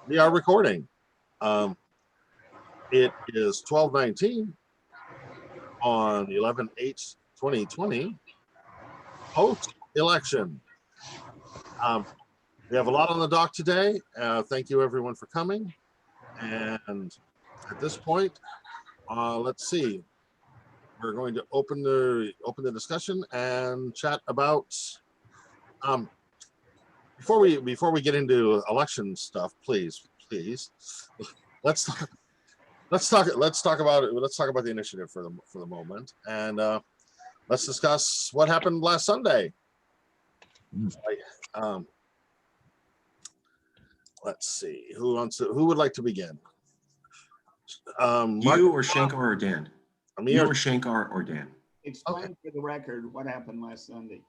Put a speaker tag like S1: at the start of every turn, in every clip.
S1: We are recording. It is 12/19 on 11/8/2020, post-election. We have a lot on the dock today. Thank you everyone for coming. And at this point, let's see. We're going to open the discussion and chat about. Before we get into election stuff, please, let's talk about the initiative for the moment, and let's discuss what happened last Sunday. Let's see who would like to begin.
S2: You or Shankar or Dan?
S1: You
S2: or Shankar or Dan?
S3: Explain for the record what happened last Sunday.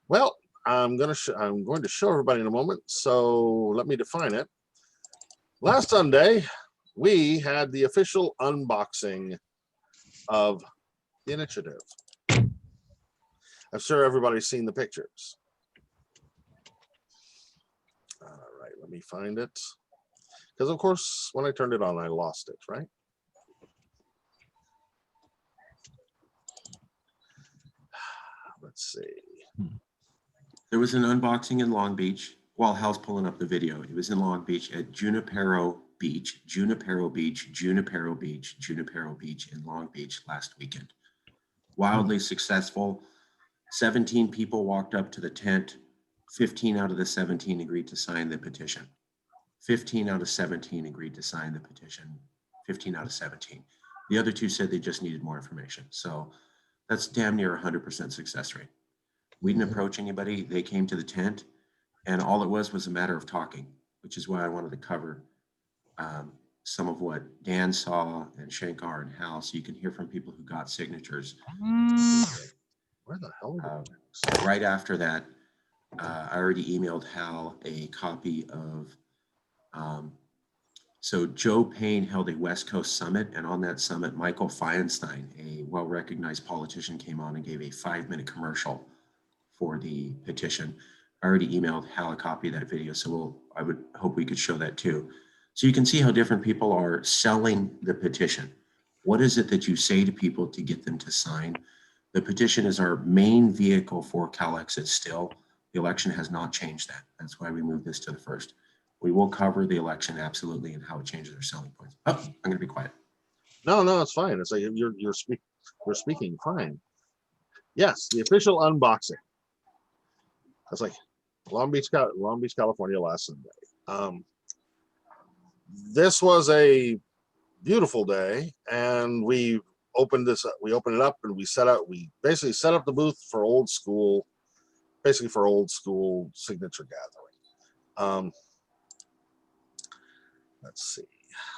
S1: Well, I'm going to show everybody in a moment. So let me define it. Last Sunday, we had the official unboxing of the initiative. I'm sure everybody's seen the pictures. All right, let me find it. Because of course, when I turned it on, I lost it, right? Let's see.
S2: There was an unboxing in Long Beach while Hal's pulling up the video. It was in Long Beach at Junipero Beach in Long Beach last weekend. Wildly successful. 17 people walked up to the tent. 15 out of the 17 agreed to sign the petition. 15 out of 17 agreed to sign the petition. 15 out of 17. The other two said they just needed more information. So that's damn near 100% success rate. We didn't approach anybody. They came to the tent, and all it was a matter of talking, which is why I wanted to cover some of what Dan saw and Shankar and Hal, so you can hear from people who got signatures.
S1: Where the hell?
S2: Right after that, I already emailed Hal a copy of. So Joe Payne held a West Coast summit, and on that summit, Michael Feinstein, a well-recognized politician, came on and gave a 5-minute commercial for the petition. I already emailed Hal a copy of that video, so I would hope we could show that too. So you can see how different people are selling the petition. What is it that you say to people to get them to sign? The petition is our main vehicle for CALEXIT still. The election has not changed that. That's why we moved this to the first. We will cover the election absolutely and how it changes our selling points. Oh, I'm going to be quiet.
S1: No, it's fine. It's like you're speaking fine. Yes, the official unboxing. That's like Long Beach, California last Sunday. This was a beautiful day, and we opened it up, and we basically set up the booth for old school signature gathering. Let's see,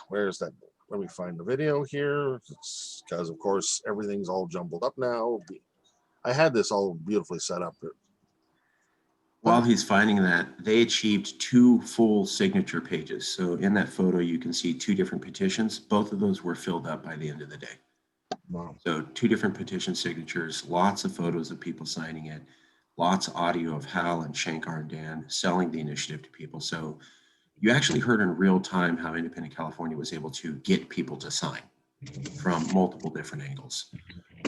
S1: where's that? Let me find the video here, because of course everything's all jumbled up now. I had this all beautifully set up.
S2: While he's finding that, they achieved 2 full signature pages. So in that photo, you can see 2 different petitions. Both of those were filled up by the end of the day.
S1: Wow.
S2: So 2 different petition signatures, lots of photos of people signing it, lots of audio of Hal and Shankar and Dan selling the initiative to people. So you actually heard in real time how Independent California was able to get people to sign from multiple different angles.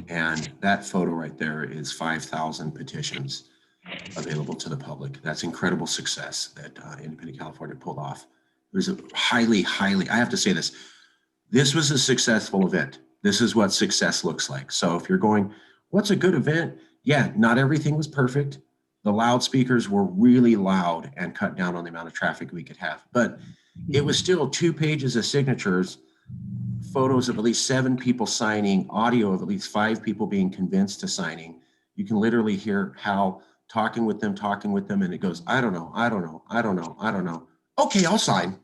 S2: And that photo right there is 5,000 petitions available to the public. That's incredible success that Independent California pulled off. It was a highly, I have to say this was a successful event. This is what success looks like. So if you're going, what's a good event? Yeah, not everything was perfect. The loudspeakers were really loud and cut down on the amount of traffic we could have. But it was still 2 pages of signatures, photos of at least 7 people signing, audio of at least 5 people being convinced to signing. You can literally hear Hal talking with them, and it goes, I don't know. Okay, I'll sign.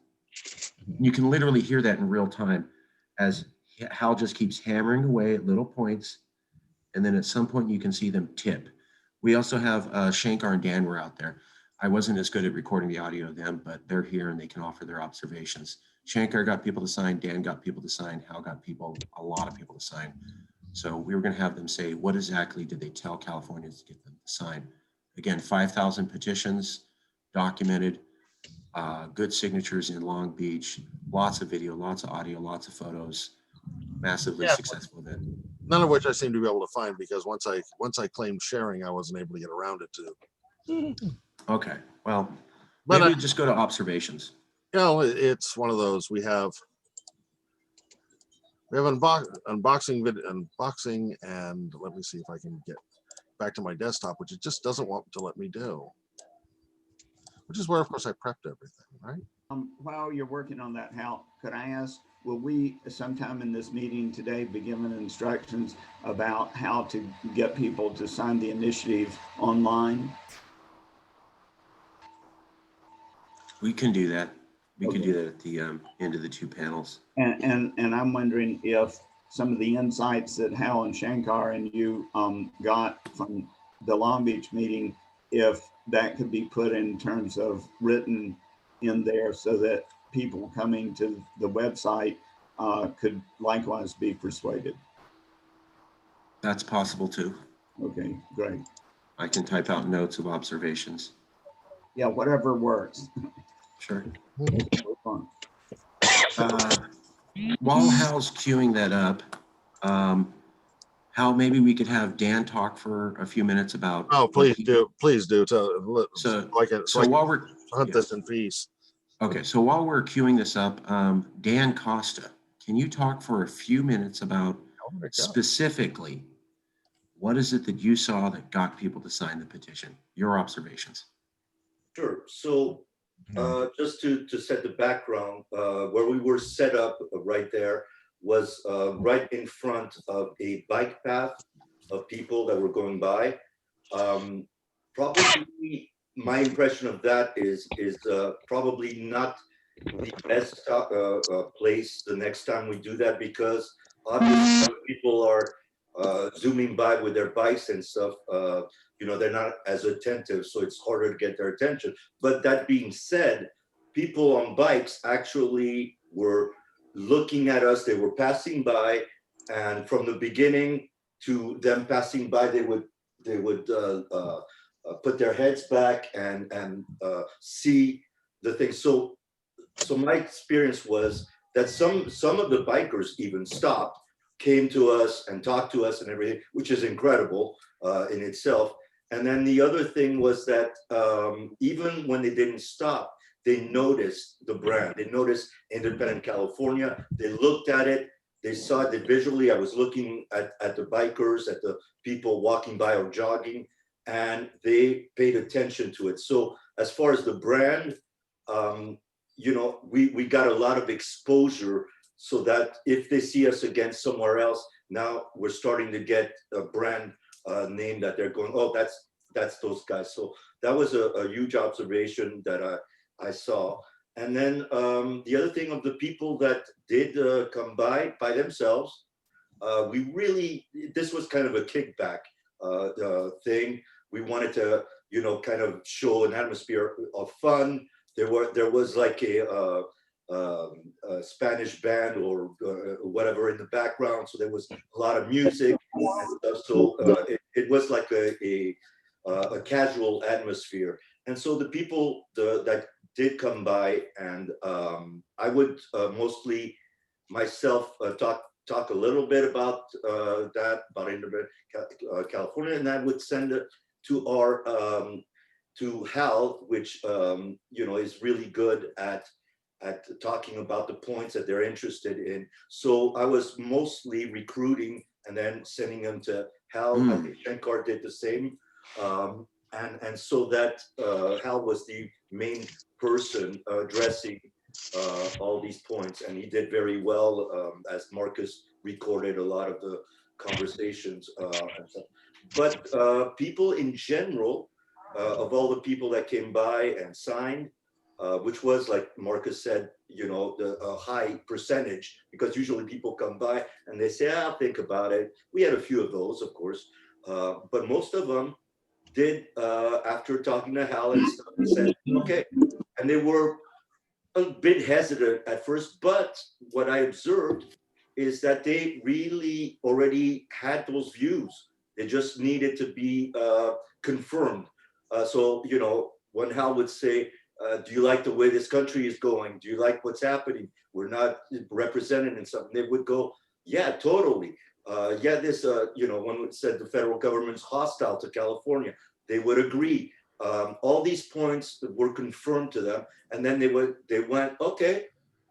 S2: You can literally hear that in real time as Hal just keeps hammering away at little points, and then at some point you can see them tip. We also have Shankar and Dan were out there. I wasn't as good at recording the audio of them, but they're here and they can offer their observations. Shankar got people to sign, Dan got people to sign, Hal got a lot of people to sign. So we were going to have them say, what exactly did they tell Californians to get them to sign? Again, 5,000 petitions documented. good signatures in Long Beach, lots of video, lots of audio, lots of photos, massively
S1: Yeah.
S2: successful event.
S1: None of which I seem to be able to find because once I claimed sharing, I wasn't able to get around it too.
S2: Okay, well,
S1: But
S2: maybe just go to observations.
S1: you know, it's one of those. We have unboxing, and let me see if I can get back to my desktop, which it just doesn't want to let me do. Which is where, of course, I prepped everything, right?
S3: While you're working on that, Hal, could I ask, will we sometime in this meeting today be given instructions about how to get people to sign the initiative online?
S2: We can do that. We can
S3: Okay.
S2: do that at the end of the two panels.
S3: And I'm wondering if some of the insights that Hal and Shankar and you got from the Long Beach meeting, if that could be put in terms of written in there so that people coming to the website could likewise be persuaded.
S2: That's possible too.
S3: Okay, great.
S2: I can type out notes of observations.
S3: Yeah, whatever works.
S2: Sure.
S3: Fun.
S2: While Hal's queuing that up, Hal, maybe we could have Dan talk for a few minutes about.
S1: Oh, please do. So
S2: So
S1: I can
S2: while we're
S1: hunt this in peace.
S2: okay, so while we're queuing this up, Dan Costa, can you talk for a few minutes about specifically what is it that you saw that got people to sign the petition? Your observations.
S4: Sure. So just to set the background, where we were set up right there was right in front of a bike path of people that were going by. Probably my impression of that is probably not the best place the next time we do that, because obviously people are zooming by with their bikes and stuff. You know, they're not as attentive, so it's harder to get their attention. But that being said, people on bikes actually were looking at us. They were passing by, and from the beginning to them passing by, they would put their heads back and see the thing. So my experience was that some of the bikers even stopped, came to us and talked to us and everything, which is incredible in itself. And then the other thing was that even when they didn't stop, they noticed the brand. They noticed Independent California. They looked at it. They saw it visually. I was looking at the bikers, at the people walking by or jogging, and they paid attention to it. So as far as the brand, you know, we got a lot of exposure, so that if they see us again somewhere else, now we're starting to get a brand name that they're going, oh, that's those guys. So that was a huge observation that I saw. And then the other thing of the people that did come by themselves, we really, this was kind of a kickback thing. We wanted to, you know, kind of show an atmosphere of fun. There was like a Spanish band or whatever in the background, so there was a lot of music and stuff. So it was like a casual atmosphere. And so the people that did come by, and I would mostly myself talk a little bit about that, about Independent California, and I would send it to our to Hal, which you know, is really good at talking about the points that they're interested in. So I was mostly recruiting and then sending them to Hal. I think Shankar did the same. And so that Hal was the main person addressing all these points, and he did very well, as Marcus recorded a lot of the conversations and stuff. But people in general, of all the people that came by and signed, which was, like Marcus said, you know, the high percentage, because usually people come by and they say, I'll think about it. We had a few of those, of course, but most of them did, after talking to Hal and stuff, said, okay. And they were a bit hesitant at first, but what I observed is that they really already had those views. They just needed to be confirmed. So, you know, when Hal would say, Do you like the way this country is going? Do you like what's happening? We're not represented in something. They would go, yeah, totally. Yeah, this, one said the federal government's hostile to California. They would agree. All these points were confirmed to them, and then they went, okay,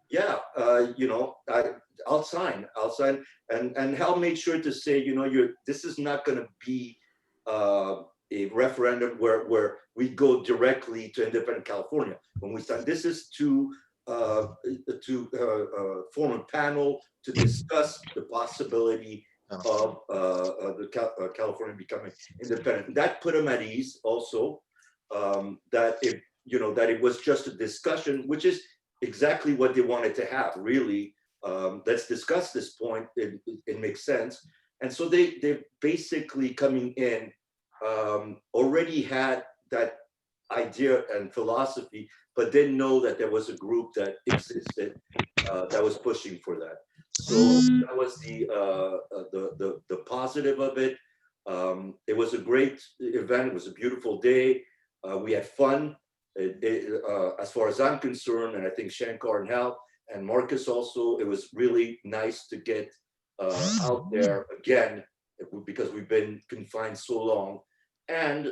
S4: yeah, I'll sign, and Hal made sure to say, this is not going to be a referendum where we go directly to independent California. When we sign, this is to form a panel to discuss the possibility of California becoming independent. That put them at ease also, that it was just a discussion, which is exactly what they wanted to have, really. Let's discuss this point. It makes sense. And so they basically coming in already had that idea and philosophy, but didn't know that there was a group that existed that was pushing for that. So that was the positive of it. It was a great event. It was a beautiful day. We had fun. As far as I'm concerned, and I think Shankar and Hal and Marcus also, it was really nice to get out there again, because we've been confined so long. And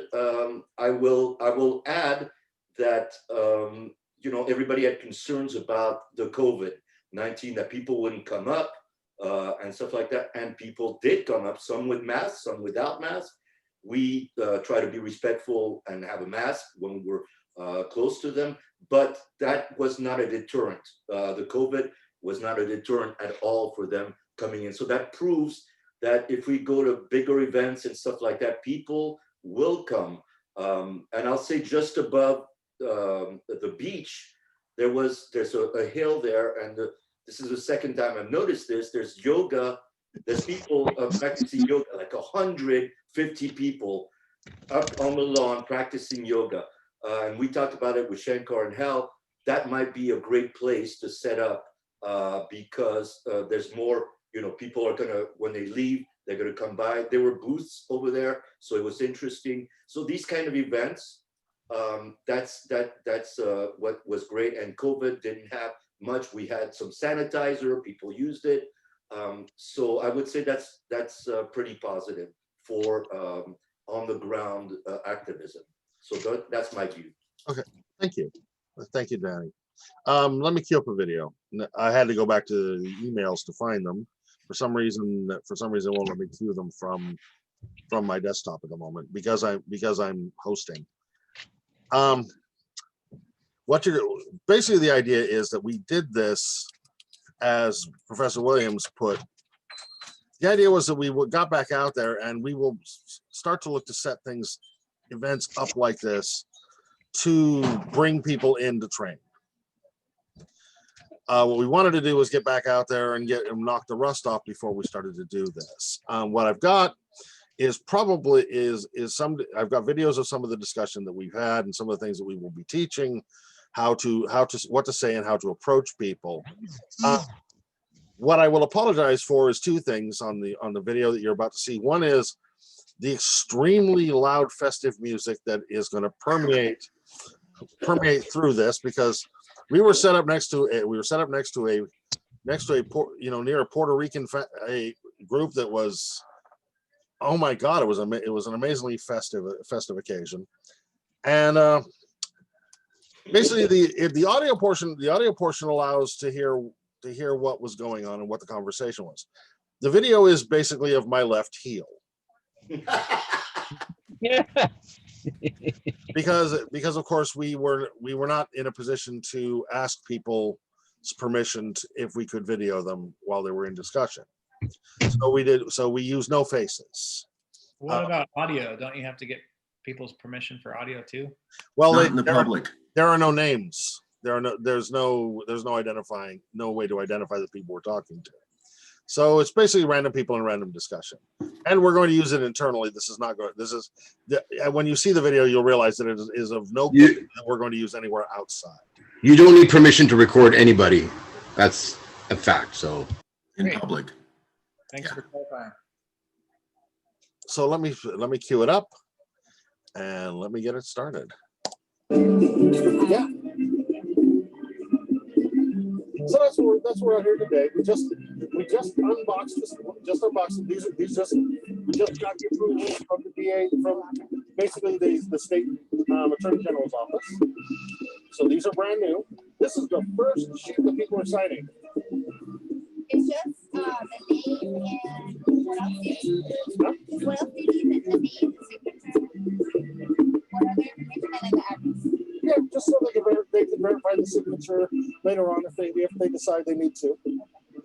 S4: I will add that everybody had concerns about the COVID-19, that people wouldn't come up and stuff like that, and people did come up, some with masks, some without masks. We try to be respectful and have a mask when we're close to them, but that was not a deterrent. The COVID was not a deterrent at all for them coming in. So that proves that if we go to bigger events and stuff like that, people will come. And I'll say just above the beach, there's a hill there, and this is the second time I've noticed this. There's yoga. There's people practicing yoga, like 150 people up on the lawn practicing yoga. And we talked about it with Shankar and Hal. That might be a great place to set up because there's more, people are gonna, when they leave, they're gonna come by. There were booths over there, so it was interesting. So these kind of events, that's what was great. And COVID didn't have much. We had some sanitizer, people used it. So I would say that's pretty positive for on the ground activism. So that's my view.
S1: Okay, thank you. Thank you, Danny. Let me queue up a video. I had to go back to the emails to find them. For some reason, it won't let me queue them from my desktop at the moment because I'm hosting. Basically the idea is that we did this, as Professor Williams put. The idea was that we got back out there and we will start to look to set events up like this to bring people in to train. What we wanted to do was get back out there and knock the rust off before we started to do this. What I've got is I've got videos of some of the discussion that we've had and some of the things that we will be teaching, what to say and how to approach people. What I will apologize for is two things on the video that you're about to see. One is the extremely loud festive music that is going to permeate through this, because we were set up next to a near a Puerto Rican a group that was, oh my God, it was an amazingly festive occasion. And basically the audio portion allows to hear what was going on and what the conversation was. The video is basically of my left heel. because of course we were not in a position to ask people's permission if we could video them while they were in discussion. So we use no faces.
S5: What about audio? Don't you have to get people's permission for audio too?
S1: Well,
S2: Not in the public.
S1: There are no names. There's no way to identify the people we're talking to. So it's basically random people in random discussion, and we're going to use it internally. When you see the video, you'll realize that it is of no good that we're going to use anywhere outside.
S6: You don't need permission to record anybody. That's a fact. So
S2: In
S5: Great.
S2: public.
S5: Thanks for clarifying.
S1: So let me queue it up and let me get it started. Yeah. So that's what we're out here today. We just unboxed this. Just unboxed it. We just got the approval from the DA, from basically the state attorney general's office. So these are brand new. This is the first sheet that people are signing.
S7: It's just the name and what else do you need? What else do you need? The name, the signature, what other information, and then the address.
S1: Yeah, just so they can verify the signature later on if they decide they need to.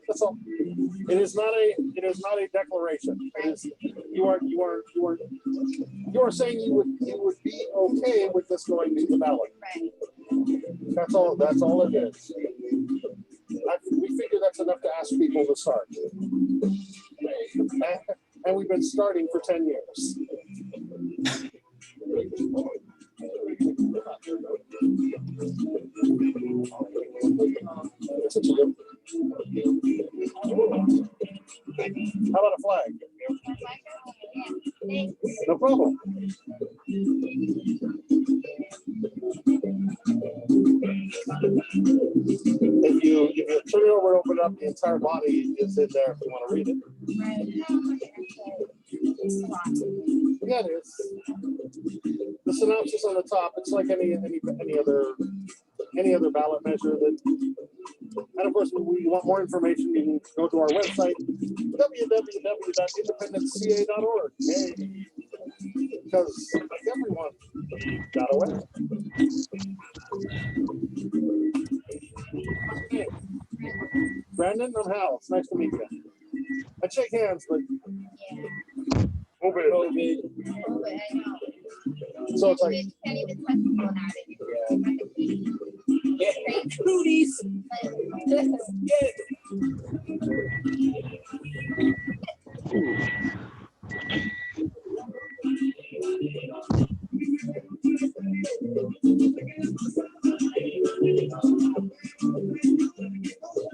S1: That's all. It is not a declaration. It is, you are saying you would be okay with this going to the ballot.
S7: Right.
S1: That's all it is. We figure that's enough to ask people to start. And we've been starting for 10 years. That's what you do. How about a flag? No problem. If you turn it over and open it up, the entire body is in there if you want to read it. Yeah, it is. The synopsis on the top, it's like any other ballot measure that, and of course, when you want more information, you can go to our website, www.independenceca.org. Hey, because like everyone got away. Hey. Brandon, I'm Hal. It's nice to meet you. I'd shake hands, but over it. So it's like,
S7: Can't even touch people now.
S8: Booties.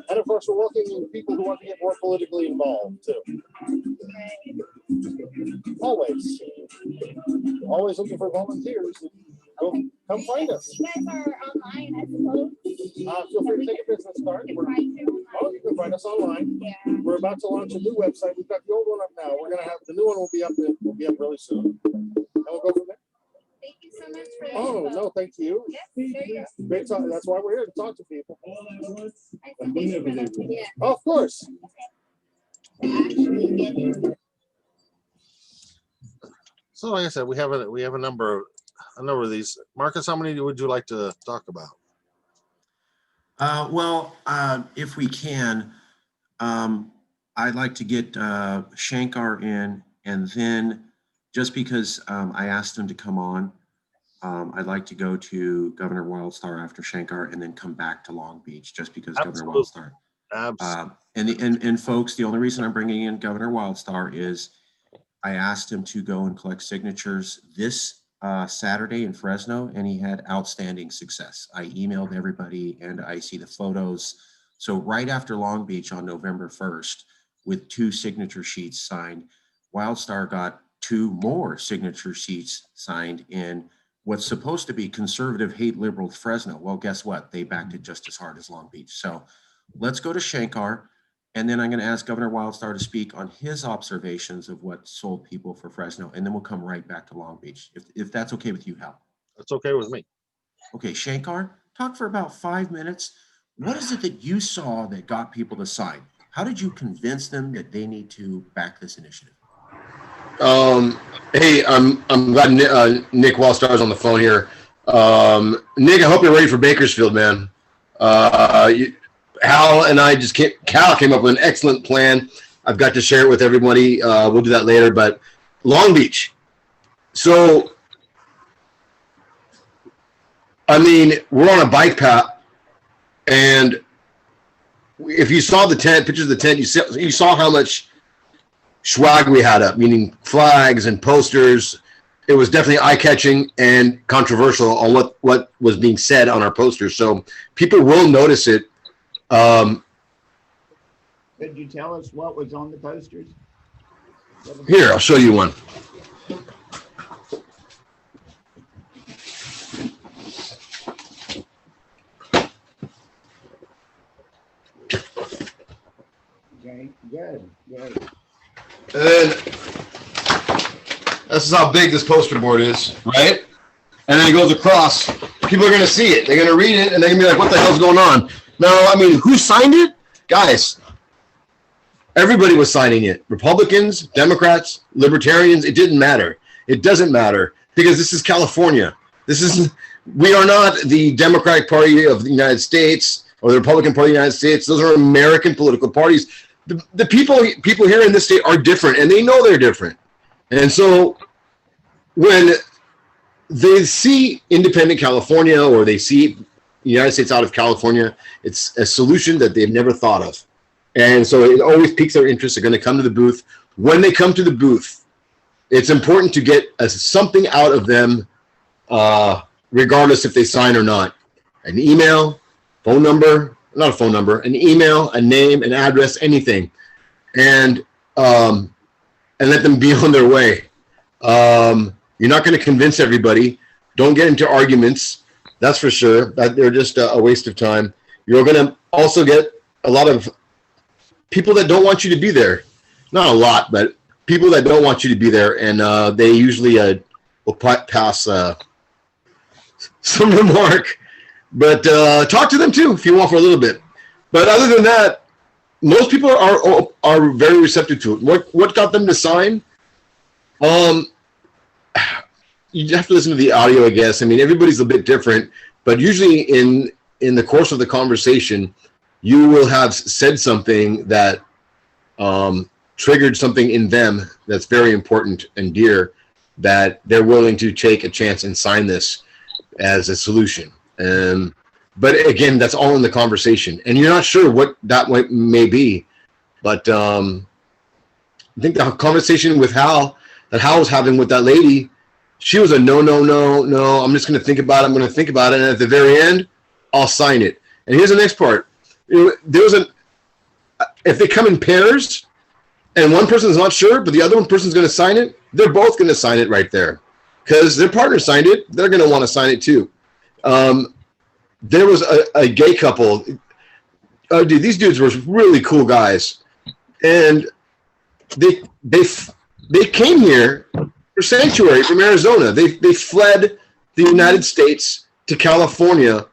S1: and of course, we're welcoming people who want to get more politically involved too. Always looking for volunteers. Come find us.
S7: You guys are online, I suppose.
S1: Feel free to take a business card. You can find us online.
S7: Yeah.
S1: We're about to launch a new website. We've got the old one up now. We're gonna have the new one will be up really soon. And we'll go from there.
S7: Thank you so much for
S1: Oh no, thank you.
S7: Yes, there you go.
S1: Great talk. That's why we're here to talk to people.
S7: Yeah.
S1: Oh, of course.
S7: Actually get it.
S1: So like I said, we have a number of these. Marcus, how many would you like to talk about?
S2: If we can, I'd like to get Shankar in, and then just because I asked him to come on, I'd like to go to Governor Wildstar after Shankar and then come back to Long Beach, just because
S1: Absolutely.
S2: Governor Wildstar.
S1: Absolutely.
S2: And folks, the only reason I'm bringing in Governor Wildstar is I asked him to go and collect signatures this Saturday in Fresno, and he had outstanding success. I emailed everybody and I see the photos. So right after Long Beach on November 1st, with 2 signature sheets signed, Wildstar got 2 more signature sheets signed in what's supposed to be conservative, hate liberal Fresno. Well, guess what? They backed it just as hard as Long Beach. So let's go to Shankar. And then I'm going to ask Governor Wildstar to speak on his observations of what sold people for Fresno. And then we'll come right back to Long Beach, if that's okay with you, Hal.
S1: That's okay with me.
S2: Okay, Shankar, talk for about 5 minutes. What is it that you saw that got people to sign? How did you convince them that they need to back this initiative?
S6: Hey, I'm glad Nick Wildstar's on the phone here. Nick, I hope you're ready for Bakersfield, man. Hal and I Cal came up with an excellent plan. I've got to share it with everybody. We'll do that later, but Long Beach. So, I mean, we're on a bike path, and if you saw the tent, pictures of the tent, you saw how much swag we had up, meaning flags and posters. It was definitely eye-catching and controversial on what was being said on our posters. So people will notice it.
S3: Could you tell us what was on the posters?
S6: Here, I'll show you one.
S4: Okay, good, good.
S6: And this is how big this poster board is, right? And then it goes across. People are going to see it. They're going to read it, and they're going to be like, what the hell's going on? Now, I mean, who signed it? Guys, everybody was signing it. Republicans, Democrats, Libertarians, it didn't matter. It doesn't matter because this is California. We are not the Democratic Party of the United States or the Republican Party of the United States. Those are American political parties. The people here in this state are different, and they know they're different. And so when they see independent California or they see the United States out of California, it's a solution that they've never thought of. And so it always piques their interest. They're going to come to the booth. When they come to the booth, it's important to get something out of them, regardless if they sign or not. An email, phone number, not a phone number, an email, a name, an address, anything. And let them be on their way. You're not going to convince everybody. Don't get into arguments. That's for sure. They're just a waste of time. You're going to also get a lot of people that don't want you to be there. Not a lot, but people that don't want you to be there. And they usually will pass some remark. But talk to them too if you want for a little bit. But other than that, most people are very receptive to it. What got them to sign? You have to listen to the audio, I guess. I mean, everybody's a bit different, but usually in the course of the conversation, you will have said something that triggered something in them that's very important and dear, that they're willing to take a chance and sign this as a solution. But again, that's all in the conversation, and you're not sure what that may be. But I think the conversation with Hal was having with that lady, she was a no. I'm just going to think about it. I'm going to think about it, and at the very end, I'll sign it. And here's the next part. If they come in pairs, and one person's not sure, but the other one person's going to sign it, they're both going to sign it right there, because their partner signed it. They're going to want to sign it too. There was a gay couple. Dude, these dudes were really cool guys, and they came here for sanctuary from Arizona. They fled the United States to California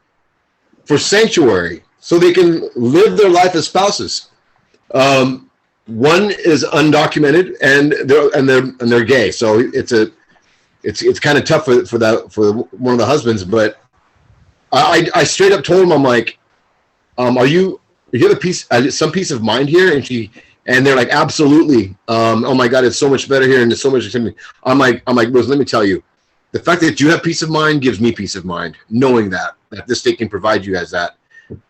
S6: for sanctuary so they can live their life as spouses. One is undocumented and they're gay, so it's kind of tough for one of the husbands. But I straight up told him, I'm like, are you have some peace of mind here? And they're like, absolutely. Oh my God, it's so much better here, and there's so much. I'm like, Rose, let me tell you, the fact that you have peace of mind gives me peace of mind, knowing that this state can provide you as that.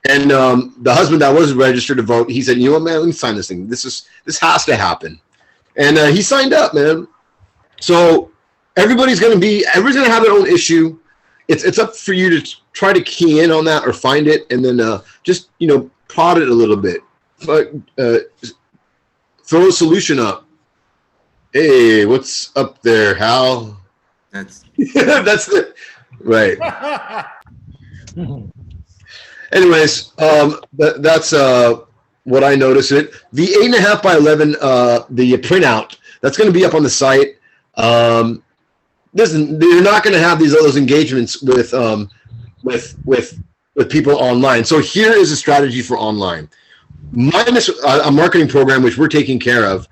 S6: And the husband that was registered to vote, he said, you know what, man, let me sign this thing. This has to happen. And he signed up, man. So everybody's going to have their own issue. It's up for you to try to key in on that or find it, and then just prod it a little bit. But throw a solution up. Hey, what's up there, Hal?
S2: That's
S6: That's the right. Anyways, that's what I noticed. The 8.5 by 11, the printout, that's going to be up on the site. Listen, you're not going to have those engagements with people online. So here is a strategy for online. Minus a marketing program, which we're taking care of.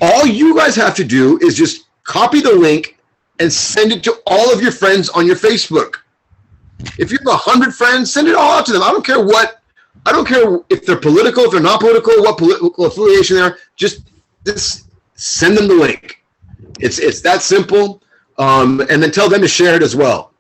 S6: All you guys have to do is just copy the link and send it to all of your friends on your Facebook. If you have 100 friends, send it all out to them. I don't care if they're political, if they're not political, what political affiliation they are. Just send them the link. It's that simple. And then tell them to share it as well.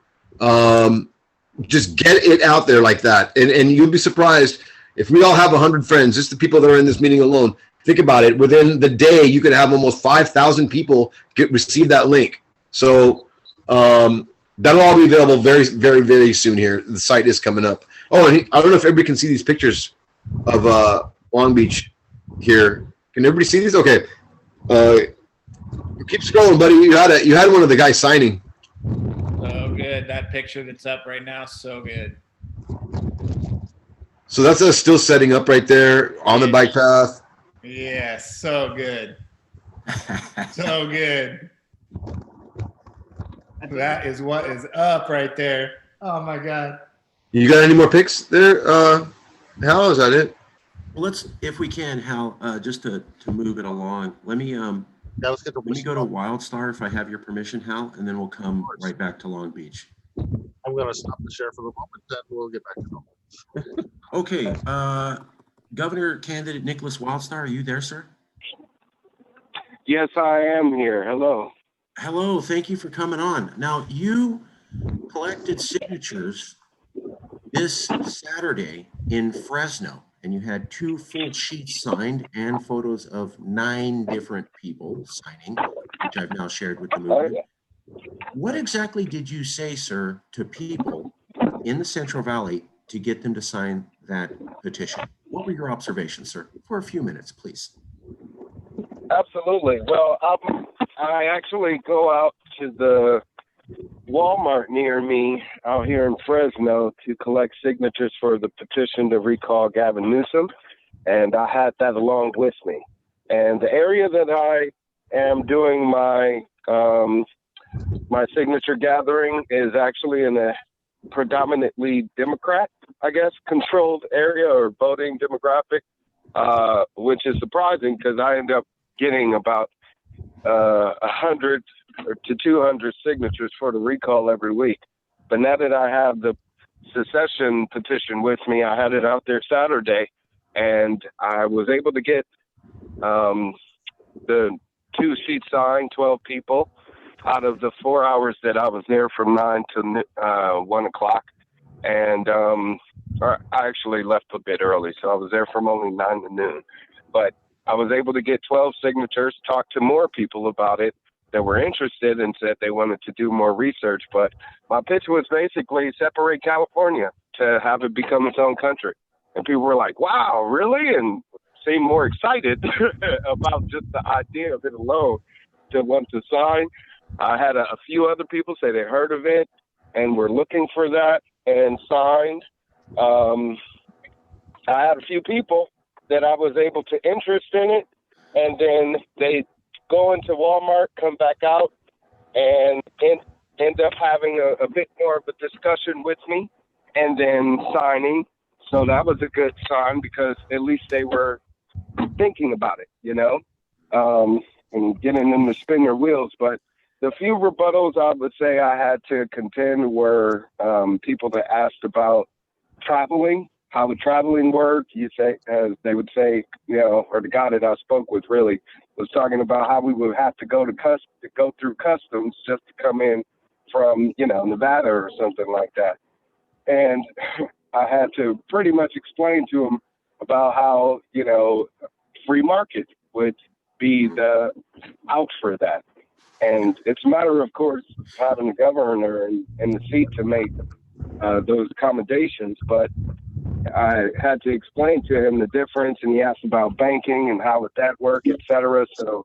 S6: Just get it out there like that. And you'll be surprised if we all have 100 friends, just the people that are in this meeting alone. Think about it. Within the day, you could have almost 5,000 people receive that link. So that'll all be available very, very, very soon here. The site is coming up. Oh, and I don't know if everybody can see these pictures of Long Beach here. Can everybody see these? Okay. Keep scrolling, buddy. You had one of the guys signing.
S5: So good. That picture that's up right now, so good.
S6: So that's us still setting up right there on the bike path.
S5: Yeah, so good. So good. That is what is up right there. Oh my God.
S6: You got any more picks there, Hal? Is that it?
S2: Well, if we can, Hal, just to move it along, let me
S1: Yeah, let's get to
S2: go to
S1: Wichita.
S2: Wildstar if I have your permission, Hal, and then we'll come
S1: course.
S2: right back to Long Beach.
S1: I'm going to stop the share for the moment, then we'll get back to normal.
S2: Okay, Governor candidate Nicholas Wildstar, are you there, sir?
S8: Yes, I am here. Hello.
S2: Hello, thank you for coming on. Now, you collected signatures this Saturday in Fresno, and you had 2 full sheets signed and photos of 9 different people signing, which I've now shared with the movement. What exactly did you say, sir, to people in the Central Valley to get them to sign that petition? What were your observations, sir? For a few minutes, please.
S8: Absolutely. Well, I actually go out to the Walmart near me out here in Fresno to collect signatures for the petition to recall Gavin Newsom, and I had that along with me. And the area that I am doing my my signature gathering is actually in a predominantly Democrat, I guess, controlled area or voting demographic, which is surprising because I end up getting about 100 to 200 signatures for the recall every week. But now that I have the secession petition with me, I had it out there Saturday, and I was able to get the 2 sheets signed, 12 people, out of the 4 hours that I was there from 9 to 1 o'clock. And I actually left a bit early, so I was there from only 9 to noon. But I was able to get 12 signatures, talk to more people about it that were interested and said they wanted to do more research. But my pitch was basically separate California to have it become its own country. And people were like, wow, really? And seemed more excited about just the idea of it alone to want to sign. I had a few other people say they heard of it and were looking for that and signed. I had a few people that I was able to interest in it, and then they go into Walmart, come back out, and end up having a bit more of a discussion with me, and then signing. So that was a good sign because at least they were thinking about it, and getting them to spin their wheels. But the few rebuttals I would say I had to contend were people that asked about traveling, how would traveling work? They would say, or the guy that I spoke with really was talking about how we would have to go through customs just to come in from, Nevada or something like that. And I had to pretty much explain to him about how, free market would be the out for that. And it's a matter, of course, having the governor in the seat to make those accommodations. But I had to explain to him the difference, and he asked about banking and how would that work, et cetera. So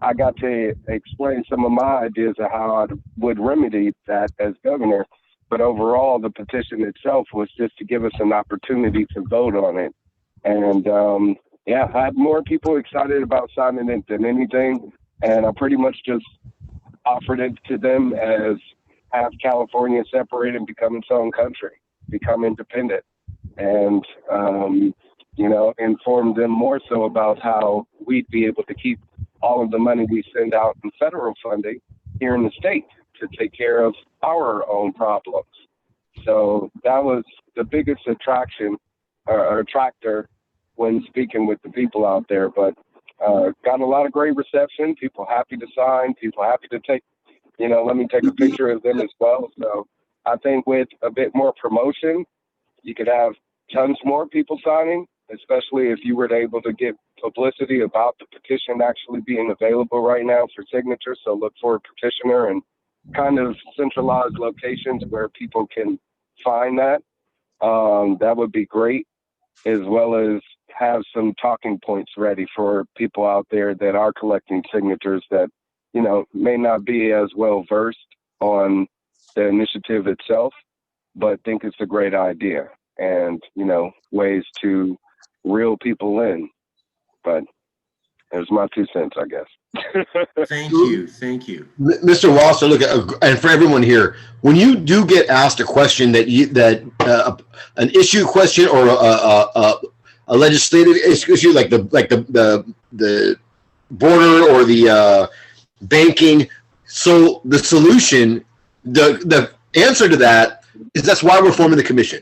S8: I got to explain some of my ideas of how I would remedy that as governor. But overall, the petition itself was just to give us an opportunity to vote on it. And I had more people excited about signing it than anything. And I pretty much just offered it to them as have California separate and become its own country, become independent. And, inform them more so about how we'd be able to keep all of the money we send out in federal funding here in the state to take care of our own problems. So that was the biggest attractor when speaking with the people out there. But got a lot of great reception, people happy to sign, people happy to take, let me take a picture of them as well. So I think with a bit more promotion, you could have tons more people signing, especially if you were able to get publicity about the petition actually being available right now for signatures. So look for a petitioner and kind of centralized locations where people can find that. That would be great, as well as have some talking points ready for people out there that are collecting signatures that, may not be as well versed on the initiative itself, but think it's a great idea and, ways to reel people in. But There's my 2 cents, I guess.
S2: Thank you. Thank you.
S6: Mr. Walster, look, and for everyone here, when you do get asked a question an issue question or a legislative issue like the border or the banking, so the solution, the answer to that is that's why we're forming the commission,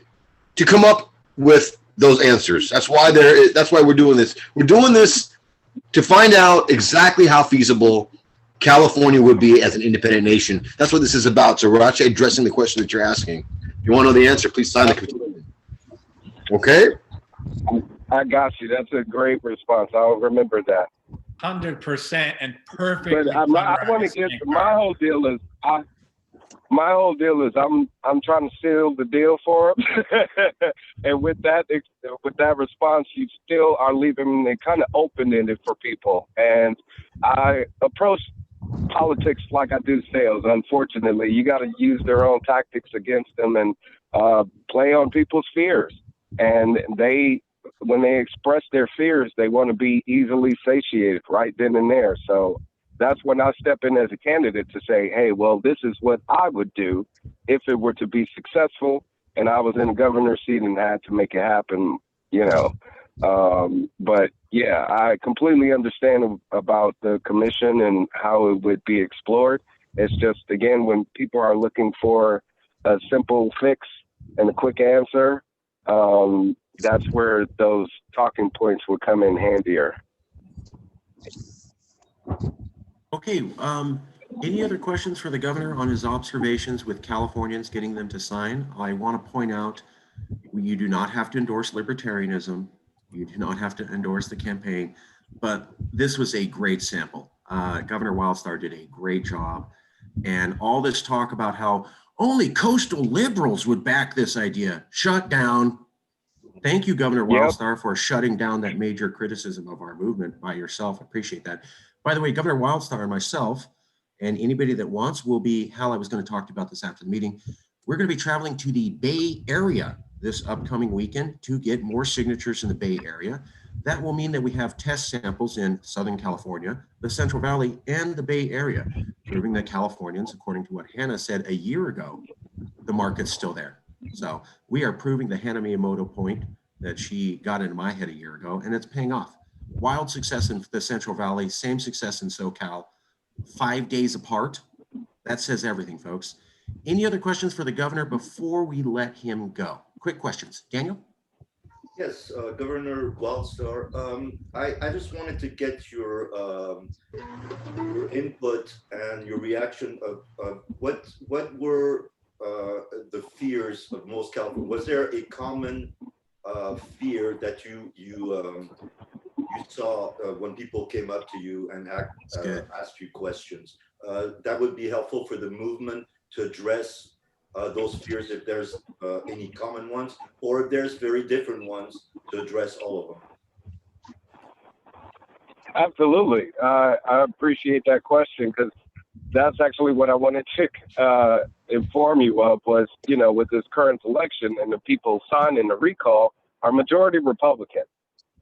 S6: to come up with those answers. That's why we're doing this. We're doing this to find out exactly how feasible California would be as an independent nation. That's what this is about. So we're actually addressing the question that you're asking. If you want to know the answer, please sign the petition. Okay?
S8: I got you. That's a great response. I'll remember that.
S5: 100% and perfect.
S8: But I want to get my whole deal is I'm trying to seal the deal for them, and with that response, you still are leaving it kind of open ended for people. And I approach politics like I do sales. Unfortunately, you got to use their own tactics against them and play on people's fears. And when they express their fears, they want to be easily satiated right then and there. So that's when I step in as a candidate to say, hey, well, this is what I would do if it were to be successful and I was in the governor's seat and had to make it happen, But yeah, I completely understand about the commission and how it would be explored. It's just, again, when people are looking for a simple fix and a quick answer, that's where those talking points would come in handier.
S2: Okay. Any other questions for the governor on his observations with Californians getting them to sign? I want to point out, you do not have to endorse libertarianism. You do not have to endorse the campaign, but this was a great sample. Governor Wildstar did a great job. And all this talk about how only coastal liberals would back this idea, shut down. Thank you, Governor Wildstar, for shutting down that major criticism of our movement by yourself. I appreciate that. By the way, Governor Wildstar and myself, and anybody that wants, will be, Hal, I was going to talk about this after the meeting. We're going to be traveling to the Bay Area this upcoming weekend to get more signatures in the Bay Area. That will mean that we have test samples in Southern California, the Central Valley, and the Bay Area, proving that Californians, according to what Hannah said a year ago, the market's still there. So we are proving the Hannah Miyamoto point that she got into my head a year ago, and it's paying off. Wild success in the Central Valley, same success in SoCal, 5 days apart. That says everything, folks. Any other questions for the governor before we let him go? Quick questions. Daniel?
S4: Yes, Governor Wildstar, I just wanted to get your input and your reaction of what were the fears of most Californians. Was there a common fear that you saw when people came up to you and asked you questions? That would be helpful for the movement to address those fears, if there's any common ones, or if there's very different ones, to address all of them.
S8: Absolutely. I appreciate that question, because that's actually what I wanted to inform you of was, with this current election and the people signing the recall are majority Republican,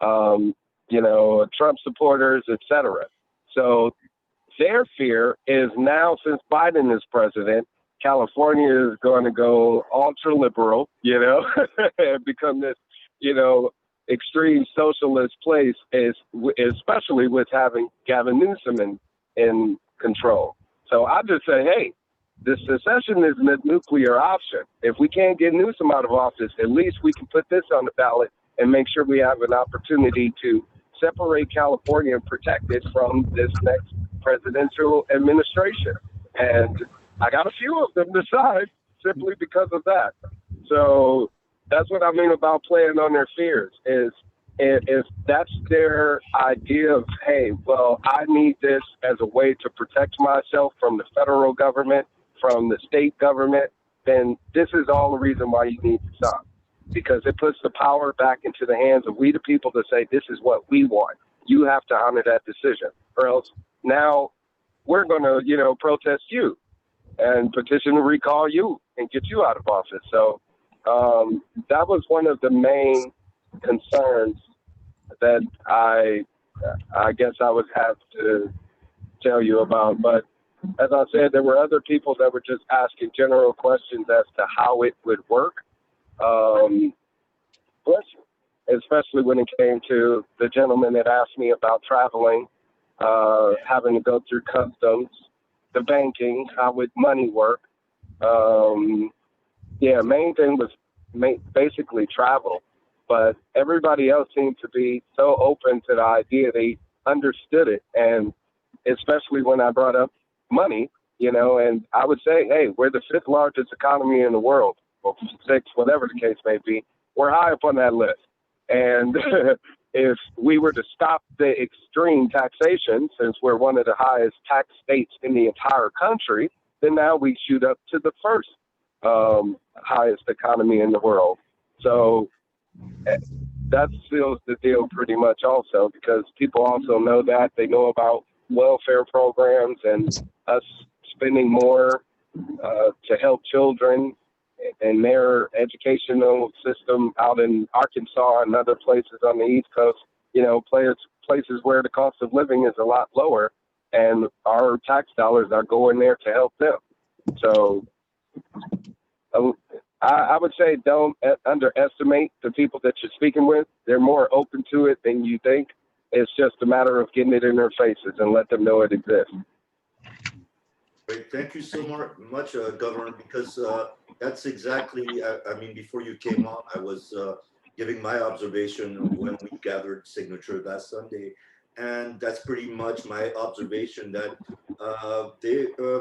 S8: Trump supporters, etc. So their fear is now, since Biden is president, California is going to go ultra liberal, and become this, extreme socialist place, especially with having Gavin Newsom in control. So I just say, hey, the secession is a nuclear option. If we can't get Newsom out of office, at least we can put this on the ballot and make sure we have an opportunity to separate California and protect it from this next presidential administration. And I got a few of them to sign simply because of that. So that's what I mean about playing on their fears, is if that's their idea of, hey, well, I need this as a way to protect myself from the federal government, from the state government, then this is all the reason why you need to stop. Because it puts the power back into the hands of we the people to say, this is what we want. You have to honor that decision, or else now we're going to, protest you and petition to recall you and get you out of office. So that was one of the main concerns that I I guess I would have to tell you about. But as I said, there were other people that were just asking general questions as to how it would work. Especially when it came to the gentleman that asked me about traveling, having to go through customs, the banking, how would money work. Main thing was basically travel. But everybody else seemed to be so open to the idea, they understood it. And especially when I brought up money, and I would say, hey, we're the 5th largest economy in the world, or 6th, whatever the case may be. We're high up on that list. And if we were to stop the extreme taxation, since we're one of the highest tax states in the entire country, then now we shoot up to the 1st highest economy in the world. So that seals the deal pretty much also, because people also know that. They know about welfare programs and us spending more to help children and their educational system out in Arkansas and other places on the East Coast, places where the cost of living is a lot lower, and our tax dollars are going there to help them. So I would say don't underestimate the people that you're speaking with. They're more open to it than you think. It's just a matter of getting it in their faces and let them know it exists.
S4: Great. Thank you so much, Governor, because that's exactly, before you came on, I was giving my observation when we gathered signature last Sunday. And that's pretty much my observation, that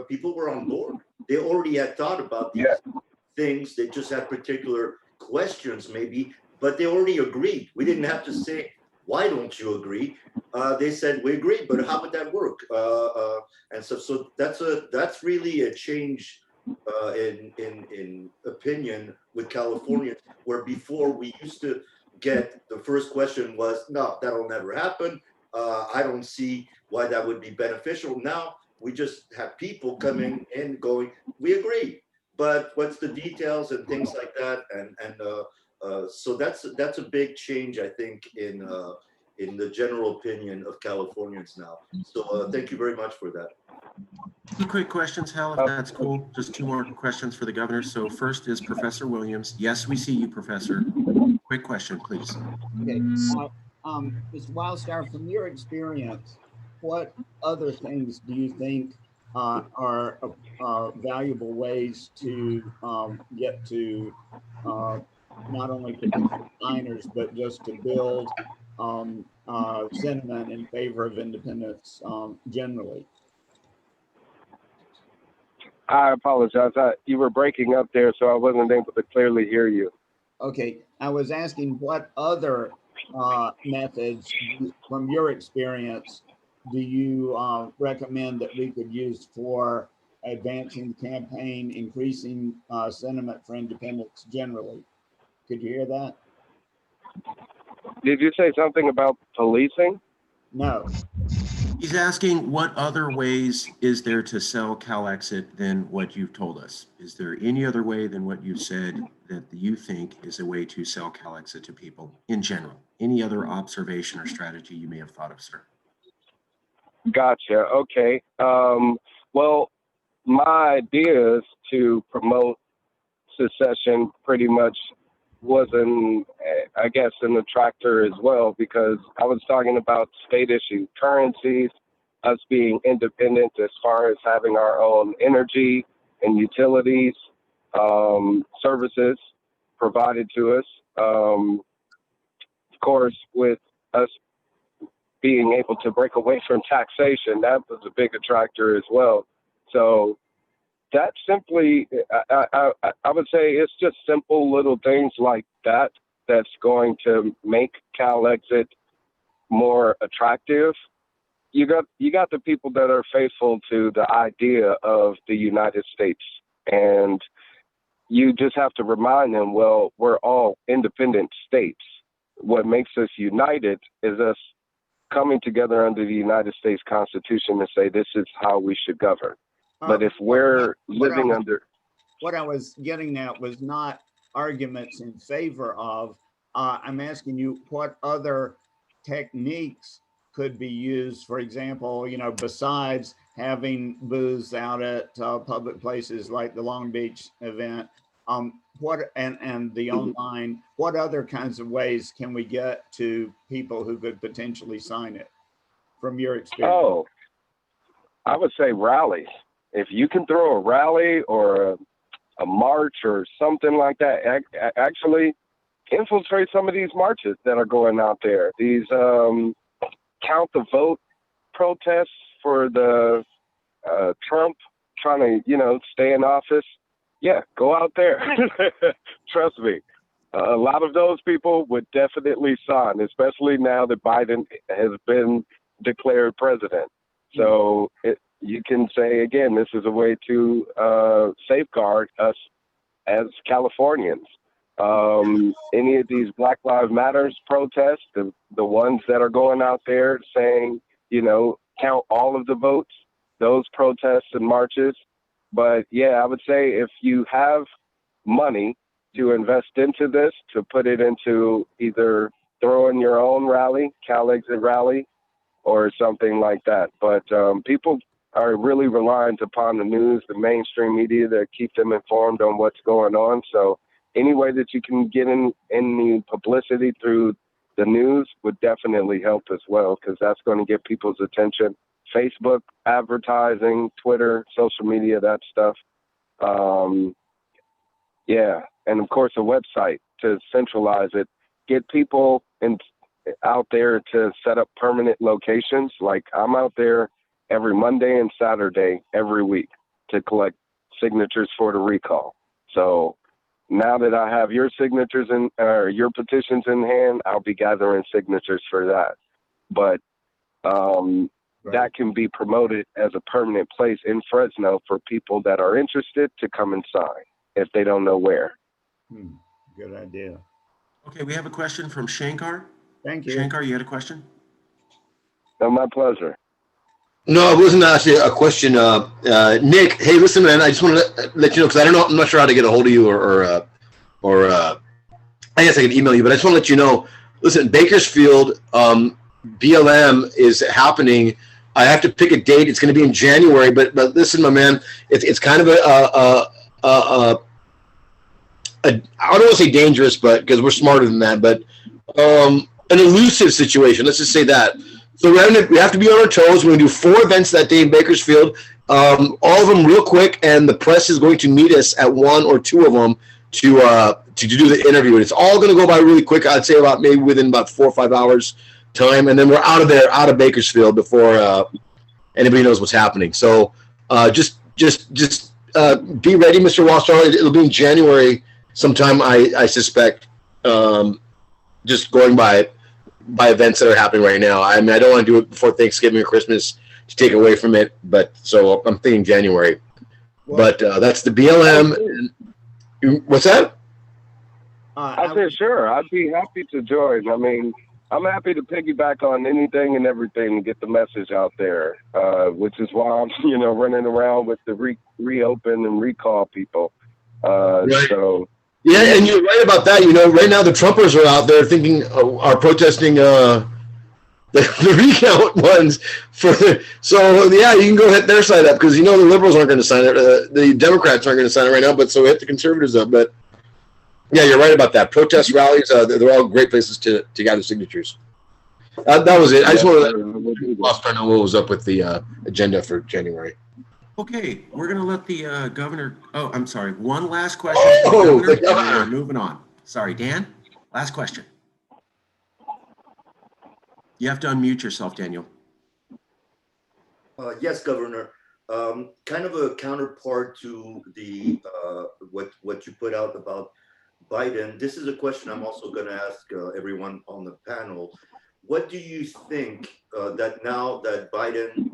S4: people were on board. They already had thought about these things. They just had particular questions maybe, but they already agreed. We didn't have to say, why don't you agree? They said, we agree, but how would that work? And so that's really a change in opinion with California, where before we used to get the first question was, no, that'll never happen. I don't see why that would be beneficial. Now we just have people coming in going, we agree, but what's the details and things like that? So that's a big change, I think, in the general opinion of Californians now. So thank you very much for that.
S2: 2 quick questions, Hal, if that's cool. Just 2 more questions for the governor. So first is Professor Williams. Yes, we see you, Professor. Quick question, please.
S3: Okay. Mr. Wildstar, from your experience, what other things do you think are valuable ways to get to not only potential signers, but just to build sentiment in favor of independence generally?
S8: I apologize. You were breaking up there, so I wasn't able to clearly hear you.
S3: Okay. I was asking what other methods from your experience do you recommend that we could use for advancing the campaign, increasing sentiment for independence generally? Could you hear that?
S8: Did you say something about policing?
S3: No.
S2: He's asking what other ways is there to sell CalExit than what you've told us? Is there any other way than what you've said that you think is a way to sell CalExit to people in general? Any other observation or strategy you may have thought of, sir?
S8: Gotcha. Okay. Well, my ideas to promote secession pretty much was an attractor as well, because I was talking about state issued currencies, us being independent as far as having our own energy and utilities, services provided to us. Of course, with us being able to break away from taxation, that was a big attractor as well. So that simply, I would say it's just simple little things like that that's going to make CalExit more attractive. You got the people that are faithful to the idea of the United States, and you just have to remind them, well, we're all independent states. What makes us united is us coming together under the United States Constitution and say this is how we should govern. But if we're living under...
S3: What I was getting at was not arguments in favor of, I'm asking you what other techniques could be used, for example, you know, besides having booths out at public places like the Long Beach event, what and the online, what other kinds of ways can we get to people who could potentially sign it from your experience?
S8: Oh, I would say rallies. If you can throw a rally or a march or something like that, actually infiltrate some of these marches that are going out there. These count the vote protests for the Trump trying to, you know, stay in office. Yeah, go out there. Trust me. A lot of those people would definitely sign, especially now that Biden has been declared president. So you can say, again, this is a way to safeguard us as Californians. Any of these Black Lives Matters protests, the ones that are going out there saying, you know, count all of the votes, those protests and marches. But yeah, I would say if you have money to invest into this, to put it into either throwing your own rally, CALEXIT rally, or something like that. But people are really reliant upon the news, the mainstream media, to keep them informed on what's going on. So any way that you can get in the publicity through the news would definitely help as well, because that's going to get people's attention. Facebook, advertising, Twitter, social media, that stuff. Yeah, and of course a website to centralize it, get people out there to set up permanent locations. Like I'm out there every Monday and Saturday every week to collect signatures for the recall. So now that I have your signatures or your petitions in hand, I'll be gathering signatures for that. But that can be promoted as a permanent place in Fresno for people that are interested to come and sign if they don't know where.
S3: Good idea.
S2: Okay, we have a question from Shankar.
S3: Thank you.
S2: Shankar, you had a question?
S8: Oh, my pleasure.
S6: No, it wasn't actually a question. Nick, hey, listen, man, I just want to let you know, because I don't know, I'm not sure how to get a hold of you or I guess I can email you, but I just want to let you know, listen, Bakersfield, BLM is happening. I have to pick a date. It's going to be in January, but listen, my man, it's kind of I don't want to say dangerous, but because we're smarter than that, but an elusive situation. Let's just say that. So we have to be on our toes. We're going to do 4 events that day in Bakersfield, all of them real quick, and the press is going to meet us at 1 or 2 of them to do the interview. And it's all going to go by really quick. I'd say about maybe within about 4 or 5 hours time, and then we're out of Bakersfield before anybody knows what's happening. So just be ready, Mr. Wallstar. It'll be in January sometime, I suspect. Just going by events that are happening right now. I mean, I don't want to do it before Thanksgiving or Christmas to take away from it, but so I'm thinking January. But that's the BLM. What's that?
S8: I said, sure, I'd be happy to join. I mean, I'm happy to piggyback on anything and everything to get the message out there, which is why I'm, running around with the reopen and recall people.
S6: Right.
S8: So.
S6: Yeah, and you're right about that. Right now the Trumpers are out there are protesting the recount ones so yeah, you can go hit their side up, because the liberals aren't going to sign it. The Democrats aren't going to sign it right now, but so hit the conservatives up. But yeah, you're right about that. Protest rallies, they're all great places to gather signatures. That was it. I just wanted to know what was up with the agenda for January.
S2: Okay, we're going to let the governor. Oh, I'm sorry. One last question
S6: Oh,
S2: for the governor, and then we're moving on. Sorry, Dan. Last question. You have to unmute yourself, Daniel.
S4: Yes, Governor. Kind of a counterpart to the what you put out about Biden. This is a question I'm also going to ask everyone on the panel. What do you think that now that Biden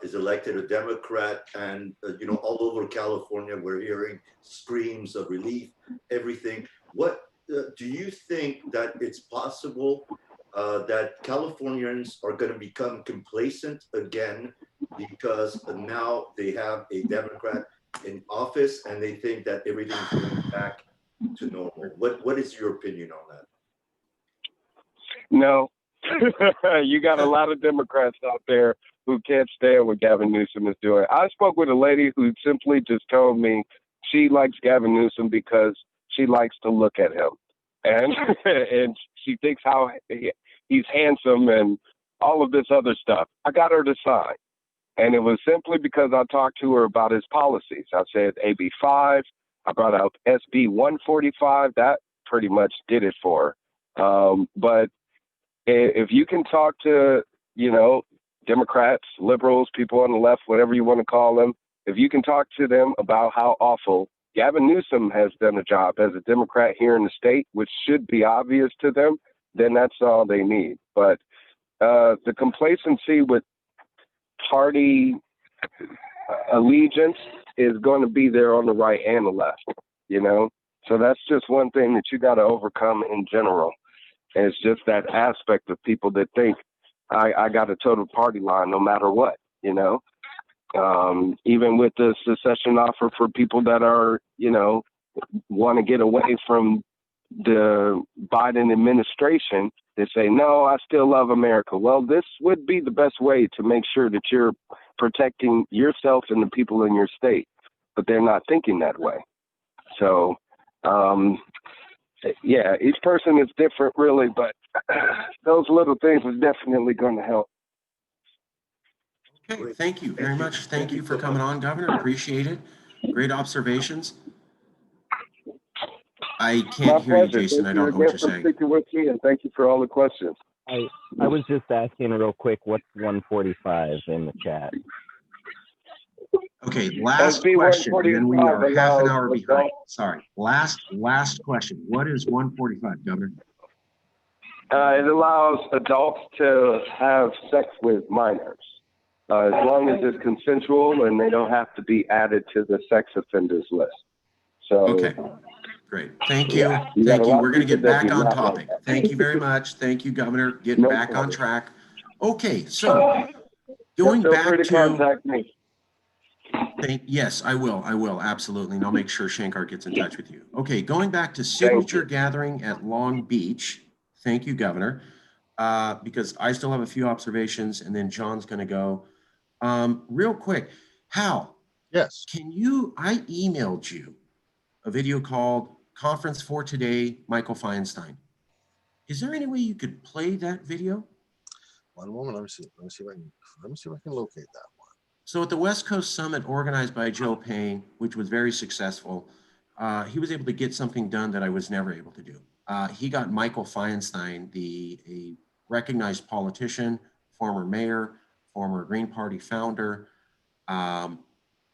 S4: is elected a Democrat, and all over California we're hearing screams of relief, everything. What do you think that it's possible that Californians are going to become complacent again because now they have a Democrat in office and they think that everything's going back to normal? What is your opinion on that?
S8: No, You got a lot of Democrats out there who can't stand what Gavin Newsom is doing. I spoke with a lady who simply just told me she likes Gavin Newsom because she likes to look at him, and and she thinks how he's handsome and all of this other stuff. I got her to sign, and it was simply because I talked to her about his policies. I said AB 5. I brought out SB 145. That pretty much did it for her. But if you can talk to, Democrats, liberals, people on the left, whatever you want to call them, if you can talk to them about how awful Gavin Newsom has done a job as a Democrat here in the state, which should be obvious to them, then that's all they need. But the complacency with party allegiance is going to be there on the right and the left, So that's just one thing that you got to overcome in general. And it's just that aspect of people that think I got a total party line no matter what, even with the secession offer for people that are, want to get away from the Biden administration. They say, no, I still love America. Well, this would be the best way to make sure that you're protecting yourself and the people in your state, but they're not thinking that way. So, yeah, each person is different, really, but those little things are definitely going to help.
S2: Okay, thank you very much. Thank you for coming on, Governor. Appreciate it. Great observations. I can't hear you, Jason. I don't know what you're saying.
S8: Thank you with me, and thank you for all the questions.
S9: I was just asking real quick, what's 145 in the chat?
S2: Okay, last question, and then we are half an hour behind. Sorry, last question. What is 145, Governor?
S8: It allows adults to have sex with minors, as long as it's consensual and they don't have to be added to the sex offenders list. So,
S2: okay, great. Thank you. Thank you. We're going to get back on topic. Thank you very much. Thank you, Governor. Getting back on track. Okay, so going back to
S8: contact me.
S2: Yes, I will. Absolutely. And I'll make sure Shankar gets in touch with you. Okay, going back to signature gathering at Long Beach. Thank you, Governor. Because I still have a few observations and then John's going to go. Real quick, Hal.
S1: Yes.
S2: I emailed you a video called Conference for Today, Michael Feinstein. Is there any way you could play that video?
S1: One moment. Let me see if I can locate that one.
S2: So at the West Coast Summit organized by Joe Payne, which was very successful, he was able to get something done that I was never able to do. He got Michael Feinstein, a recognized politician, former mayor, former Green Party founder,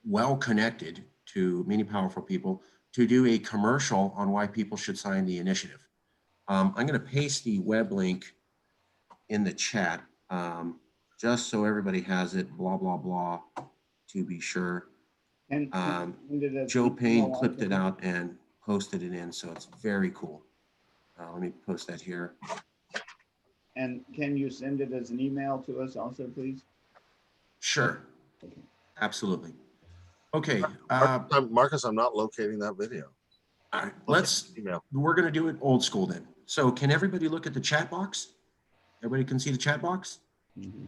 S2: well-connected to many powerful people, to do a commercial on why people should sign the initiative. I'm going to paste the web link in the chat. Just so everybody has it, blah, blah, blah, to be sure.
S3: And
S2: Joe Payne clipped it out and posted it in, so it's very cool. Let me post that here.
S3: And can you send it as an email to us also, please?
S2: Sure, absolutely. Okay.
S1: Marcus, I'm not locating that video.
S2: All right, we're going to do it old school then. So can everybody look at the chat box? Everybody can see the chat box?
S3: Mm-hmm.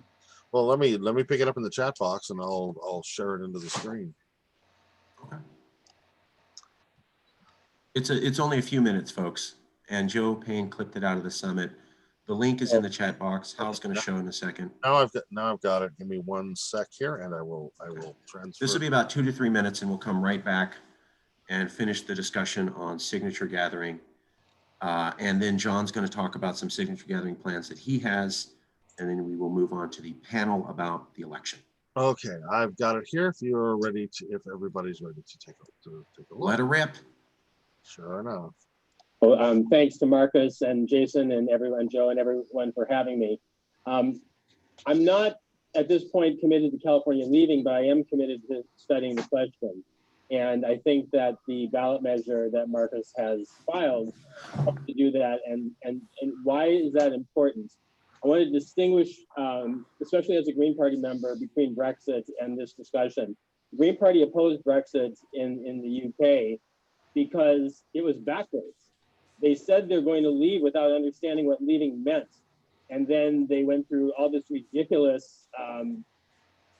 S1: Well, let me pick it up in the chat box and I'll share it into the screen.
S2: Okay. It's only a few minutes, folks. And Joe Payne clipped it out of the summit. The link is in the chat box. Hal's going to show in a second.
S1: Now I've got it. Give me 1 sec here, and I will transfer.
S2: This will be about 2 to 3 minutes, and we'll come right back and finish the discussion on signature gathering. And then John's going to talk about some signature gathering plans that he has. And then we will move on to the panel about the election.
S1: Okay, I've got it here. If everybody's ready to take a look.
S2: Let her rip.
S1: Sure enough.
S10: Well, thanks to Marcus and Jason and everyone, Joe and everyone for having me. I'm not at this point committed to California leaving, but I am committed to studying the question. And I think that the ballot measure that Marcus has filed helps to do that. And why is that important? I want to distinguish, especially as a Green Party member, between Brexit and this discussion. The Green Party opposed Brexit in the UK because it was backwards. They said they're going to leave without understanding what leaving meant. And then they went through all this ridiculous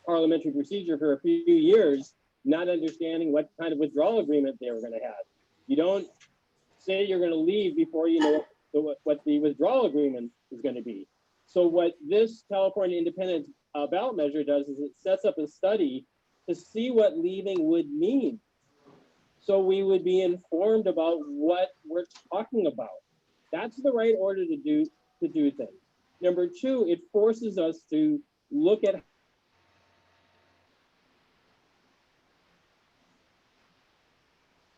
S10: parliamentary procedure for a few years, not understanding what kind of withdrawal agreement they were going to have. You don't say you're going to leave before you know what the withdrawal agreement is going to be. So what this California independent ballot measure does is it sets up a study to see what leaving would mean. So we would be informed about what we're talking about. That's the right order to do things. Number two, it forces us to look at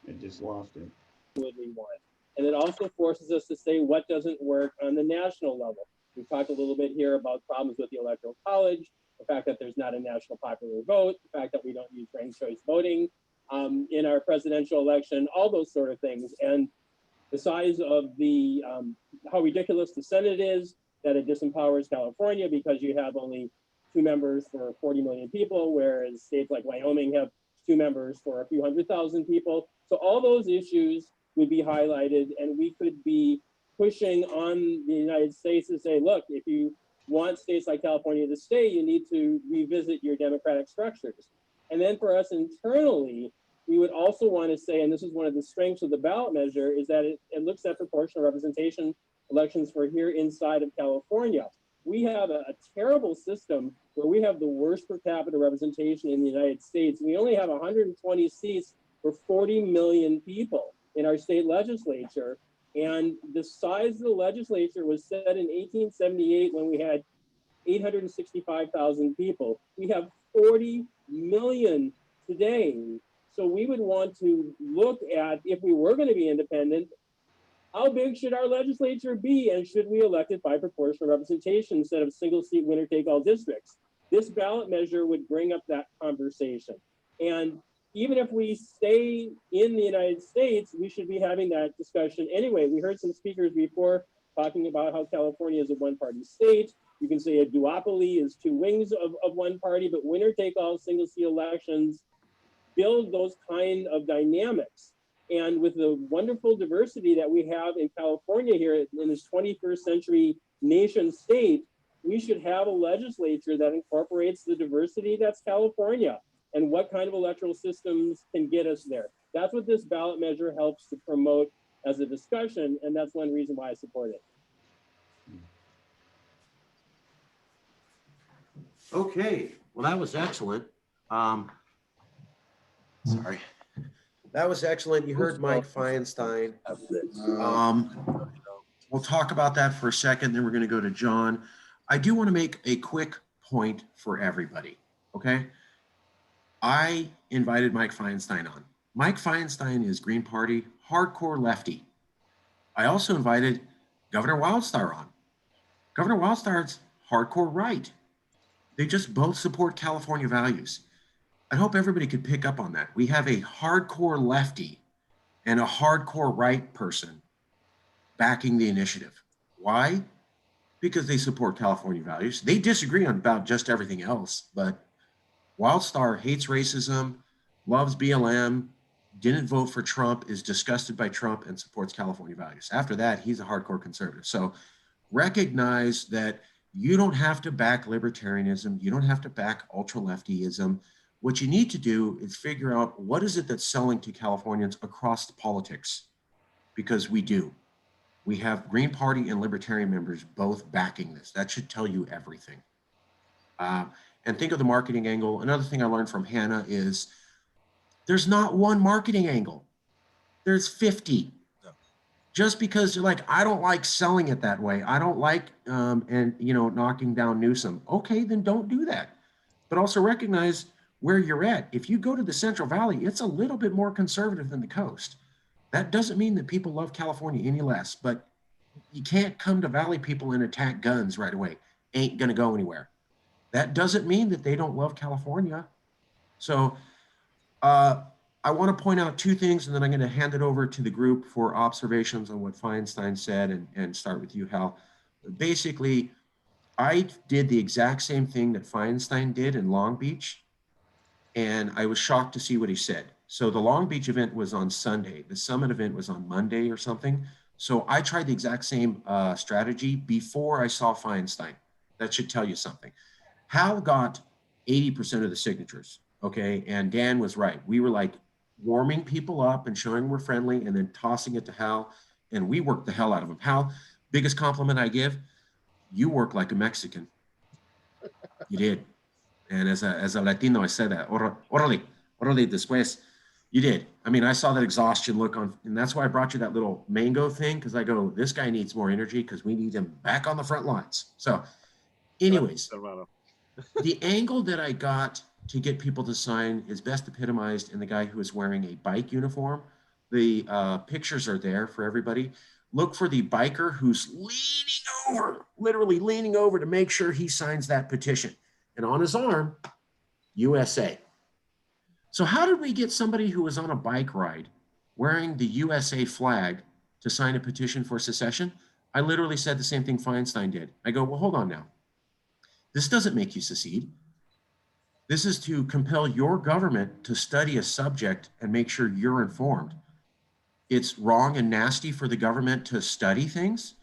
S3: I just lost it.
S10: what we want. And it also forces us to say what doesn't work on the national level. We've talked a little bit here about problems with the Electoral College, the fact that there's not a national popular vote, the fact that we don't use ranked choice voting in our presidential election, all those sort of things. And the size of the, how ridiculous the Senate is, that it disempowers California because you have only 2 members for 40 million people, whereas states like Wyoming have 2 members for a few 100,000 people. So all those issues would be highlighted, and we could be pushing on the United States to say, look, if you want states like California to stay, you need to revisit your democratic structures. And then for us internally, we would also want to say, and this is one of the strengths of the ballot measure, is that it looks at proportional representation elections for here inside of California. We have a terrible system where we have the worst per capita representation in the United States. We only have 120 seats for 40 million people in our state legislature. And the size of the legislature was set in 1878 when we had 865,000 people. We have 40 million today. So we would want to look at, if we were going to be independent, how big should our legislature be, and should we elect it by proportional representation instead of single seat winner take all districts? This ballot measure would bring up that conversation. And even if we stay in the United States, we should be having that discussion anyway. We heard some speakers before talking about how California is a one-party state. You can say a duopoly is 2 wings of one party, but winner take all single seat elections build those kind of dynamics. And with the wonderful diversity that we have in California here in this 21st century nation state, we should have a legislature that incorporates the diversity that's California and what kind of electoral systems can get us there. That's what this ballot measure helps to promote as a discussion, and that's one reason why I support it.
S2: Okay, well, that was excellent. Sorry. That was excellent. You heard Mike Feinstein. We'll talk about that for a second, then we're going to go to John. I do want to make a quick point for everybody, okay? I invited Mike Feinstein on. Mike Feinstein is Green Party, hardcore lefty. I also invited Governor Wildstar on. Governor Wildstar's hardcore right. They just both support California values. I hope everybody could pick up on that. We have a hardcore lefty and a hardcore right person backing the initiative. Why? Because they support California values. They disagree on about just everything else, but Wildstar hates racism, loves BLM, didn't vote for Trump, is disgusted by Trump, and supports California values. After that, he's a hardcore conservative. So recognize that you don't have to back libertarianism. You don't have to back ultra-leftyism. What you need to do is figure out what is it that's selling to Californians across the politics, because we do. We have Green Party and Libertarian members both backing this. That should tell you everything. And think of the marketing angle. Another thing I learned from Hannah is there's not one marketing angle. There's 50. Just because you're like, I don't like selling it that way. I don't like, knocking down Newsom. Okay, then don't do that. But also recognize where you're at. If you go to the Central Valley, it's a little bit more conservative than the coast. That doesn't mean that people love California any less, but you can't come to Valley people and attack guns right away. Ain't gonna go anywhere. That doesn't mean that they don't love California. So I want to point out 2 things, and then I'm going to hand it over to the group for observations on what Feinstein said, and start with you, Hal. Basically, I did the exact same thing that Feinstein did in Long Beach, and I was shocked to see what he said. So the Long Beach event was on Sunday. The summit event was on Monday or something. So I tried the exact same strategy before I saw Feinstein. That should tell you something. Hal got 80% of the signatures, okay? And Dan was right. We were like warming people up and showing we're friendly and then tossing it to Hal, and we worked the hell out of him. Hal, biggest compliment I give, you work like a Mexican. You did. And as a Latino, I said that, orale después. You did. I mean, I saw that exhaustion look on, and that's why I brought you that little mango thing, because I go, this guy needs more energy because we need him back on the front lines. So anyways, the angle that I got to get people to sign is best epitomized in the guy who is wearing a bike uniform. The pictures are there for everybody. Look for the biker who's leaning over, literally leaning over to make sure he signs that petition. And on his arm, USA. So how did we get somebody who was on a bike ride wearing the USA flag to sign a petition for secession? I literally said the same thing Feinstein did. I go, well, hold on now. This doesn't make you secede. This is to compel your government to study a subject and make sure you're informed. It's wrong and nasty for the government to study things.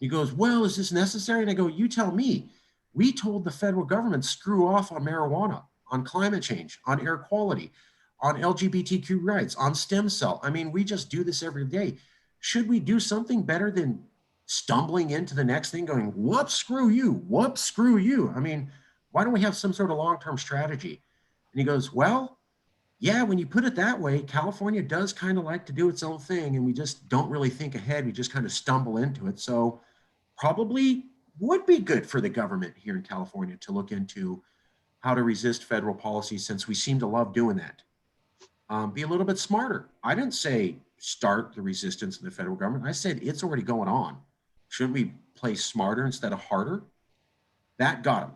S2: He goes, well, is this necessary? And I go, you tell me. We told the federal government, screw off on marijuana, on climate change, on air quality, on LGBTQ rights, on stem cell. I mean, we just do this every day. Should we do something better than stumbling into the next thing going, whoop, screw you, whoop, screw you? I mean, why don't we have some sort of long-term strategy? And he goes, well, yeah, when you put it that way, California does kind of like to do its own thing, and we just don't really think ahead. We just kind of stumble into it. So probably would be good for the government here in California to look into how to resist federal policy, since we seem to love doing that. Be a little bit smarter. I didn't say start the resistance of the federal government. I said it's already going on. Shouldn't we play smarter instead of harder? That got him.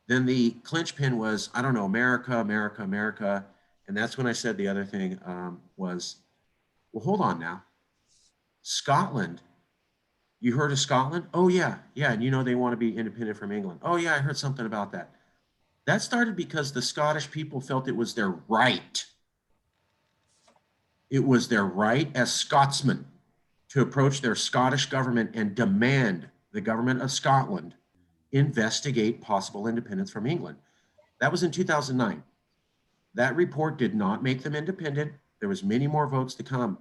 S2: Then the clinch pin was, I don't know, America, America, America. And that's when I said the other thing was, well, hold on now. Scotland. You heard of Scotland? Oh, yeah. Yeah. And you know they want to be independent from England. Oh, yeah. I heard something about that. That started because the Scottish people felt it was their right. It was their right as Scotsmen to approach their Scottish government and demand the government of Scotland investigate possible independence from England. That was in 2009. That report did not make them independent. There was many more votes to come,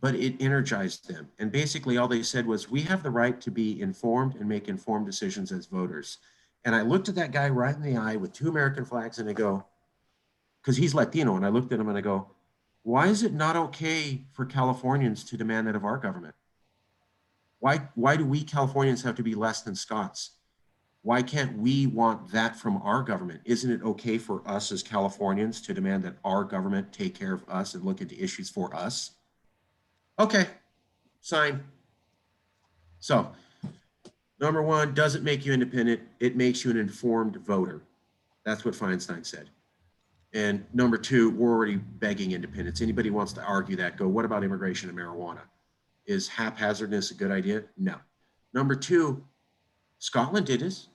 S2: but it energized them. And basically all they said was, we have the right to be informed and make informed decisions as voters. And I looked at that guy right in the eye with 2 American flags and I go, because he's Latino, and I looked at him and I go, why is it not okay for Californians to demand that of our government? Why do we Californians have to be less than Scots? Why can't we want that from our government? Isn't it okay for us as Californians to demand that our government take care of us and look into issues for us? Okay, sign. So, number one, does it make you independent? It makes you an informed voter. That's what Feinstein said. And number two, we're already begging independence. Anybody wants to argue that, go, what about immigration and marijuana? Is haphazardness a good idea? No. Number two, Scotland did this.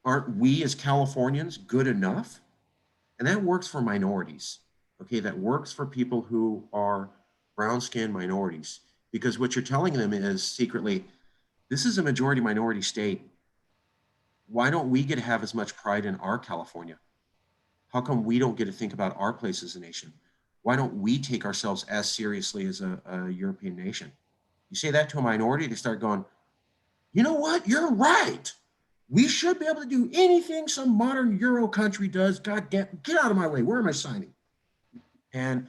S2: Aren't we as Californians good enough? And that works for minorities. Okay, that works for people who are brown-skinned minorities, because what you're telling them is secretly, this is a majority minority state. Why don't we get to have as much pride in our California? How come we don't get to think about our place as a nation? Why don't we take ourselves as seriously as a European nation? You say that to a minority, they start going, you know what? You're right. We should be able to do anything some modern Euro country does. God, get out of my way. Where am I signing? And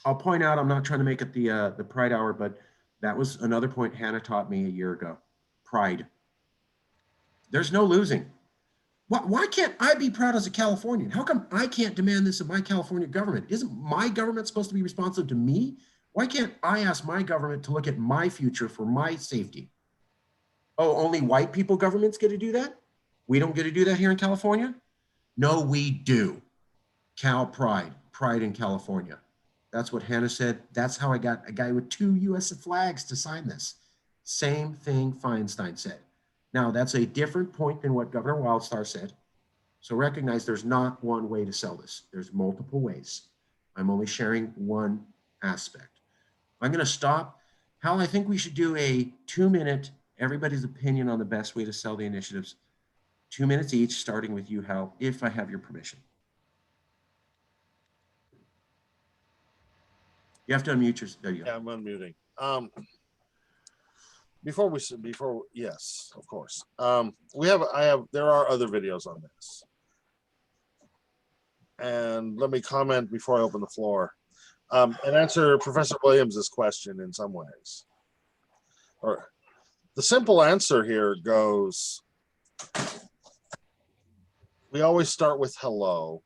S2: I'll point out, I'm not trying to make it the pride hour, but that was another point Hannah taught me a year ago. Pride. There's no losing. Why can't I be proud as a Californian? How come I can't demand this of my California government? Isn't my government supposed to be responsive to me? Why can't I ask my government to look at my future for my safety? Oh, only white people governments get to do that? We don't get to do that here in California? No, we do. Cal Pride, pride in California. That's what Hannah said. That's how I got a guy with 2 US flags to sign this. Same thing Feinstein said. Now, that's a different point than what Governor Wildstar said. So recognize there's not one way to sell this. There's multiple ways. I'm only sharing one aspect. I'm going to stop. Hal, I think we should do a 2-minute, everybody's opinion on the best way to sell the initiatives. 2 minutes each, starting with you, Hal, if I have your permission. You have to unmute yourself. There you go.
S1: Yeah, I'm unmuting. Yes, of course. There are other videos on this. And let me comment before I open the floor. And answer Professor Williams's question in some ways. Or the simple answer here goes, we always start with hello.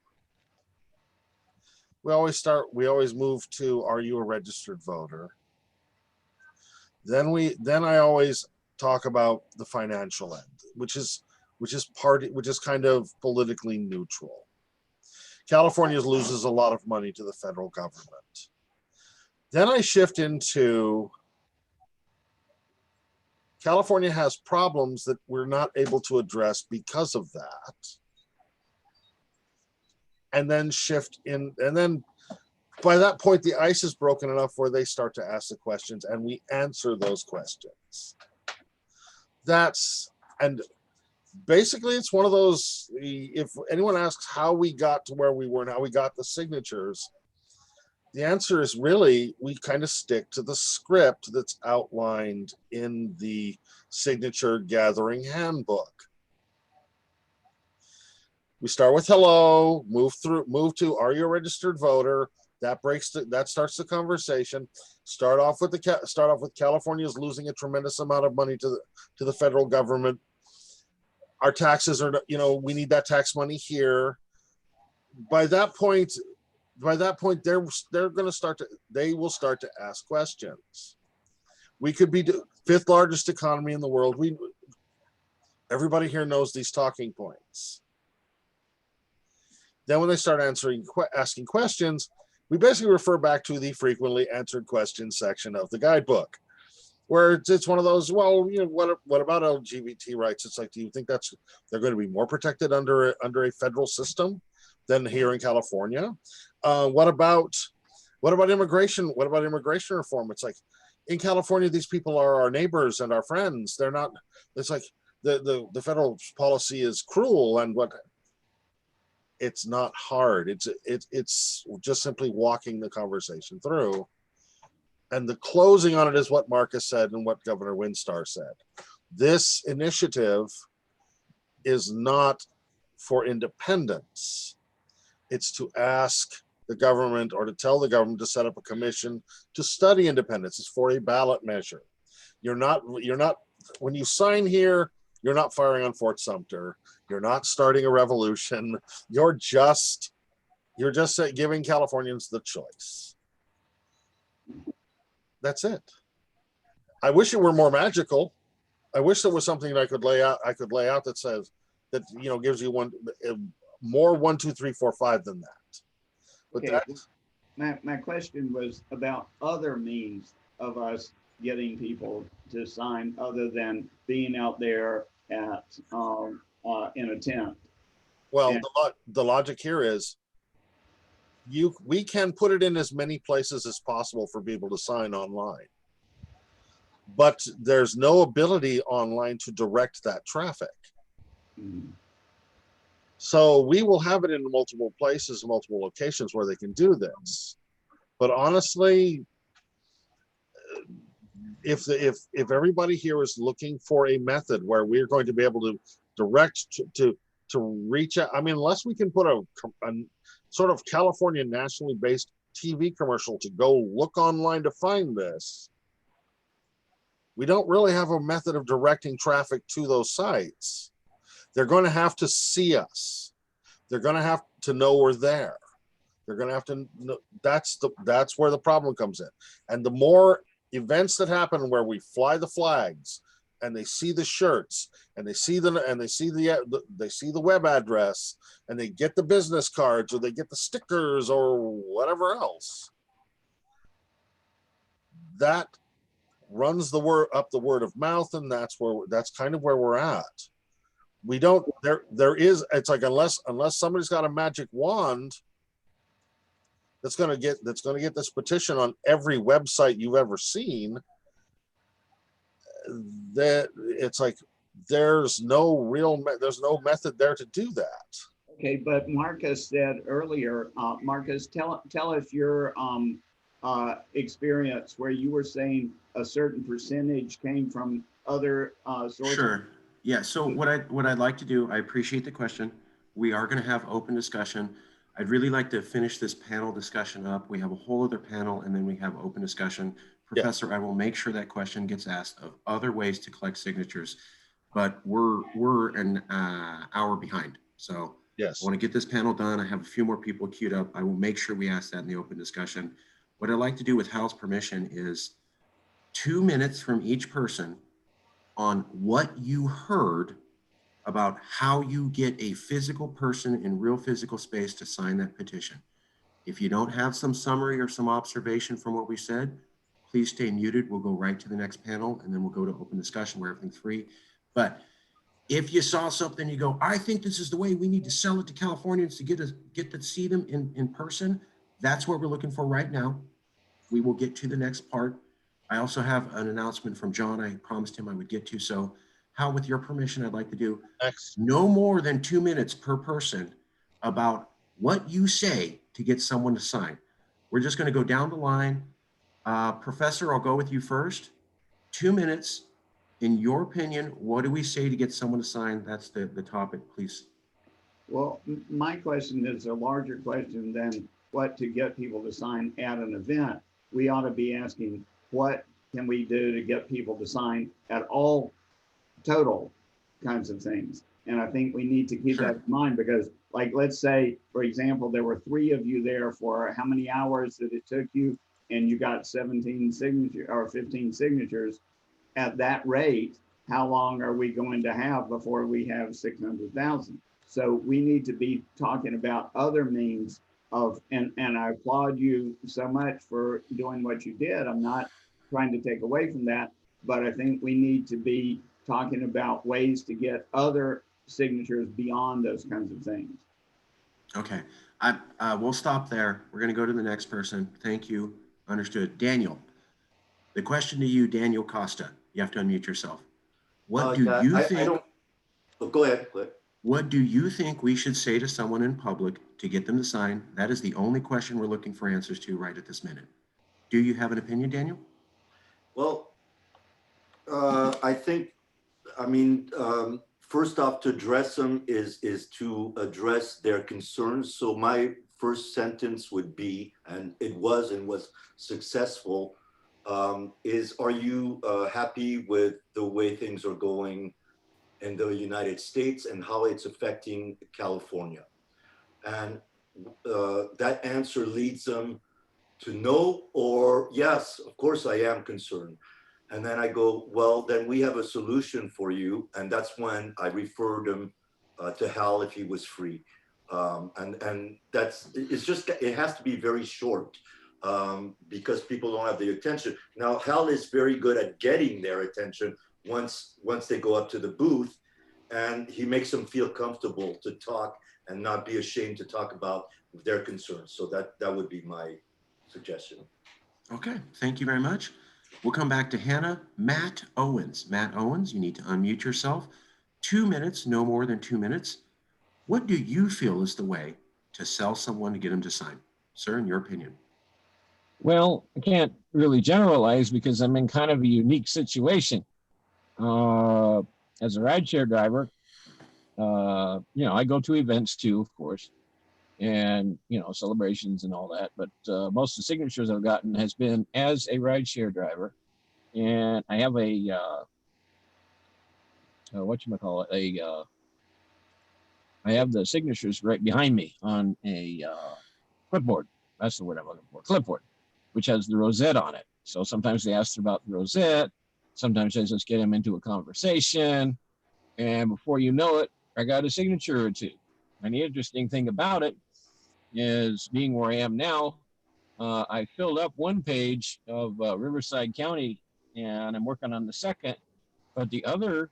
S1: We always move to, are you a registered voter? Then I always talk about the financial end, which is kind of politically neutral. California loses a lot of money to the federal government. Then I shift into California has problems that we're not able to address because of that. And then shift in, and then by that point, the ice is broken enough where they start to ask the questions and we answer those questions. And basically it's one of those, if anyone asks how we got to where we were and how we got the signatures, the answer is really, we kind of stick to the script that's outlined in the signature gathering handbook. We start with hello, move to, are you a registered voter? That starts the conversation. Start off with California's losing a tremendous amount of money to the federal government. Our taxes are, we need that tax money here. By that point, they will start to ask questions. We could be the 5th largest economy in the world. Everybody here knows these talking points. Then when they start asking questions, we basically refer back to the frequently answered questions section of the guidebook, where it's one of those, well, what about LGBT rights? It's like, do you think they're going to be more protected under a federal system than here in California? What about immigration? What about immigration reform? It's like, in California, these people are our neighbors and our friends. They're not. It's like the federal policy is cruel, and it's not hard. It's just simply walking the conversation through. And the closing on it is what Marcus said and what Governor Winstar said. This initiative is not for independence. It's to ask the government or to tell the government to set up a commission to study independence. It's for a ballot measure. You're not, when you sign here, you're not firing on Fort Sumter. You're not starting a revolution. You're just giving Californians the choice. That's it. I wish it were more magical. I wish there was something that I could lay out that says that, gives you more 1, 2, 3, 4, 5 than that. But
S3: okay. My question was about other means of us getting people to sign other than being out there at in a tent.
S1: Well, the logic here is we can put it in as many places as possible for people to sign online, but there's no ability online to direct that traffic.
S3: Mm-hmm.
S1: So we will have it in multiple places, multiple locations where they can do this. But honestly, if everybody here is looking for a method where we're going to be able to direct to reach out, I mean, unless we can put a sort of California nationally based TV commercial to go look online to find this, we don't really have a method of directing traffic to those sites. They're going to have to see us. They're going to have to know we're there. They're going to have to know, that's where the problem comes in. And the more events that happen where we fly the flags and they see the shirts and they see the web address and they get the business cards or they get the stickers or whatever else, that runs the word of mouth, and that's kind of where we're at. We don't, it's like, unless somebody's got a magic wand that's going to get this petition on every website you've ever seen, that it's like there's no there's no method there to do that.
S3: Okay, but Marcus said earlier, Marcus, tell us your experience where you were saying a certain percentage came from other sources.
S2: Sure. Yeah. So what I'd like to do, I appreciate the question. We are going to have open discussion. I'd really like to finish this panel discussion up. We have a whole other panel, and then we have open discussion. Professor, I will make sure that question gets asked of other ways to collect signatures, but we're an hour behind. So
S1: Yes.
S2: I want to get this panel done. I have a few more people queued up. I will make sure we ask that in the open discussion. What I'd like to do with Hal's permission is 2 minutes from each person on what you heard about how you get a physical person in real physical space to sign that petition. If you don't have some summary or some observation from what we said, please stay muted. We'll go right to the next panel, and then we'll go to open discussion where everything's free. But if you saw something, you go, I think this is the way we need to sell it to Californians to get to see them in person. That's what we're looking for right now. We will get to the next part. I also have an announcement from John. I promised him I would get to. So Hal, with your permission, I'd like to do no more than 2 minutes per person about what you say to get someone to sign. We're just going to go down the line. Professor, I'll go with you first. 2 minutes. In your opinion, what do we say to get someone to sign? That's the topic, please.
S3: Well, my question is a larger question than what to get people to sign at an event. We ought to be asking, what can we do to get people to sign at all total kinds of things? And I think we need to keep that in mind, because, like, let's say, for example, there were 3 of you there for how many hours that it took you, and you got 17 signatures or 15 signatures. At that rate, how long are we going to have before we have 600,000? So we need to be talking about other means of, and I applaud you so much for doing what you did. I'm not trying to take away from that, but I think we need to be talking about ways to get other signatures beyond those kinds of things.
S2: Okay, we'll stop there. We're going to go to the next person. Thank you. Understood. Daniel, the question to you, Daniel Costa. You have to unmute yourself. What do you think?
S4: Go ahead.
S2: What do you think we should say to someone in public to get them to sign? That is the only question we're looking for answers to right at this minute. Do you have an opinion, Daniel?
S4: Well, I think, first off, to address them is to address their concerns. So my first sentence would be, and it was successful, is, are you happy with the way things are going in the United States and how it's affecting California? And that answer leads them to no or yes, of course I am concerned. And then I go, well, then we have a solution for you. And that's when I referred him to Hal if he was free. And it has to be very short because people don't have the attention. Now, Hal is very good at getting their attention once they go up to the booth, and he makes them feel comfortable to talk and not be ashamed to talk about their concerns. So that would be my suggestion.
S2: Okay, thank you very much. We'll come back to Hannah. Matt Owens. Matt Owens, you need to unmute yourself. 2 minutes, no more than 2 minutes. What do you feel is the way to sell someone to get them to sign? Sir, in your opinion.
S11: Well, I can't really generalize because I'm in kind of a unique situation. As a rideshare driver, I go to events too, of course, and, celebrations and all that. But most of the signatures I've gotten has been as a rideshare driver. And I have I have the signatures right behind me on a clipboard. That's the word I'm looking for, clipboard, which has the rosette on it. So sometimes they ask about the rosette. Sometimes I just get them into a conversation. And before you know it, I got a signature or two. And the interesting thing about it is, being where I am now, I filled up one page of Riverside County, and I'm working on the second. But the other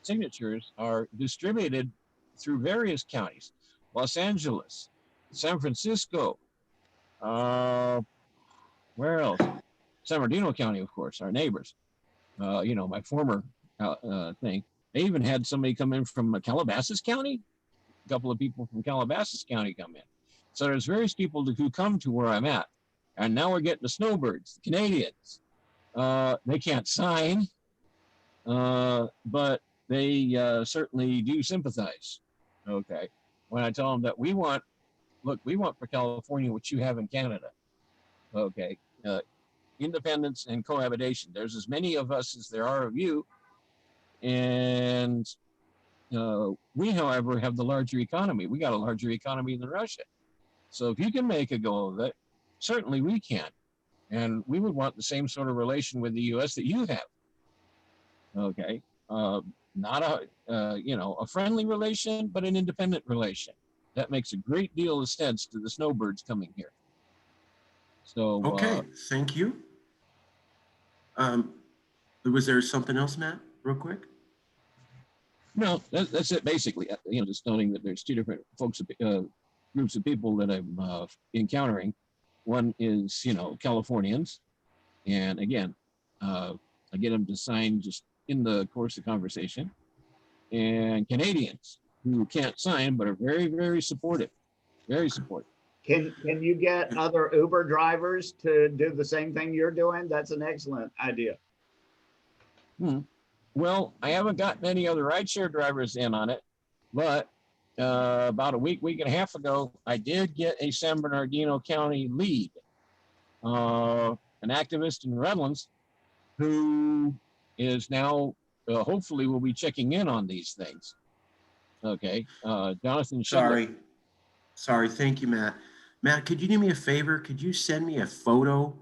S11: signatures are distributed through various counties: Los Angeles, San Francisco, where else? San Bernardino County, of course, our neighbors. My former thing. They even had somebody come in from Calabasas County. A couple of people from Calabasas County come in. So there's various people who come to where I'm at. And now we're getting the snowbirds, the Canadians. They can't sign, but they certainly do sympathize. Okay. When I tell them that we want for California what you have in Canada. Okay. Independence and cohabitation. There's as many of us as there are of you. And we, however, have the larger economy. We got a larger economy than Russia. So if you can make a go of it, certainly we can. And we would want the same sort of relation with the U.S. that you have. Okay. Not a friendly relation, but an independent relation. That makes a great deal of sense to the snowbirds coming here. So
S2: Okay, thank you. Was there something else, Matt, real quick?
S11: No, that's it basically. Just noting that there's two different groups of people that I'm encountering. One is, Californians, and again, I get them to sign just in the course of conversation, and Canadians who can't sign but are very, very supportive, very supportive.
S3: Can you get other Uber drivers to do the same thing you're doing? That's an excellent idea.
S11: Well, I haven't gotten any other rideshare drivers in on it, but about a week and a half ago, I did get a San Bernardino County lead, an activist in Redlands, who is now hopefully will be checking in on these things. Okay, Jonathan.
S2: Sorry. Thank you, Matt. Matt, could you do me a favor? Could you send me a photo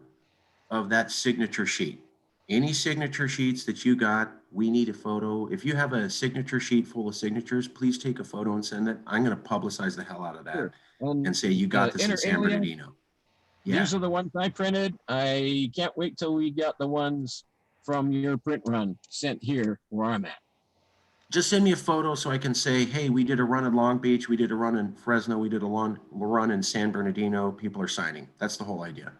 S2: of that signature sheet? Any signature sheets that you got, we need a photo. If you have a signature sheet full of signatures, please take a photo and send it. I'm going to publicize the hell out of that
S11: Sure.
S2: and say you got this in San Bernardino. Yeah.
S11: These are the ones I printed. I can't wait till we got the ones from your print run sent here where I'm at.
S2: Just send me a photo so I can say, hey, we did a run in Long Beach, we did a run in Fresno, we did a run in San Bernardino. People are signing. That's the whole idea.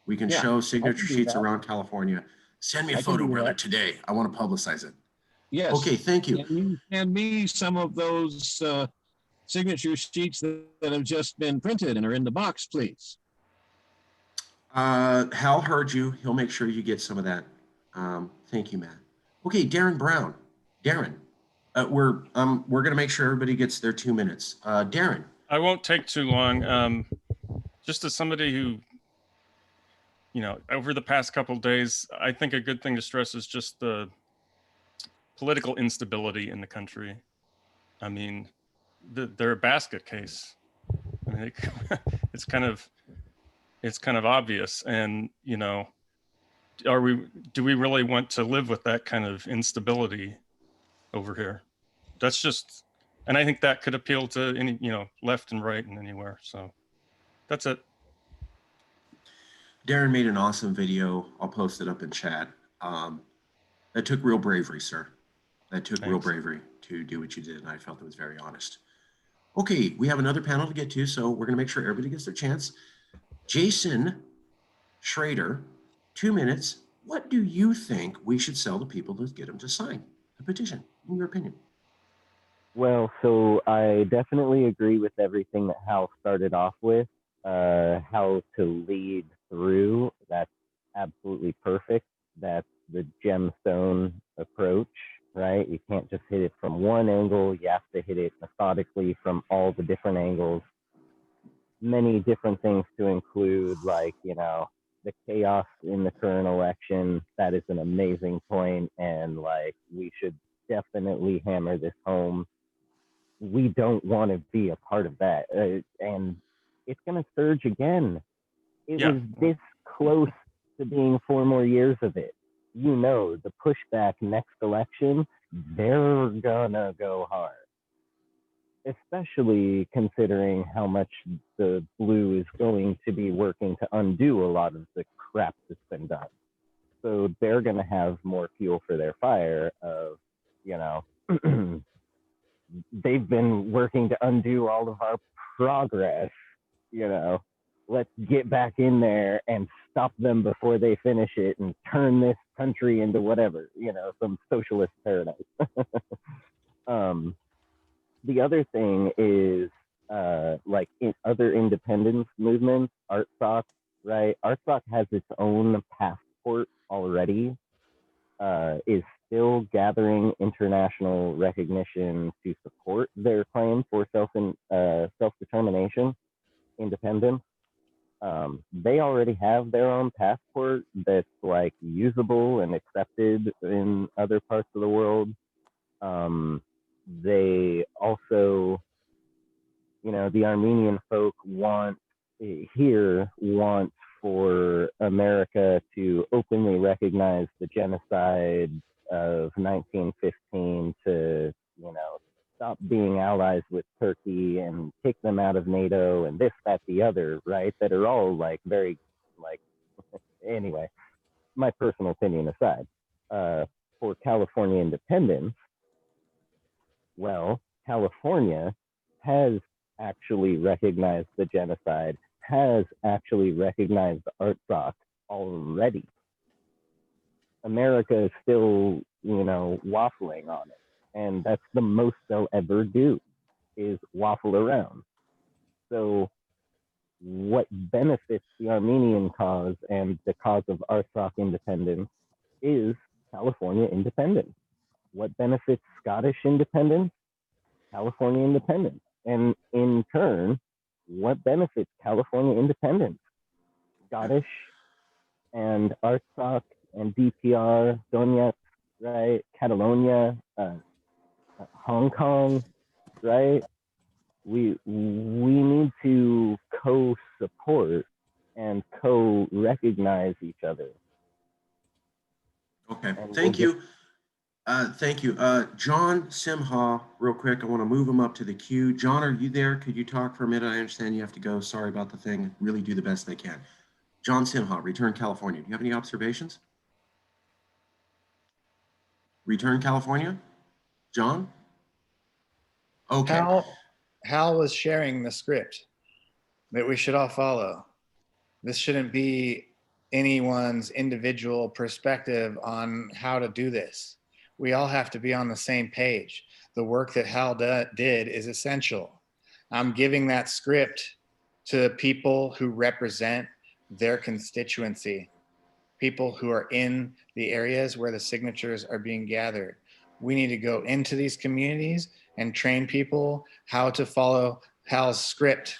S2: We can show signature sheets around California. Send me a photo, brother, today. I want to publicize it.
S11: Yes.
S2: Okay, thank you.
S11: Can you send me some of those signature sheets that have just been printed and are in the box, please?
S2: Hal heard you. He'll make sure you get some of that. Thank you, Matt. Okay, Darren Brown. Darren, we're going to make sure everybody gets their 2 minutes. Darren.
S12: I won't take too long. Just as somebody who, over the past couple of days, I think a good thing to stress is just the political instability in the country. I mean, they're a basket case. I mean, it's kind of obvious. And, do we really want to live with that kind of instability over here? That's just, and I think that could appeal to any, left and right and anywhere. So that's it.
S2: Darren made an awesome video. I'll post it up in chat. That took real bravery, sir. That took real bravery to do what you did, and I felt it was very honest. Okay, we have another panel to get to, so we're going to make sure everybody gets their chance. Jason Schrader, 2 minutes. What do you think we should sell to people to get them to sign the petition, in your opinion?
S9: Well, so I definitely agree with everything that Hal started off with. How to lead through, that's absolutely perfect. That's the gemstone approach, right? You can't just hit it from one angle. You have to hit it methodically from all the different angles. Many different things to include, like, the chaos in the current election. That is an amazing point, and we should definitely hammer this home. We don't want to be a part of that, and it's going to surge again. It was this close to being 4 more years of it. The pushback next election, they're gonna go hard, especially considering how much the blue is going to be working to undo a lot of the crap that's been done. So they're going to have more fuel for their fire of, they've been working to undo all of our progress, let's get back in there and stop them before they finish it and turn this country into whatever, some socialist paradise. The other thing is like in other independence movements, ArtSoc, right? ArtSoc has its own passport already, is still gathering international recognition to support their claim for self-determination, independence. They already have their own passport that's like usable and accepted in other parts of the world. They also, the Armenian folk want for America to openly recognize the genocide of 1915, to, stop being allies with Turkey and kick them out of NATO and this, that, the other, right? That are all like very, like, anyway, my personal opinion aside, for California independence, well, California has actually recognized the genocide, has actually recognized ArtSoc already. America is still, waffling on it. And that's the most they'll ever do, is waffle around. So what benefits the Armenian cause and the cause of ArtSoc independence is California independence. What benefits Scottish independence? California independence. And in turn, what benefits California independence? Scottish and ArtSoc and DPR, Donetsk, right? Catalonia, Hong Kong, right? We need to co-support and co-recognize each other.
S2: Okay, thank you. Thank you. John Simha, real quick, I want to move him up to the queue. John, are you there? Could you talk for a minute? I understand you have to go. Sorry about the thing. Really do the best they can. John Simha, Return California. Do you have any observations? Return California? John? Okay.
S5: Hal was sharing the script that we should all follow. This shouldn't be anyone's individual perspective on how to do this. We all have to be on the same page. The work that Hal did is essential. I'm giving that script to people who represent their constituency, people who are in the areas where the signatures are being gathered. We need to go into these communities and train people how to follow Hal's script.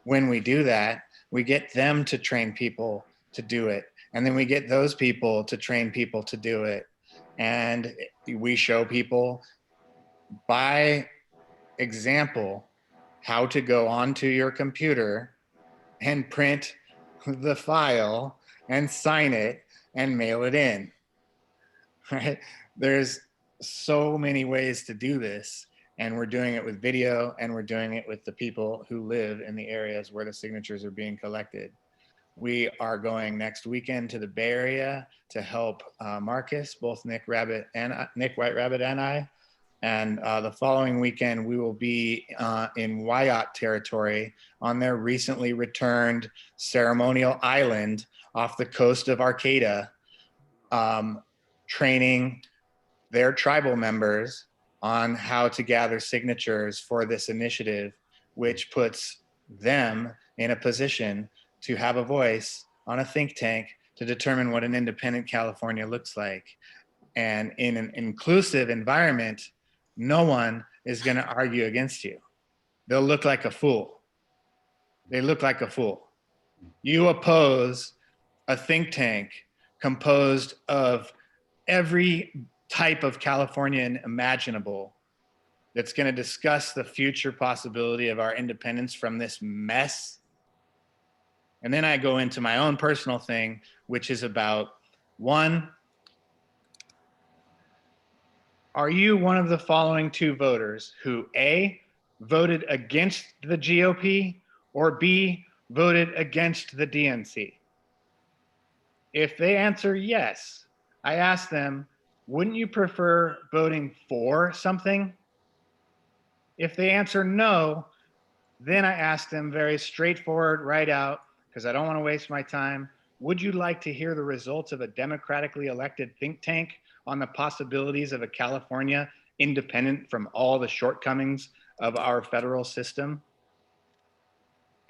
S5: When we do that, we get them to train people to do it. And then we get those people to train people to do it. And we show people by example how to go onto your computer and print the file and sign it and mail it in, right? There's so many ways to do this, and we're doing it with video, and we're doing it with the people who live in the areas where the signatures are being collected. We are going next weekend to the Bay Area to help Marcus, both Nick White Rabbit and I. And the following weekend, we will be in Wyatt territory on their recently returned ceremonial island off the coast of Arcata, training their tribal members on how to gather signatures for this initiative, which puts them in a position to have a voice on a think tank to determine what an independent California looks like. And in an inclusive environment, no one is going to argue against you. They'll look like a fool. They look like a fool. You oppose a think tank composed of every type of Californian imaginable that's going to discuss the future possibility of our independence from this mess. And then I go into my own personal thing, which is about, one, are you one of the following two voters who A, voted against the GOP, or B, voted against the DNC? If they answer yes, I ask them, wouldn't you prefer voting for something? If they answer no, Then I asked them very straightforward, right out, because I don't want to waste my time. Would you like to hear the results of a democratically elected think tank on the possibilities of a California independent from all the shortcomings of our federal system?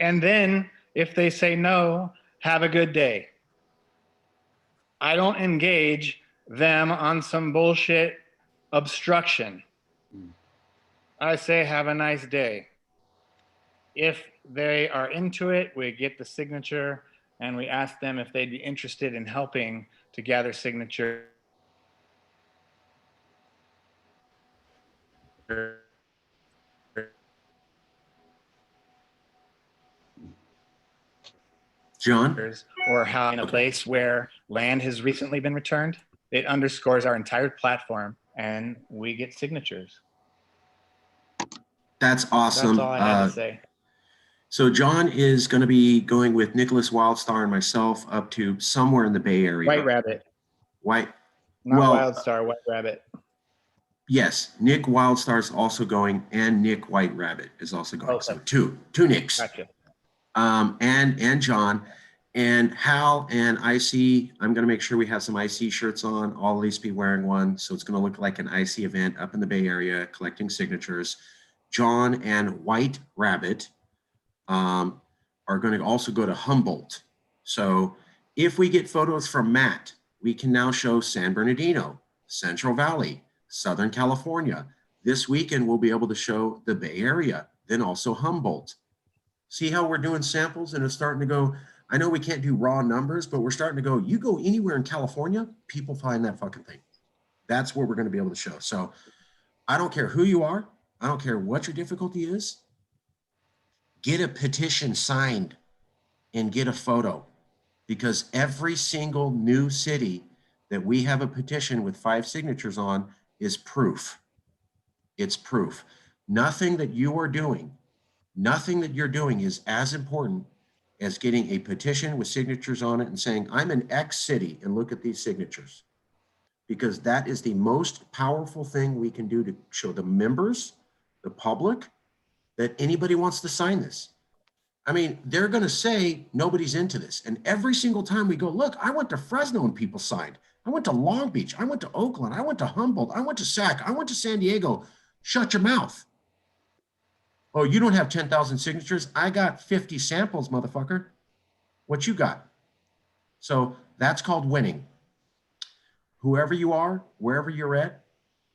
S5: And then if they say no, have a good day. I don't engage them on some bullshit obstruction. I say, have a nice day. If they are into it, we get the signature and we ask them if they'd be interested in helping to gather signatures.
S2: John?
S5: Or how in a place where land has recently been returned, it underscores our entire platform and we get signatures.
S2: That's awesome.
S5: That's all I had to say.
S2: So John is going to be going with Nicholas Wildstar and myself up to somewhere in the Bay Area.
S5: White Rabbit.
S2: White.
S5: Not
S2: well,
S5: Wildstar, White Rabbit.
S2: Yes, Nick Wildstar is also going, and Nick White Rabbit is also going.
S5: Okay.
S2: So two Nicks.
S5: Gotcha.
S2: And John and Hal and IC. I'm going to make sure we have some IC shirts on. I'll at least be wearing one, so it's going to look like an IC event up in the Bay Area collecting signatures. John and White Rabbit are going to also go to Humboldt. So if we get photos from Matt, we can now show San Bernardino, Central Valley, Southern California. This weekend, we'll be able to show the Bay Area, then also Humboldt. See how we're doing samples and it's starting to go, I know we can't do raw numbers, but we're starting to go, you go anywhere in California, people find that fucking thing. That's what we're going to be able to show. So I don't care who you are. I don't care what your difficulty is. Get a petition signed and get a photo, because every single new city that we have a petition with 5 signatures on is proof. It's proof. Nothing that you're doing is as important as getting a petition with signatures on it and saying, I'm in X city and look at these signatures. Because that is the most powerful thing we can do to show the members, the public, that anybody wants to sign this. I mean, they're going to say nobody's into this. And every single time we go, look, I went to Fresno and people signed. I went to Long Beach. I went to Oakland. I went to Humboldt. I went to Sac. I went to San Diego. Shut your mouth. Oh, you don't have 10,000 signatures. I got 50 samples, motherfucker. What you got? So that's called winning. Whoever you are, wherever you're at,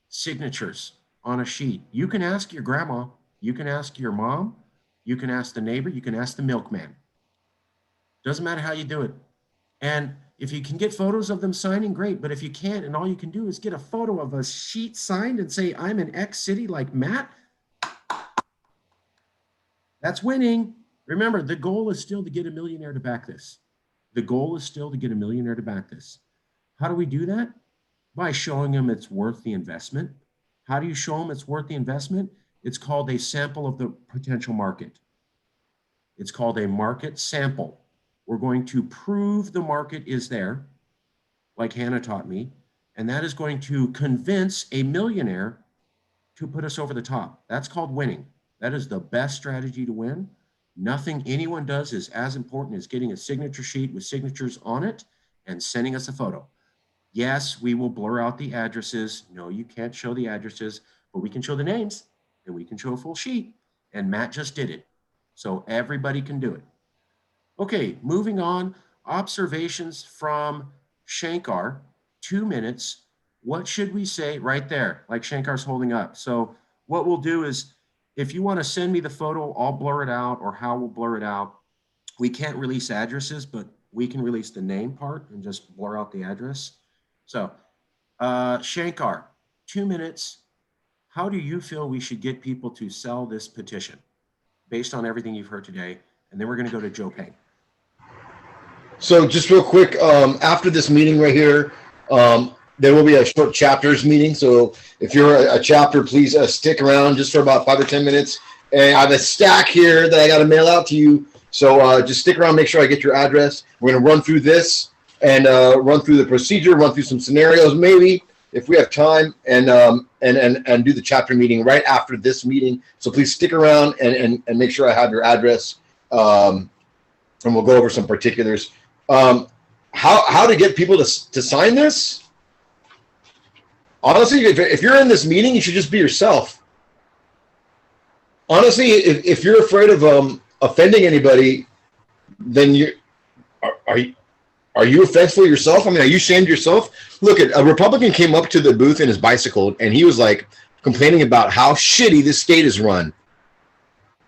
S2: signatures on a sheet. You can ask your grandma. You can ask your mom. You can ask the neighbor. You can ask the milkman. Doesn't matter how you do it. And if you can get photos of them signing, great. But if you can't, and all you can do is get a photo of a sheet signed and say, I'm in X city like Matt, that's winning. Remember, the goal is still to get a millionaire to back this. The goal is still to get a millionaire to back this. How do we do that? By showing them it's worth the investment. How do you show them it's worth the investment? It's called a sample of the potential market. It's called a market sample. We're going to prove the market is there, like Hannah taught me, and that is going to convince a millionaire to put us over the top. That's called winning. That is the best strategy to win. Nothing anyone does is as important as getting a signature sheet with signatures on it and sending us a photo. Yes, we will blur out the addresses. No, you can't show the addresses, but we can show the names and we can show a full sheet. And Matt just did it. So everybody can do it. Okay, moving on. Observations from Shankar, 2 minutes. What should we say right there? Like Shankar's holding up. So what we'll do is, if you want to send me the photo, I'll blur it out, or Hal will blur it out. We can't release addresses, but we can release the name part and just blur out the address. So Shankar, 2 minutes. How do you feel we should get people to sell this petition based on everything you've heard today? And then we're going to go to Joe Payne.
S6: So just real quick, after this meeting right here, there will be a short chapters meeting. So if you're a chapter, please stick around just for about 5 or 10 minutes. And I have a stack here that I got to mail out to you. So just stick around, make sure I get your address. We're going to run through this and run through the procedure, run through some scenarios maybe. if we have time, and do the chapter meeting right after this meeting. So please stick around and make sure I have your address, and we'll go over some particulars. How to get people to sign this? Honestly, if you're in this meeting, you should just be yourself. Honestly, if you're afraid of offending anybody, then are you offensive yourself? I mean, are you ashamed of yourself? Look, a Republican came up to the booth in his bicycle, and he was like complaining about how shitty this state is run,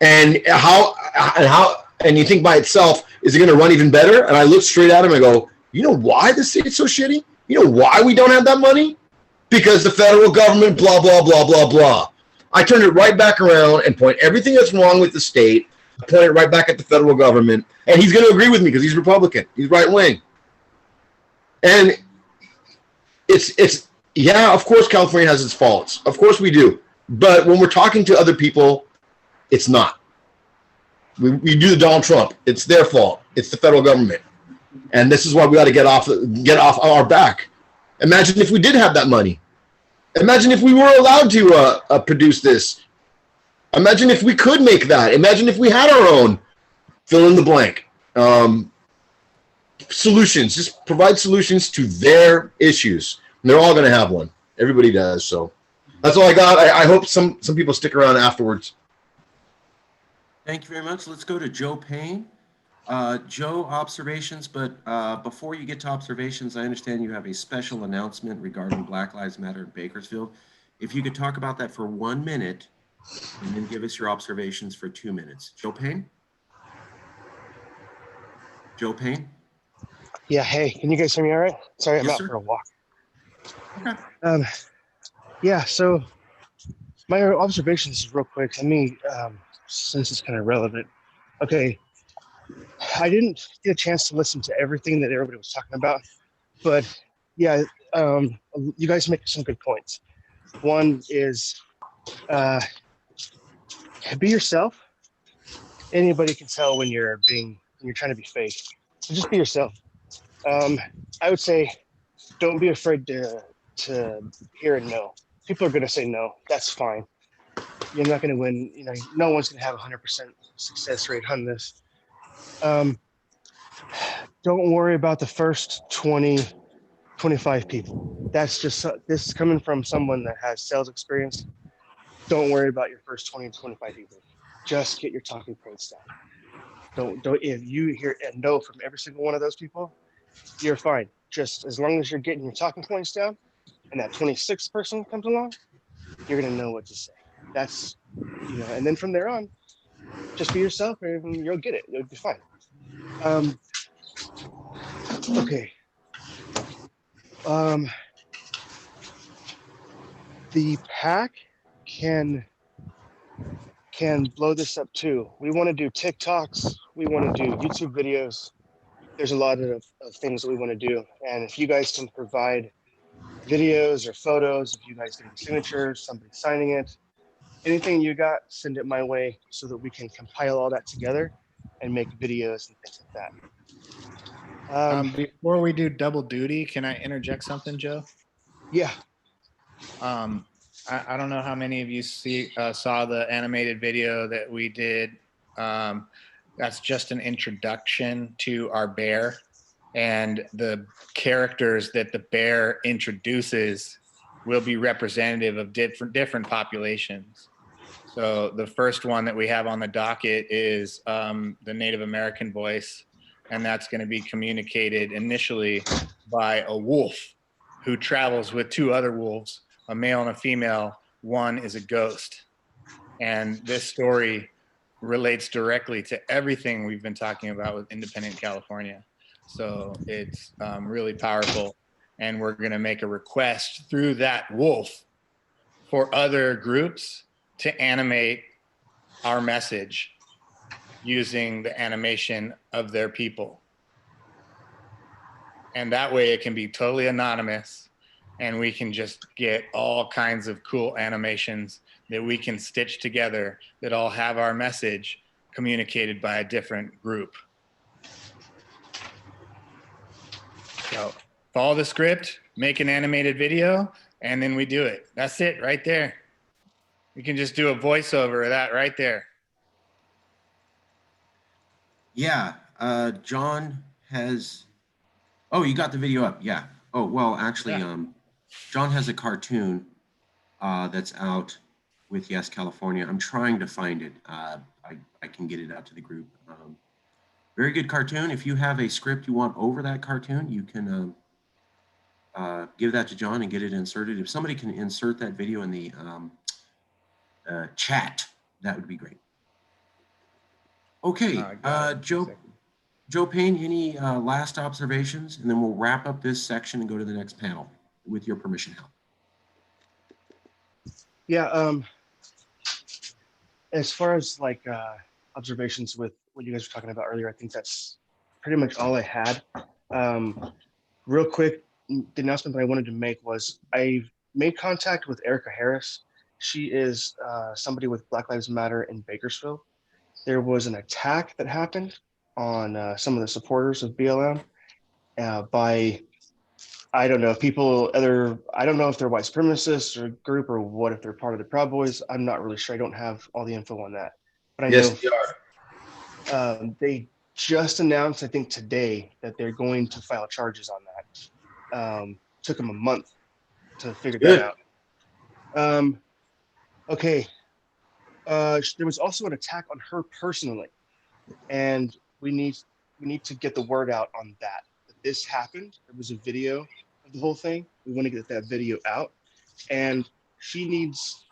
S6: and you think by itself, is it going to run even better? And I looked straight at him and go, you know why the state's so shitty? You know why we don't have that money? Because the federal government, blah, blah, blah, blah, blah. I turned it right back around and point everything that's wrong with the state, point it right back at the federal government, and he's going to agree with me because he's Republican. He's right wing. And it's yeah, of course California has its faults. Of course we do. But when we're talking to other people, it's not. We do the Donald Trump. It's their fault. It's the federal government. And this is why we got to get off our back. Imagine if we did have that money. Imagine if we were allowed to produce this. Imagine if we could make that. Imagine if we had our own fill in the blank. Solutions. Just provide solutions to their issues. And they're all going to have one. Everybody does. So that's all I got. I hope some people stick around afterwards.
S2: Thank you very much. Let's go to Joe Payne. Joe, observations, but before you get to observations, I understand you have a special announcement regarding Black Lives Matter in Bakersfield. If you could talk about that for 1 minute and then give us your observations for 2 minutes. Joe Payne? Joe Payne?
S13: Yeah, hey, can you guys hear me all right? Sorry, I'm
S2: Yes,
S13: out
S2: sir.
S13: for a walk.
S2: Okay.
S13: Yeah, so my observations is real quick. I mean, since it's kind of relevant. Okay, I didn't get a chance to listen to everything that everybody was talking about, but yeah, you guys make some good points. One is be yourself. Anybody can tell when you're trying to be fake. So just be yourself. I would say don't be afraid to hear a no. People are going to say no. That's fine. You're not going to win. You know, no one's going to have 100% success rate on this. Don't worry about the first 20, 25 people. That's just, this is coming from someone that has sales experience. Don't worry about your first 20 to 25 people. Just get your talking points down. Don't, if you hear a no from every single one of those people, you're fine. Just as long as you're getting your talking points down and that 26th person comes along, you're going to know what to say. That's, you know, and then from there on, just be yourself and you'll get it. You'll be fine. Okay. The PAC can blow this up too. We want to do TikToks. We want to do YouTube videos. There's a lot of things that we want to do. And if you guys can provide videos or photos, if you guys get signatures, somebody signing it, anything you got, send it my way so that we can compile all that together and make videos and things like that.
S5: Before we do double duty, can I interject something, Joe?
S13: Yeah.
S5: I don't know how many of you saw the animated video that we did. That's just an introduction to our bear, and the characters that the bear introduces will be representative of different populations. So the first one that we have on the docket is the Native American voice, and that's going to be communicated initially by a wolf who travels with two other wolves, a male and a female. One is a ghost. And this story relates directly to everything we've been talking about with Independent California. So it's really powerful. And we're going to make a request through that wolf for other groups to animate our message using the animation of their people. And that way it can be totally anonymous, and we can just get all kinds of cool animations that we can stitch together that all have our message communicated by a different group. So follow the script, make an animated video, and then we do it. That's it right there. You can just do a voiceover of that right there.
S2: Yeah, John has, oh, you got the video up. Yeah. Oh, well, actually,
S5: Yeah.
S2: John has a cartoon that's out with Yes California. I'm trying to find it. I can get it out to the group. Very good cartoon. If you have a script you want over that cartoon, you can give that to John and get it inserted. If somebody can insert that video in the chat, that would be great. Okay, Joe Payne, any last observations? And then we'll wrap up this section and go to the next panel with your permission, Hal.
S13: Yeah, as far as like observations with what you guys were talking about earlier, I think that's pretty much all I had. Real quick, the announcement that I wanted to make was I made contact with Erica Harris. She is somebody with Black Lives Matter in Bakersfield. There was an attack that happened on some of the supporters of BLM by, I don't know, people, I don't know if they're white supremacists or group or what, if they're part of the Proud Boys. I'm not really sure. I don't have all the info on that. But I
S6: Yes,
S13: know
S6: they are.
S13: they just announced, I think today, that they're going to file charges on that. Took them a month to figure that out. Okay. There was also an attack on her personally, and we need to get the word out on that this happened. There was a video of the whole thing. We want to get that video out, and she needs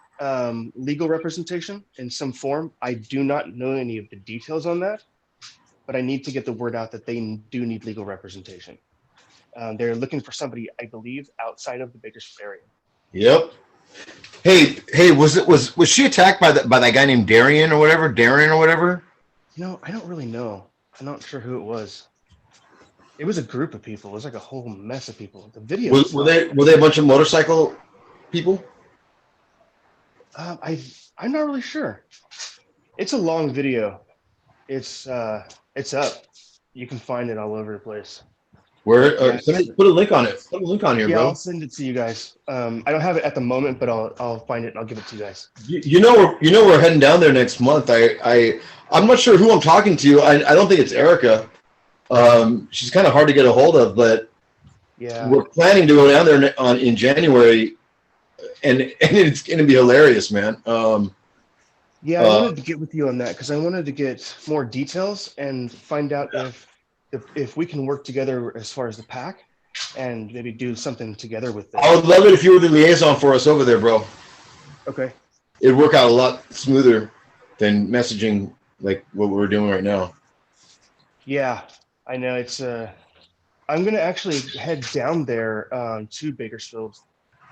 S13: legal representation in some form. I do not know any of the details on that, but I need to get the word out that they do need legal representation. They're looking for somebody, I believe, outside of the Bakersfield area.
S6: Yep. Hey, was she attacked by that guy named Darren or whatever?
S13: No, I don't really know. I'm not sure who it was. It was a group of people. It was like a whole mess of people. The video.
S6: Were they a bunch of motorcycle people?
S13: I'm not really sure. It's a long video. It's up. You can find it all over the place.
S6: Where? Put a link on it. Put a link on here,
S13: yeah,
S6: bro.
S13: I'll send it to you guys. I don't have it at the moment, but I'll find it and I'll give it to you guys.
S6: You know we're heading down there next month. I'm not sure who I'm talking to. I don't think it's Erica. She's kind of hard to get a hold of, but
S13: yeah,
S6: we're planning to go down there in January, and it's going to be hilarious, man.
S13: Yeah, I wanted to get with you on that because I wanted to get more details and find out if we can work together as far as the pack and maybe do something together with this.
S6: I would love it if you were the liaison for us over there, bro.
S13: Okay.
S6: It'd work out a lot smoother than messaging like what we're doing right now.
S13: Yeah, I know. It's I'm gonna actually head down there to Bakersfield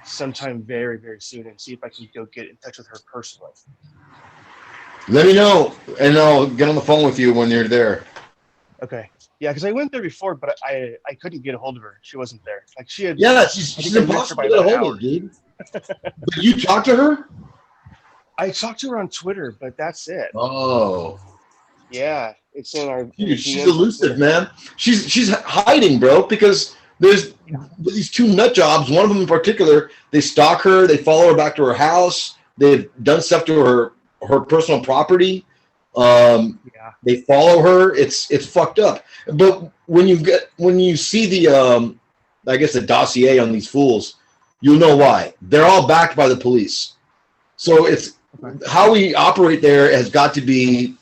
S13: sometime very, very soon and see if I can go get in touch with her personally.
S6: Let me know, and I'll get on the phone with you when you're there.
S13: Okay. Yeah, because I went there before, but I couldn't get a hold of her. She wasn't there. Like she had.
S6: Yeah, she's impossible to get a hold of, dude. Did you talk to her?
S13: I talked to her on Twitter, but that's it.
S6: Oh.
S13: Yeah, it's in our.
S6: Dude, she's elusive, man. She's hiding, bro, because there's these two nut jobs. One of them in particular, they stalk her, they follow her back to her house, they've done stuff to her personal property. They follow her. It's fucked up. But when you see the I guess the dossier on these fools, you'll know why. They're all backed by the police. So it's how we operate there has got to be.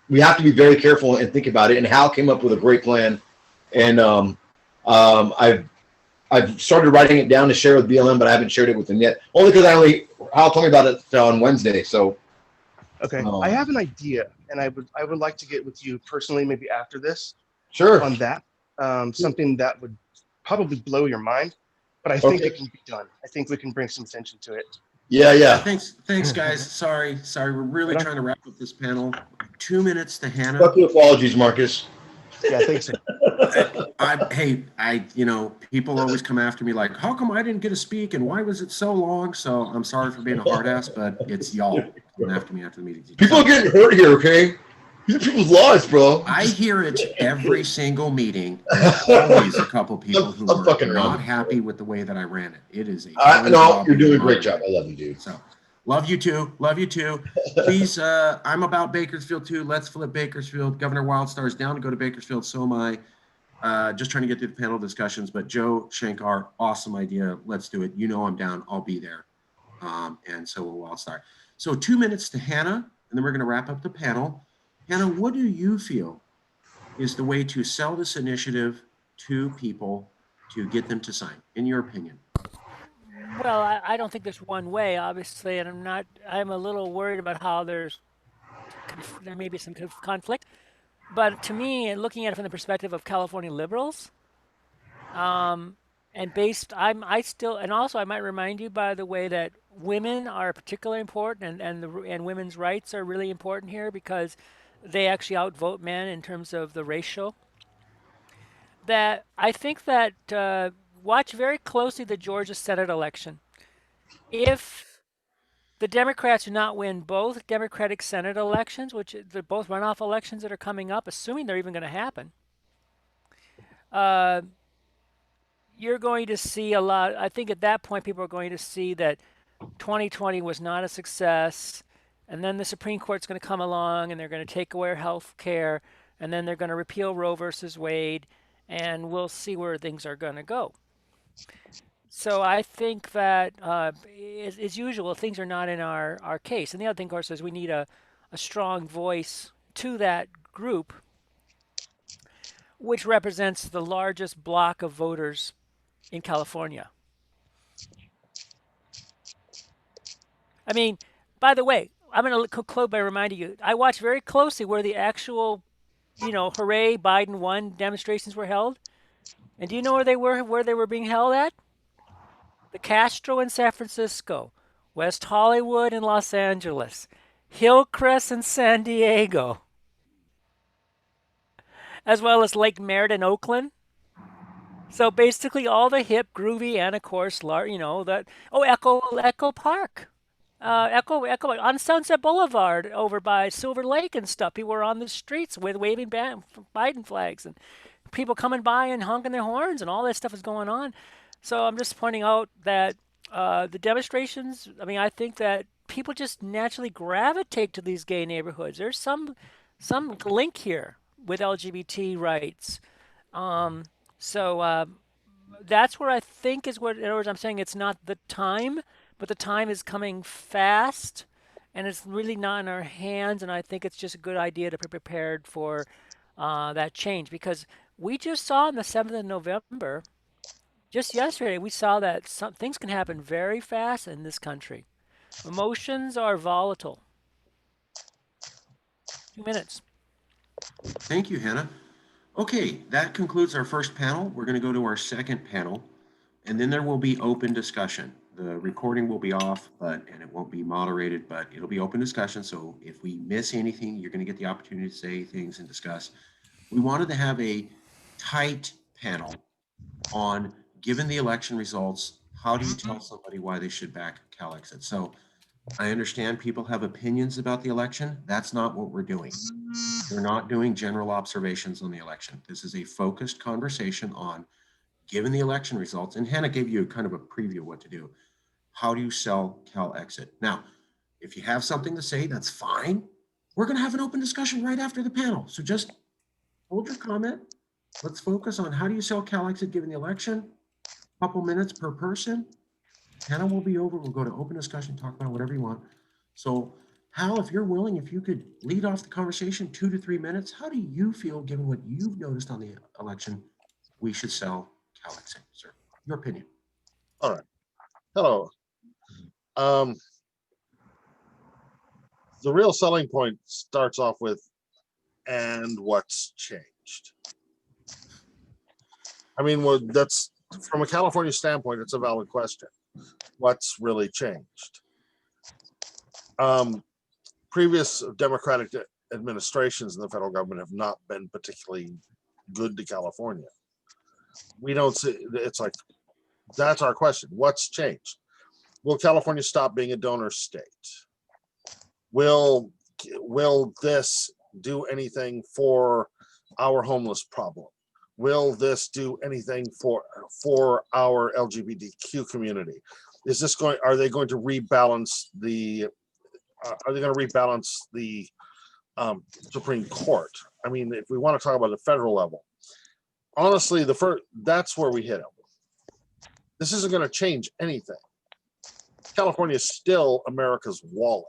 S6: We have to be very careful and think about it. And Hal came up with a great plan, and I've started writing it down to share with BLM, but I haven't shared it with them yet. Only because Hal told me about it on Wednesday. So.
S13: Okay, I have an idea, and I would like to get with you personally, maybe after this.
S6: Sure.
S13: On that, something that would probably blow your mind, but I think it can be done. I think we can bring some attention to it.
S6: Yeah.
S2: Thanks, guys. Sorry. We're really trying to wrap up this panel. 2 minutes to Hannah.
S6: Fuck your apologies, Marcus.
S13: Yeah, thanks.
S2: People always come after me like, how come I didn't get to speak and why was it so long? So I'm sorry for being a hard ass, but it's y'all coming after me after the meeting.
S6: People are getting hurt here, okay? People's lives, bro.
S2: I hear it every single meeting. There's always a couple people who
S6: I'm
S2: are
S6: fucking around
S2: not
S6: with you,
S2: happy with the way that I ran it. It is a fun
S6: No,
S2: job
S6: you're
S2: being
S6: doing a great job.
S2: moderator.
S6: I love you, dude.
S2: So love you too. Love you too. Please, I'm about Bakersfield too. Let's flip Bakersfield. Governor Wildstar's down to go to Bakersfield. So am I. Just trying to get through the panel discussions. But Joe Shankar, awesome idea. Let's do it. You know I'm down. I'll be there. And so will Wildstar. So 2 minutes to Hannah, and then we're going to wrap up the panel. Hannah, what do you feel is the way to sell this initiative to people to get them to sign, in your opinion?
S14: Well, I don't think there's one way, obviously, and I'm a little worried about how there may be some conflict. But to me, and looking at it from the perspective of California liberals, and also I might remind you, by the way, that women are particularly important, and women's rights are really important here because they actually outvote men in terms of the ratio. That I think that watch very closely the Georgia Senate election. If the Democrats do not win both Democratic Senate elections, which they're both runoff elections that are coming up, assuming they're even going to happen, you're going to see a lot. I think at that point, people are going to see that 2020 was not a success. And then the Supreme Court's going to come along and they're going to take away health care. And then they're going to repeal Roe versus Wade. And we'll see where things are going to go. So I think that, as usual, things are not in our case. And the other thing, of course, is we need a strong voice to that group, which represents the largest block of voters in California. I mean, by the way, I'm going to conclude by reminding you, I watched very closely where the actual, hooray, Biden won demonstrations were held. And do you know where they were being held at? The Castro in San Francisco, West Hollywood in Los Angeles, Hillcrest in San Diego, as well as Lake Merritt in Oakland. So basically all the hip, groovy, and of course, Echo Park. Echo on Sunset Boulevard over by Silver Lake and stuff. People were on the streets with waving Biden flags and people coming by and honking their horns and all that stuff is going on. So I'm just pointing out that the demonstrations, I think that people just naturally gravitate to these gay neighborhoods. There's some link here with LGBT rights. So that's where I think is what, in other words, I'm saying it's not the time, but the time is coming fast and it's really not in our hands. And I think it's just a good idea to be prepared for that change, because we just saw on the 7th of November, just yesterday, we saw that some things can happen very fast in this country. Emotions are volatile. 2 minutes.
S2: Thank you, Hannah. Okay, that concludes our first panel. We're going to go to our second panel, and then there will be open discussion. The recording will be off, and it won't be moderated, but it'll be open discussion. So if we miss anything, you're going to get the opportunity to say things and discuss. We wanted to have a tight panel on, given the election results, how do you tell somebody why they should back CalExit? So I understand people have opinions about the election. That's not what we're doing. We're not doing general observations on the election. This is a focused conversation on, given the election results, and Hannah gave you kind of a preview of what to do. How do you sell CalExit? Now, if you have something to say, that's fine. We're going to have an open discussion right after the panel. So just hold your comment. Let's focus on how do you sell CalExit given the election. A couple minutes per person. Hannah will be over. We'll go to open discussion, talk about whatever you want. So Hal, if you're willing, if you could lead off the conversation, 2 to 3 minutes, how do you feel, given what you've noticed on the election, we should sell CalExit, sir? Your opinion.
S1: All right. Hello. The real selling point starts off with, and what's changed? Well, that's, from a California standpoint, it's a valid question. What's really changed? Previous Democratic administrations in the federal government have not been particularly good to California. We don't see, it's like, that's our question. What's changed? Will California stop being a donor state? Will this do anything for our homeless problem? Will this do anything for our LGBTQ community? Is this going? Are they going to rebalance the? Are they going to rebalance the Supreme Court? I mean, if we want to talk about the federal level, honestly, that's where we hit them. This isn't going to change anything. California is still America's wallet.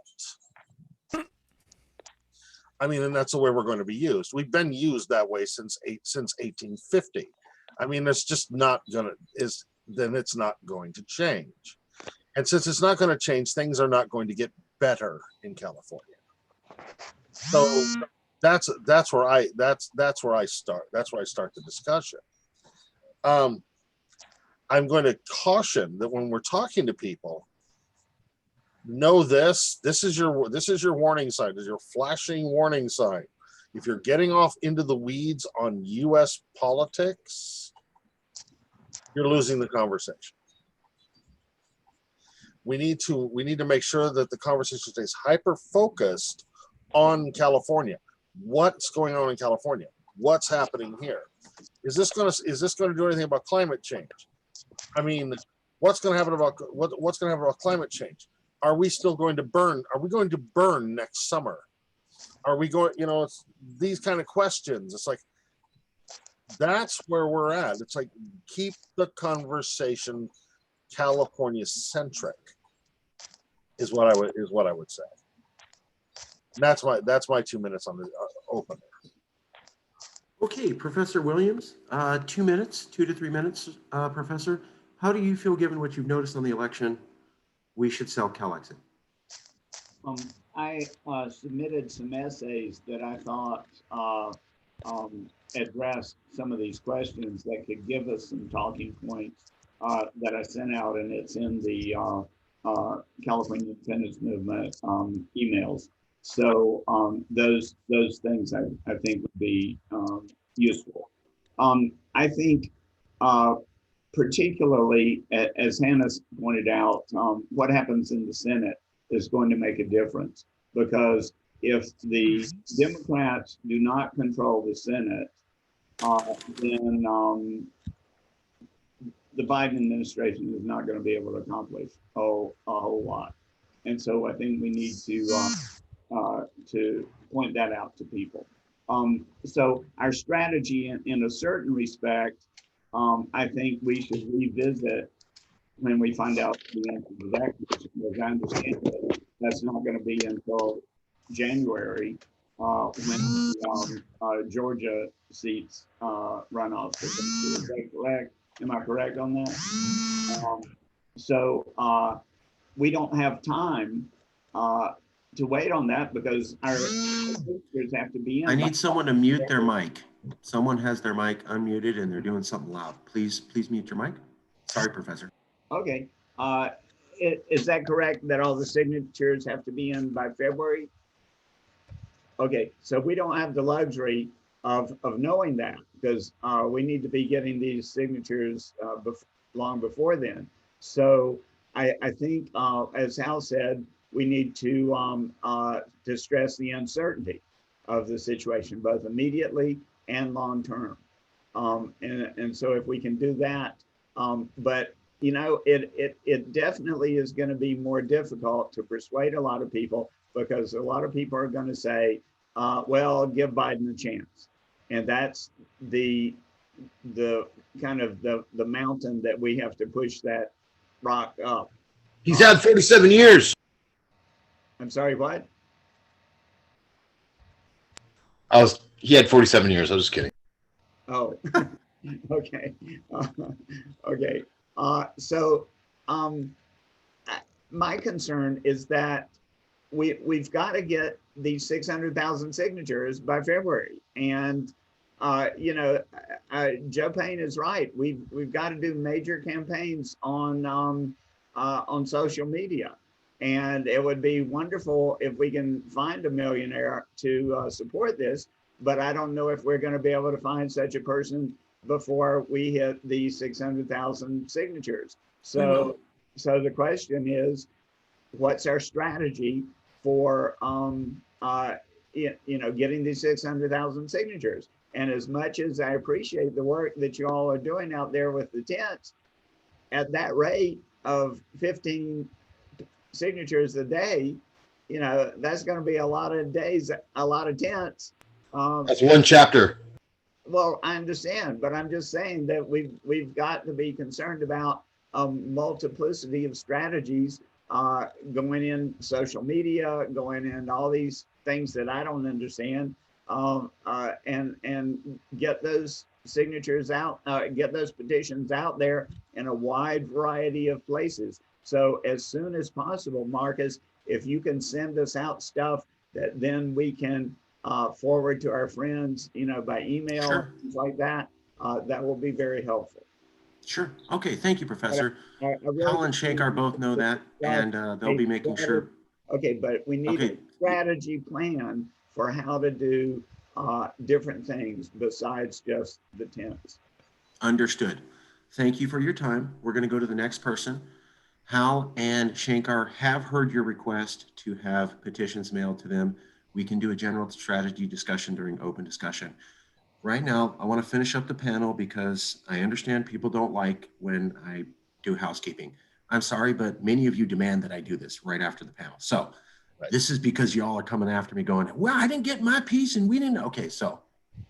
S1: I mean, and that's the way we're going to be used. We've been used that way since 1850. I mean, it's just not gonna then it's not going to change. And since it's not going to change, things are not going to get better in California. So that's where I start. That's where I start the discussion. I'm going to caution that when we're talking to people, know this is your warning sign. This is your flashing warning sign. If you're getting off into the weeds on US politics, you're losing the conversation. We need to make sure that the conversation stays hyper focused on California. What's going on in California? What's happening here? Is this going to do anything about climate change? I mean, what's going to happen about climate change? Are we still going to burn? Are we going to burn next summer? Are we going, it's these kind of questions. It's like, that's where we're at. It's like, keep the conversation California centric is what I would say. And that's my 2 minutes on the opener.
S2: Okay, Professor Williams, 2 minutes, 2 to 3 minutes, Professor. How do you feel, given what you've noticed on the election, we should sell CalExit?
S3: I submitted some essays that I thought addressed some of these questions that could give us some talking points that I sent out, and it's in the California Independence Movement emails. So those things I think would be useful. I think particularly, as Hannah pointed out, what happens in the Senate is going to make a difference, because if the Democrats do not control the Senate, then the Biden administration is not going to be able to accomplish a whole lot. And so I think we need to point that out to people. So our strategy in a certain respect, I think we should revisit when we find out the answer to that question. As I understand it, that's not going to be until January when Georgia seats runoff. Is that correct? Am I correct on that? So we don't have time to wait on that, because our pictures have to be in.
S2: I need someone to mute their mic. Someone has their mic unmuted and they're doing something loud. Please mute your mic. Sorry, Professor.
S3: Okay. Is that correct, that all the signatures have to be in by February? Okay, so we don't have the luxury of knowing that, because we need to be getting these signatures long before then. So I think, as Hal said, we need to stress the uncertainty of the situation, both immediately and long term. And so if we can do that, but it definitely is going to be more difficult to persuade a lot of people, because a lot of people are going to say, well, give Biden a chance. And that's the kind of the mountain that we have to push that rock up.
S6: He's had 47 years.
S3: I'm sorry, what?
S6: He had 47 years. I was just kidding.
S3: Oh, okay. Okay. So my concern is that we've got to get these 600,000 signatures by February. And, Joe Payne is right. We've got to do major campaigns on social media. And it would be wonderful if we can find a millionaire to support this, but I don't know if we're going to be able to find such a person before we hit the 600,000 signatures. So the question is, what's our strategy for getting these 600,000 signatures. And as much as I appreciate the work that you all are doing out there with the tents, at that rate of 15 signatures a day, that's going to be a lot of days, a lot of tents.
S6: That's one chapter.
S3: Well, I understand, but I'm just saying that we've got to be concerned about a multiplicity of strategies going in social media, going in all these things that I don't understand, and get those signatures out, get those petitions out there in a wide variety of places. So as soon as possible, Marcus, if you can send us out stuff that then we can forward to our friends, by email,
S2: Sure.
S3: things like that, that will be very helpful.
S2: Sure. Okay. Thank you, Professor.
S3: I really
S2: Hal and Shankar both know that, and they'll be making sure.
S3: Okay, but we need
S2: Okay.
S3: a strategy plan for how to do different things besides just the tents.
S2: Understood. Thank you for your time. We're going to go to the next person. Hal and Shankar have heard your request to have petitions mailed to them. We can do a general strategy discussion during open discussion. Right now, I want to finish up the panel because I understand people don't like when I do housekeeping. I'm sorry, but many of you demand that I do this right after the panel. So this is because y'all are coming after me going, well, I didn't get my piece and we didn't. Okay, so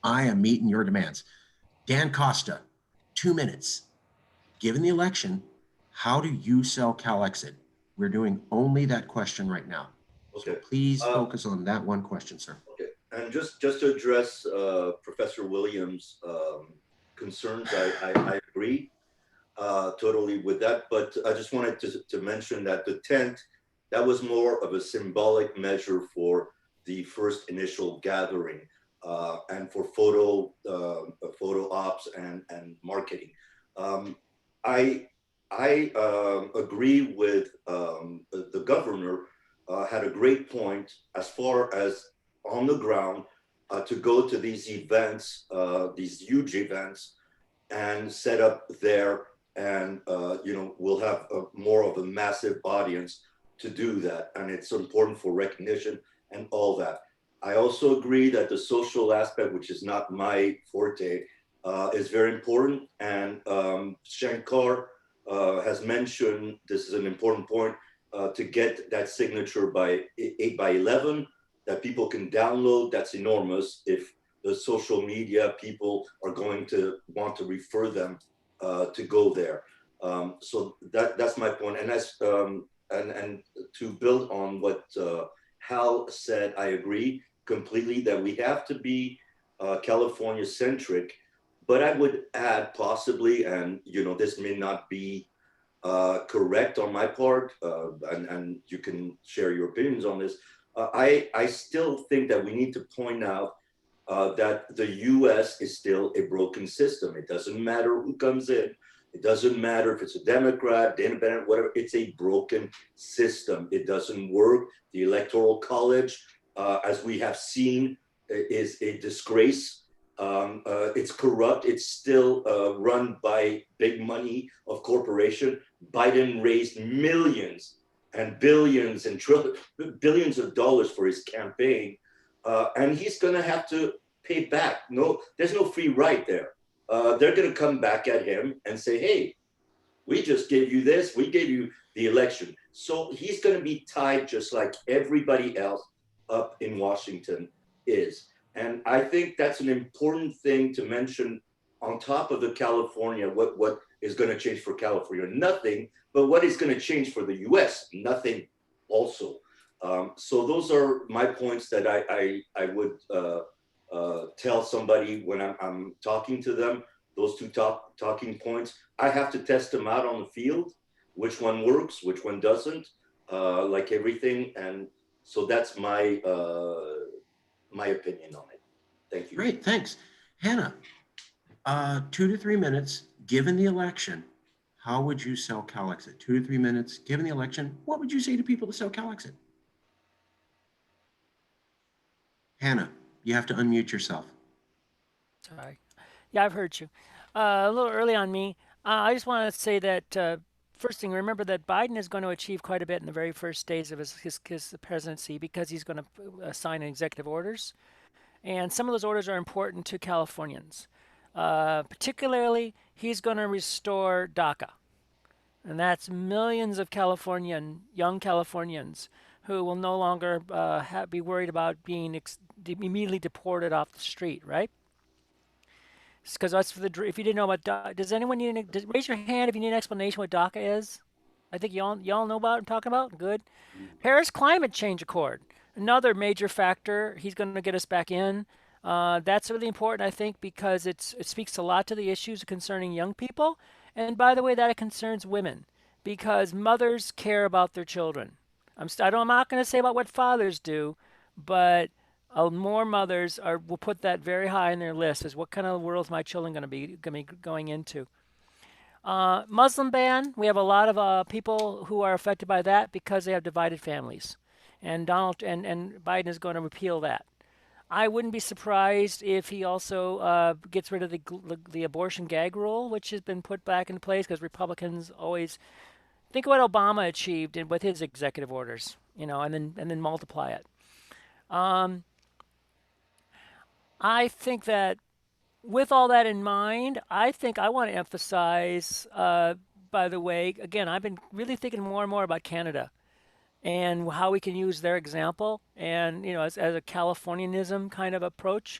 S2: I am meeting your demands. Dan Costa, 2 minutes. Given the election, how do you sell CalExit? We're doing only that question right now.
S4: Okay.
S2: So please focus on that one question, sir.
S4: Okay. And just to address Professor Williams' concerns, I agree totally with that. But I just wanted to mention that the tent, that was more of a symbolic measure for the first initial gathering and for photo ops and marketing. I agree with the governor. Had a great point as far as on the ground to go to these events, these huge events, and set up there, and we'll have more of a massive audience to do that, and it's important for recognition and all that. I also agree that the social aspect, which is not my forte, is very important, and Shankar has mentioned this is an important point. To get that signature by 8x11 that people can download, that's enormous if the social media people are going to want to refer them to go there. So that's my point. And as and to build on what Hal said, I agree completely that we have to be California centric, but I would add possibly, and this may not be correct on my part, and you can share your opinions on this. I still think that we need to point out that the US is still a broken system. It doesn't matter who comes in. It doesn't matter if it's a Democrat, independent, whatever. It's a broken system. It doesn't work. The Electoral College, as we have seen, is a disgrace. It's corrupt. It's still run by big money of corporation. Biden raised millions and billions and billions of dollars for his campaign, and he's going to have to pay back. No, there's no free ride there. They're going to come back at him and say, "Hey, we just gave you this. We gave you the election." So he's going to be tied just like everybody else up in Washington is. And I think that's an important thing to mention on top of the California, what is going to change for California? Nothing, but what is going to change for the US? Nothing also. So those are my points that I would tell somebody when I'm talking to them, those two talking points. I have to test them out on the field, which one works, which one doesn't, like everything. And so that's my opinion on it. Thank you.
S2: Great, thanks. Hannah, 2 to 3 minutes, given the election, how would you sell CalExit? 2 to 3 minutes, given the election, what would you say to people to sell CalExit? Hannah, you have to unmute yourself.
S14: Sorry. Yeah, I've heard you. A little early on me. I just want to say that first thing, remember that Biden is going to achieve quite a bit in the very first days of his presidency because he's going to sign executive orders. And some of those orders are important to Californians. Particularly, he's going to restore DACA. And that's millions of young Californians who will no longer be worried about being immediately deported off the street, right? Because that's for if you didn't know about DACA, does anyone raise your hand if you need an explanation what DACA is? I think y'all know about what I'm talking about. Good. Paris Climate Change Accord, another major factor. He's going to get us back in. That's really important, I think, because it speaks a lot to the issues concerning young people. And by the way, that it concerns women because mothers care about their children. I'm not going to say about what fathers do, but more mothers will put that very high in their list as what kind of world is my children going to be going into. Muslim ban, we have a lot of people who are affected by that because they have divided families. And Biden is going to repeal that. I wouldn't be surprised if he also gets rid of the abortion gag rule, which has been put back into place because Republicans always think of what Obama achieved with his executive orders, and then multiply it. I think that with all that in mind, I think I want to emphasize, by the way, again, I've been really thinking more and more about Canada and how we can use their example and, as a Californianism kind of approach.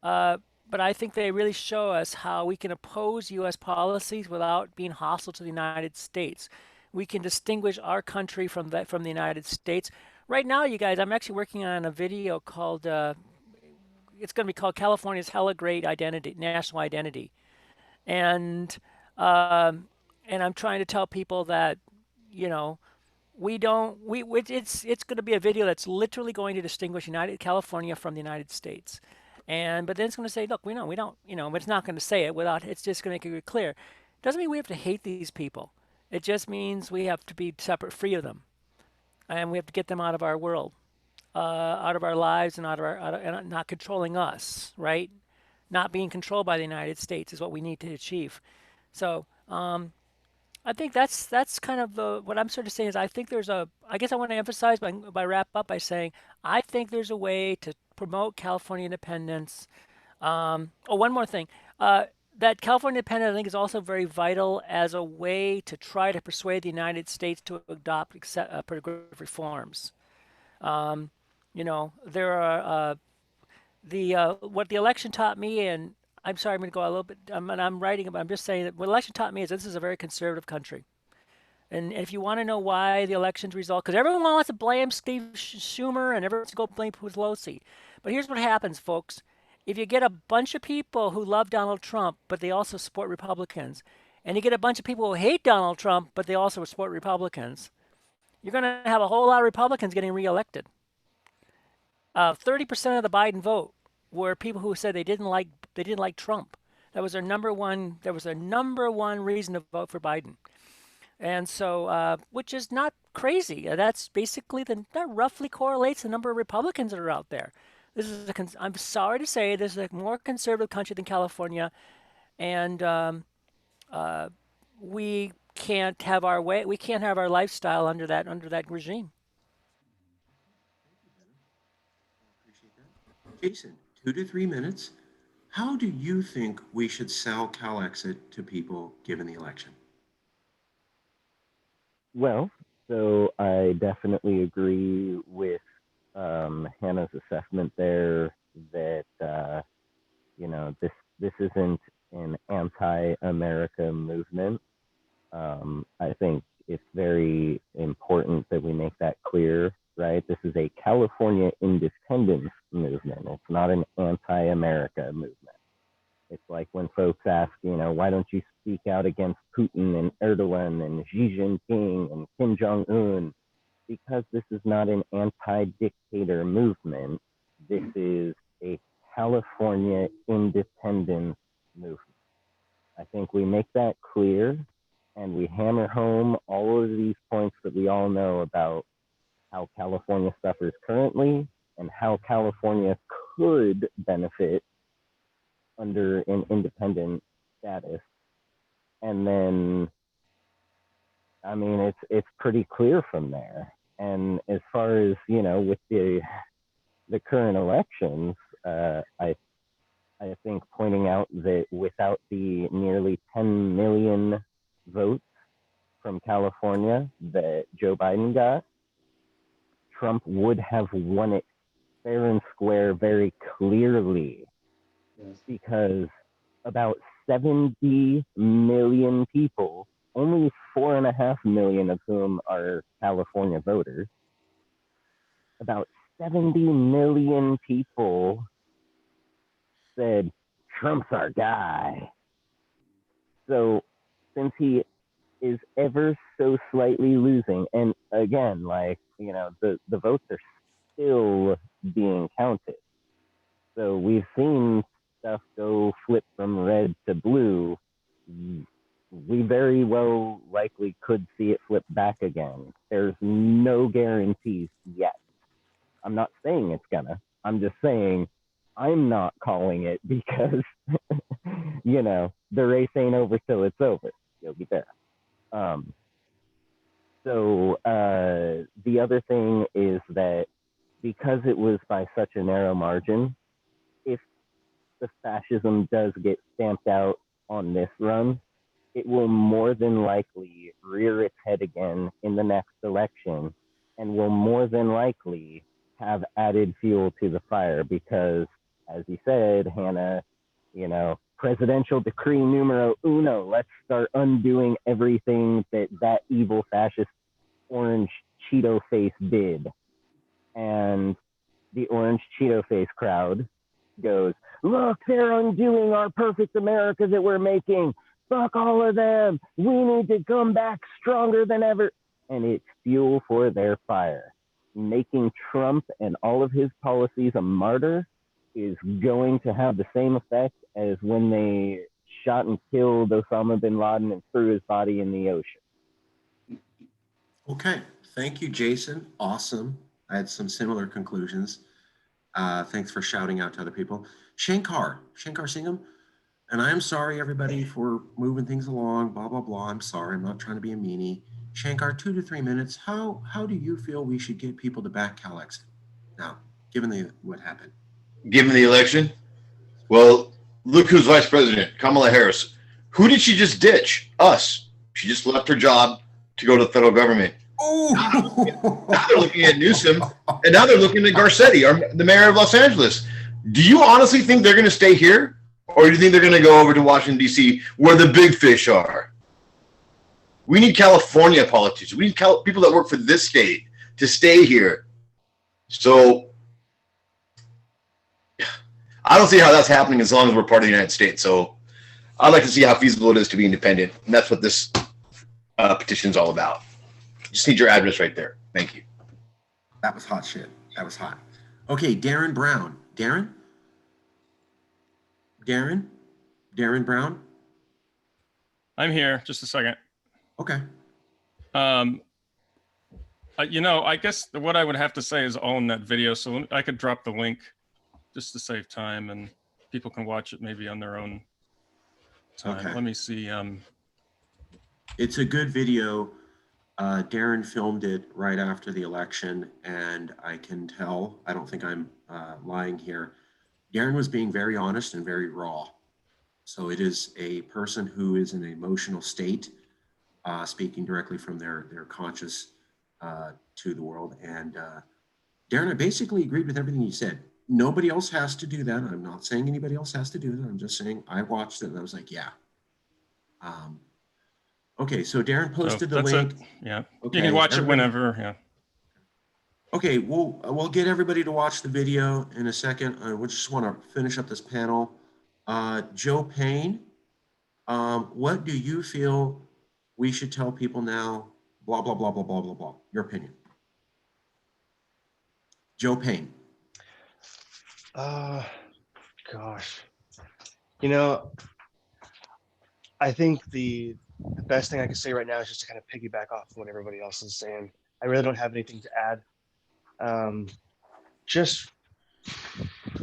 S14: But I think they really show us how we can oppose U.S. policies without being hostile to the United States. We can distinguish our country from the United States. Right now, you guys, I'm actually working on a video called, it's going to be called California's Hella Great Identity, National Identity. And I'm trying to tell people that, it's going to be a video that's literally going to distinguish California from the United States. But then it's going to say, look, we don't, but it's not going to say it it's just going to make it clear. It doesn't mean we have to hate these people. It just means we have to be separate, free of them. And we have to get them out of our world, out of our lives and and not controlling us, right? Not being controlled by the United States is what we need to achieve. So, I think that's kind of what I'm sort of saying is I think I guess I want to emphasize by wrap up by saying I think there's a way to promote California independence. One more thing. That California independence, I think, is also very vital as a way to try to persuade the United States to adopt progressive reforms. There are what the election taught me, and I'm sorry, I'm going to go a little bit. I'm writing, but I'm just saying that what election taught me is this is a very conservative country. And if you want to know why the elections result, because everyone wants to blame Steve Schumer and everyone wants to go blame Pelosi. But here's what happens, folks. If you get a bunch of people who love Donald Trump, but they also support Republicans, and you get a bunch of people who hate Donald Trump, but they also support Republicans, you're going to have a whole lot of Republicans getting reelected. 30% of the Biden vote were people who said they didn't like Trump. That was their number one reason to vote for Biden. And so, which is not crazy. That's basically that roughly correlates the number of Republicans that are out there. I'm sorry to say, this is a more conservative country than California, and we can't have our way. We can't have our lifestyle under that regime.
S2: Appreciate that. Jason, 2 to 3 minutes. How do you think we should sell CalExit to people given the election?
S9: Well, so I definitely agree with Hannah's assessment there that this isn't an anti-America movement. I think it's very important that we make that clear, right? This is a California independence movement. It's not an anti-America movement. It's like when folks ask, why don't you speak out against Putin and Erdogan and Xi Jinping and Kim Jong-un? Because this is not an anti-dictator movement. This is a California independence movement. I think we make that clear and we hammer home all of these points that we all know about how California suffers currently and how California could benefit under an independent status. And then I mean, it's pretty clear from there. And as far as, with the current elections, I think pointing out that without the nearly 10 million votes from California that Joe Biden got, Trump would have won it fair and square very clearly.
S3: Yes.
S9: Because about 70 million people, only 4.5 million of whom are California voters, about 70 million people said, Trump's our guy. So since he is ever so slightly losing, and again, the votes are still being counted. So we've seen stuff go flip from red to blue. We very well likely could see it flip back again. There's no guarantees yet. I'm not saying it's gonna. I'm just saying I'm not calling it because, the race ain't over till it's over. You'll be there. So the other thing is that because it was by such a narrow margin, if the fascism does get stamped out on this run, it will more than likely rear its head again in the next election and will more than likely have added fuel to the fire because, as you said, Hannah, presidential decree numero uno, let's start undoing everything that evil fascist orange Cheeto face did. And the orange Cheeto face crowd goes, look, they're undoing our perfect America that we're making. Fuck all of them. We need to come back stronger than ever. And it's fuel for their fire. Making Trump and all of his policies a martyr is going to have the same effect as when they shot and killed Osama bin Laden and threw his body in the ocean.
S2: Okay, thank you, Jason. Awesome. I had some similar conclusions. Thanks for shouting out to other people. Shankar Singham, and I am sorry, everybody, for moving things along, blah, blah, blah. I'm sorry. I'm not trying to be a meanie. Shankar, 2 to 3 minutes. How do you feel we should get people to back CALEXIT now, given what happened?
S6: Given the election, well, look who's vice president, Kamala Harris. Who did she just ditch? Us. She just left her job to go to the federal government.
S2: Oh,
S6: now they're looking at Newsom, and now they're looking at Garcetti, the mayor of Los Angeles. Do you honestly think they're going to stay here, or do you think they're going to go over to Washington, D.C., where the big fish are? We need California politicians. We need people that work for this state to stay here. So I don't see how that's happening as long as we're part of the United States. So I'd like to see how feasible it is to be independent, and that's what this petition is all about. Just need your address right there. Thank you.
S2: That was hot shit. That was hot. Okay, Darren Brown. Darren Brown.
S12: I'm here. Just a second.
S2: Okay.
S12: I guess what I would have to say is own that video. So I could drop the link just to save time and people can watch it maybe on their own time.
S2: Okay.
S12: Let me see.
S2: It's a good video. Darren filmed it right after the election, and I can tell, I don't think I'm lying here, Darren was being very honest and very raw. So it is a person who is in an emotional state, speaking directly from their conscious to the world. And Darren, I basically agreed with everything you said. Nobody else has to do that. I'm not saying anybody else has to do that. I'm just saying I watched it and I was like, yeah. Okay, so Darren posted the link.
S12: Yeah,
S2: okay,
S12: you can watch it whenever. Yeah.
S2: Okay, we'll get everybody to watch the video in a second. We just want to finish up this panel. Joe Payne, what do you feel we should tell people now? Blah, blah, blah, blah, blah, blah, blah. Your opinion. Joe Payne.
S13: Gosh. I think the best thing I can say right now is just to kind of piggyback off what everybody else is saying. I really don't have anything to add. Just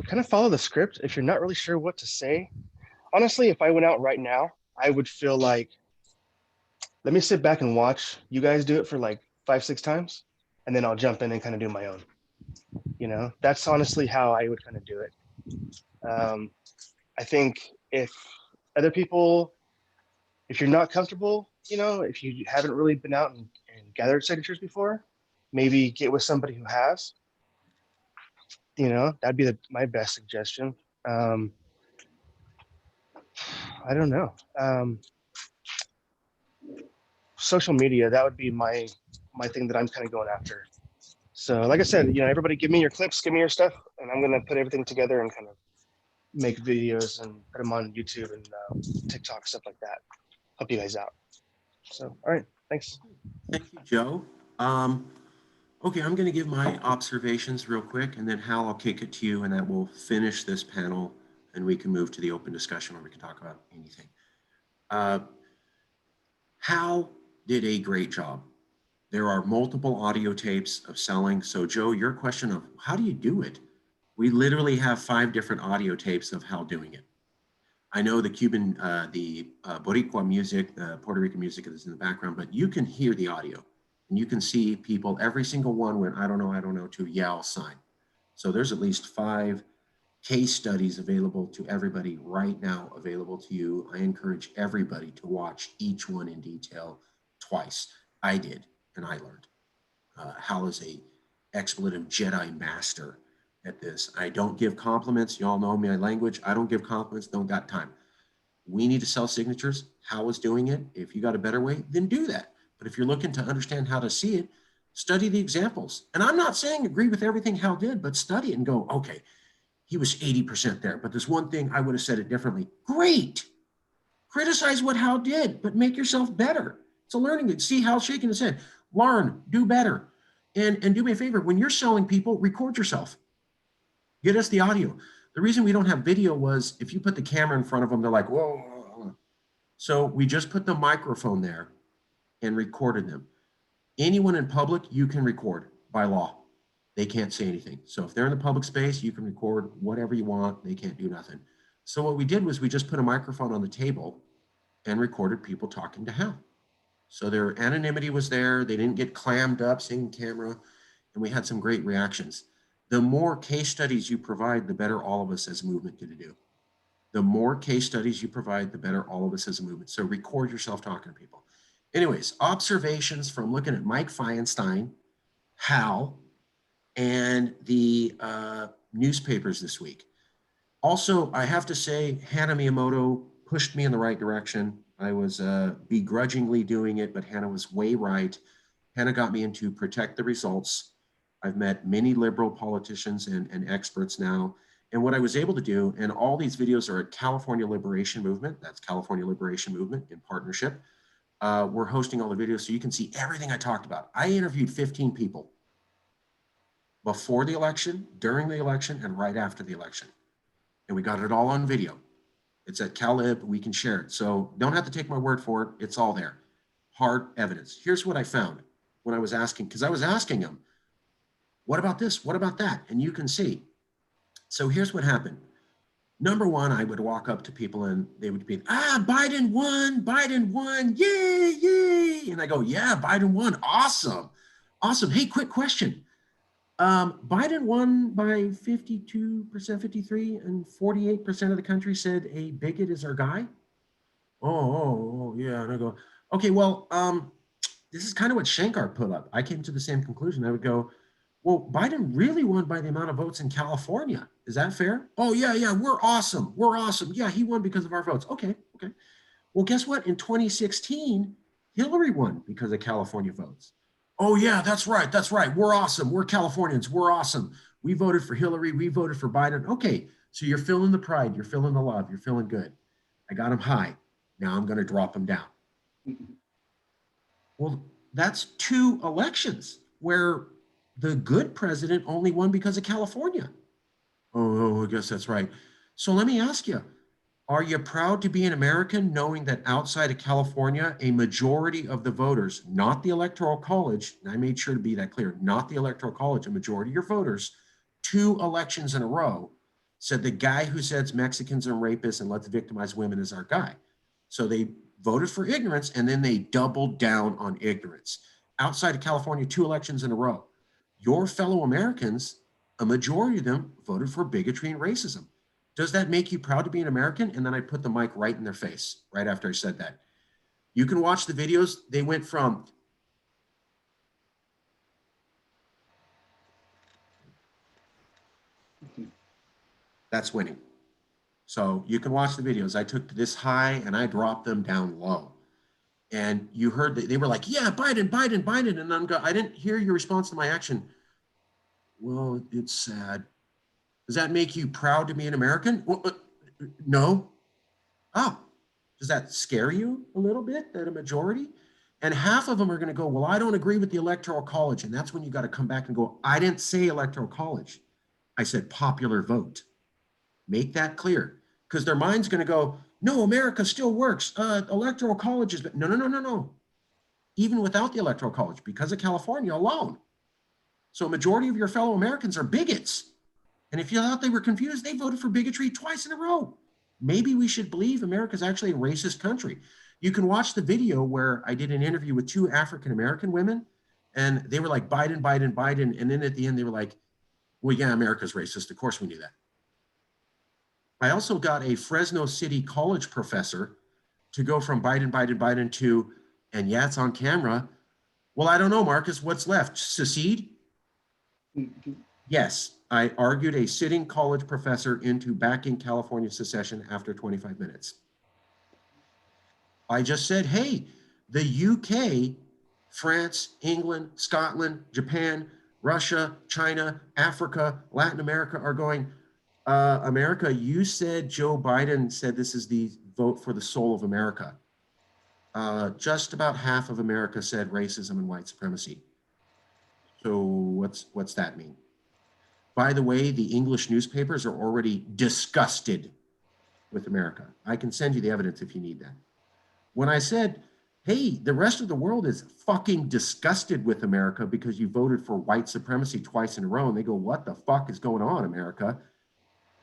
S13: kind of follow the script. If you're not really sure what to say, honestly, if I went out right now, I would feel like let me sit back and watch you guys do it for like 5-6 times, and then I'll jump in and kind of do my own. You know, that's honestly how I would kind of do it. I think if other people, if you're not comfortable, you know, if you haven't really been out and gathered signatures before, maybe get with somebody who has. You know, that'd be my best suggestion. I don't know. Social media, that would be my thing that I'm kind of going after. So like I said, you know, everybody give me your clips, give me your stuff, and I'm gonna put everything together and kind of make videos and put them on YouTube and TikTok, stuff like that. Help you guys out. So, all right, thanks.
S2: Thank you, Joe. Okay, I'm going to give my observations real quick, and then Hal, I'll kick it to you, and that will finish this panel, and we can move to the open discussion where we can talk about anything. Hal did a great job. There are multiple audio tapes of selling. So, Joe, your question of how do you do it? We literally have 5 different audio tapes of Hal doing it. I know the Cuban, Boricua music, the Puerto Rican music is in the background, but you can hear the audio and you can see people, every single one went, I don't know, to yell sign. So there's at least 5 case studies available to everybody right now, available to you. I encourage everybody to watch each one in detail twice. I did, and I learned. Hal is a expletive Jedi master at this. I don't give compliments. You all know my language. I don't give compliments, don't got time. We need to sell signatures. Hal is doing it. If you got a better way, then do that. But if you're looking to understand how to see it, study the examples. And I'm not saying agree with everything Hal did, but study it and go, okay, he was 80% there, but there's one thing I would have said it differently. Great. Criticize what Hal did, but make yourself better. It's a learning. See Hal shaking his head. Learn, do better. And do me a favor, when you're selling people, record yourself. Get us the audio. The reason we don't have video was if you put the camera in front of them, they're like, whoa. So we just put the microphone there and recorded them. Anyone in public, you can record by law. They can't say anything. So if they're in the public space, you can record whatever you want. They can't do nothing. So what we did was we just put a microphone on the table and recorded people talking to Hal. So their anonymity was there. They didn't get clammed up seeing camera. And we had some great reactions. The more case studies you provide, the better all of us as a movement get to do. The more case studies you provide, the better all of us as a movement. So record yourself talking to people. Anyways, observations from looking at Mike Feinstein, Hal, and the newspapers this week. Also, I have to say, Hannah Miyamoto pushed me in the right direction. I was begrudgingly doing it, but Hannah was way right. Hannah got me into protect the results. I've met many liberal politicians and experts now. And what I was able to do, and all these videos are at California Liberation Movement. That's California Liberation Movement in partnership. We're hosting all the videos so you can see everything I talked about. I interviewed 15 people before the election, during the election, and right after the election. And we got it all on video. It's at CalLib, we can share it. So don't have to take my word for it, it's all there. Hard evidence. Here's what I found when I was asking, because I was asking them, what about this, what about that? And you can see. So here's what happened. Number one, I would walk up to people and they would be, Biden won, yay, yay. And I go, yeah, Biden won, awesome. Hey, quick question. Biden won by 52%, 53, and 48% of the country said a bigot is our guy. Oh, yeah. And I go, okay, well, this is kind of what Shankar put up. I came to the same conclusion. I would go, well, Biden really won by the amount of votes in California. Is that fair? Oh, yeah, we're awesome. Yeah, he won because of our votes. Okay. Well, guess what? In 2016, Hillary won because of California votes. Oh, yeah, that's right. We're awesome. We're Californians. We're awesome. We voted for Hillary. We voted for Biden. Okay, so you're feeling the pride. You're feeling the love. You're feeling good. I got him high. Now I'm going to drop him down. Well, that's 2 elections where the good president only won because of California. Oh, I guess that's right. So let me ask you, are you proud to be an American knowing that outside of California, a majority of the voters, not the Electoral College, and I made sure to be that clear, not the Electoral College, a majority of your voters, 2 elections in a row, said the guy who says Mexicans are rapists and let's victimize women is our guy. So they voted for ignorance, and then they doubled down on ignorance. Outside of California, 2 elections in a row. Your fellow Americans, a majority of them voted for bigotry and racism. Does that make you proud to be an American? And then I put the mic right in their face right after I said that. You can watch the videos. They went from that's winning. So you can watch the videos. I took this high and I dropped them down low. And you heard that they were like, yeah, Biden, Biden, Biden. And I didn't hear your response to my action. Well, it's sad. Does that make you proud to be an American? Well, no. Oh, does that scare you a little bit that a majority? And half of them are going to go, well, I don't agree with the Electoral College. And that's when you got to come back and go, I didn't say Electoral College. I said popular vote. Make that clear, because their mind's going to go, no, America still works. Electoral College is, no. Even without the Electoral College, because of California alone. So a majority of your fellow Americans are bigots. And if you thought they were confused, they voted for bigotry twice in a row. Maybe we should believe America's actually a racist country. You can watch the video where I did an interview with 2 African-American women, and they were like, Biden, Biden, Biden. And then at the end, they were like, well, yeah, America's racist. Of course we knew that. I also got a Fresno City College professor to go from Biden, Biden, Biden to, and yeah, it's on camera. Well, I don't know, Marcus, what's left? Secede? Yes, I argued a sitting college professor into backing California secession after 25 minutes. I just said, hey, the UK, France, England, Scotland, Japan, Russia, China, Africa, Latin America are going, America, you said Joe Biden said this is the vote for the soul of America. Just about half of America said racism and white supremacy. So what's that mean? By the way, the English newspapers are already disgusted with America. I can send you the evidence if you need that. When I said, hey, the rest of the world is fucking disgusted with America because you voted for white supremacy twice in a row, and they go, what the fuck is going on, America?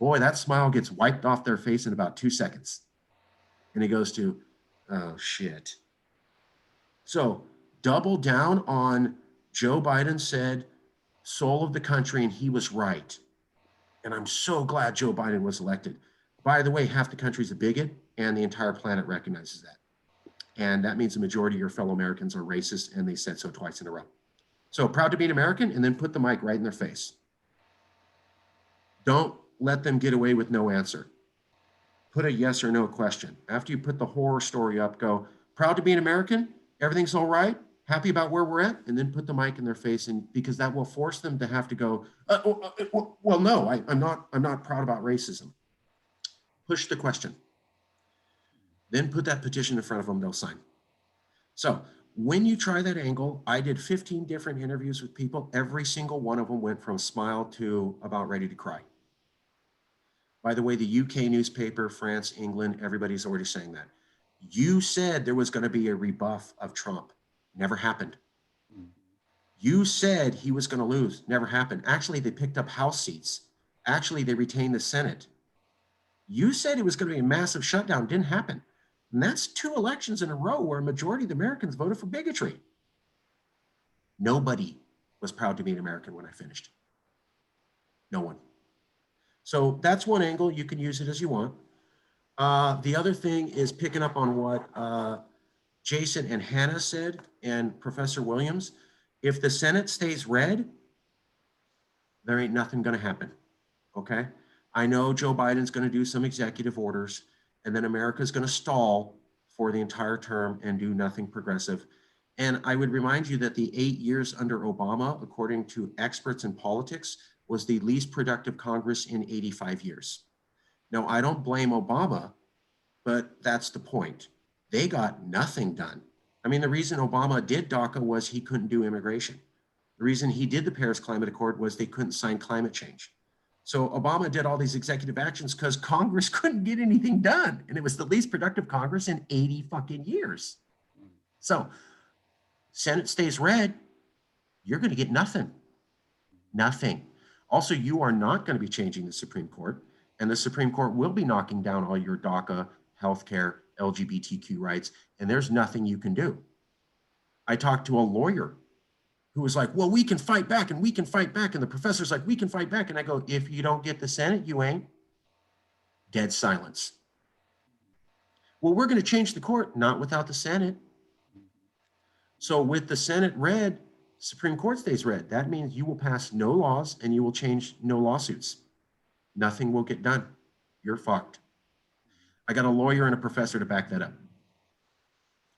S2: Boy, that smile gets wiped off their face in about 2 seconds. And it goes to, oh shit. So double down on Joe Biden said, soul of the country, and he was right. And I'm so glad Joe Biden was elected. By the way, half the country's a bigot, and the entire planet recognizes that. And that means the majority of your fellow Americans are racist, and they said so twice in a row. So proud to be an American, and then put the mic right in their face. Don't let them get away with no answer. Put a yes or no question. After you put the horror story up, go, proud to be an American, everything's all right, happy about where we're at, and then put the mic in their face, and because that will force them to have to go, well, no, I'm not proud about racism. Push the question. Then put that petition in front of them, they'll sign. So when you try that angle, I did 15 different interviews with people. Every single one of them went from smile to about ready to cry. By the way, the UK newspaper, France, England, everybody's already saying that. You said there was going to be a rebuff of Trump. Never happened. You said he was going to lose. Never happened. Actually, they picked up House seats. Actually, they retained the Senate. You said it was going to be a massive shutdown. Didn't happen. And that's 2 elections in a row where a majority of the Americans voted for bigotry. Nobody was proud to be an American when I finished. No one. So that's one angle. You can use it as you want. The other thing is picking up on what Jason and Hannah said and Professor Williams. If the Senate stays red, there ain't nothing going to happen. Okay? I know Joe Biden's going to do some executive orders, and then America's going to stall for the entire term and do nothing progressive. And I would remind you that the 8 years under Obama, according to experts in politics, was the least productive Congress in 85 years. Now, I don't blame Obama, but that's the point. They got nothing done. I mean, the reason Obama did DACA was he couldn't do immigration. The reason he did the Paris Climate Accord was they couldn't sign climate change. So Obama did all these executive actions because Congress couldn't get anything done. And it was the least productive Congress in 80 fucking years. So Senate stays red, you're going to get nothing. Nothing. Also, you are not going to be changing the Supreme Court, and the Supreme Court will be knocking down all your DACA, healthcare, LGBTQ rights, and there's nothing you can do. I talked to a lawyer who was like, well, we can fight back and we can fight back. And the professor's like, we can fight back. And I go, if you don't get the Senate, you ain't. Dead silence. Well, we're going to change the court, not without the Senate. So with the Senate red, Supreme Court stays red. That means you will pass no laws and you will change no lawsuits. Nothing will get done. You're fucked. I got a lawyer and a professor to back that up.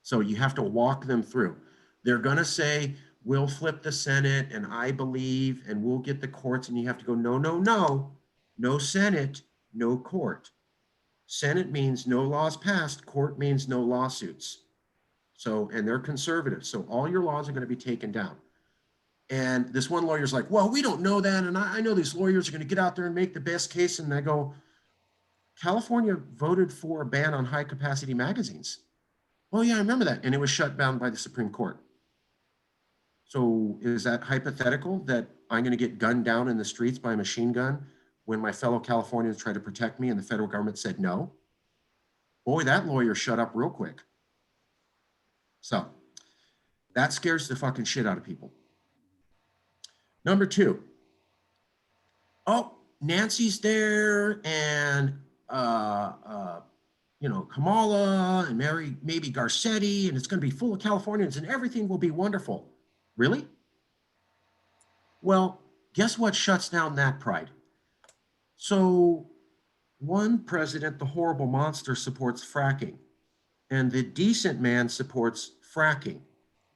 S2: So you have to walk them through. They're going to say, we'll flip the Senate and I believe, and we'll get the courts. And you have to go, no, no, no, no Senate, no court. Senate means no laws passed. Court means no lawsuits. So, and they're conservative. So all your laws are going to be taken down. And this one lawyer's like, well, we don't know that. And I know these lawyers are going to get out there and make the best case. And I go, California voted for a ban on high capacity magazines. Oh yeah, I remember that. And it was shut down by the Supreme Court. So is that hypothetical that I'm going to get gunned down in the streets by a machine gun when my fellow Californians try to protect me and the federal government said no? Boy, that lawyer shut up real quick. So that scares the fucking shit out of people. Number two, oh, Nancy's there and Kamala and maybe Garcetti, and it's going to be full of Californians and everything will be wonderful. Really? Well, guess what shuts down that pride? So one president, the horrible monster, supports fracking, and the decent man supports fracking.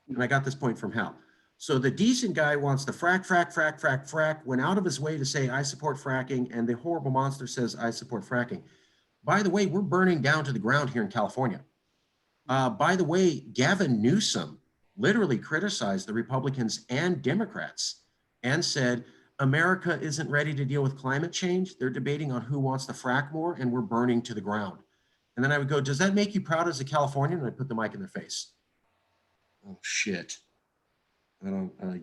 S2: And I got this point from Hal. So the decent guy wants to frack, went out of his way to say, I support fracking, and the horrible monster says, I support fracking. By the way, we're burning down to the ground here in California. By the way, Gavin Newsom literally criticized the Republicans and Democrats and said, America isn't ready to deal with climate change. They're debating on who wants to frack more, and we're burning to the ground. And then I would go, does that make you proud as a Californian? And I'd put the mic in their face. Oh, shit.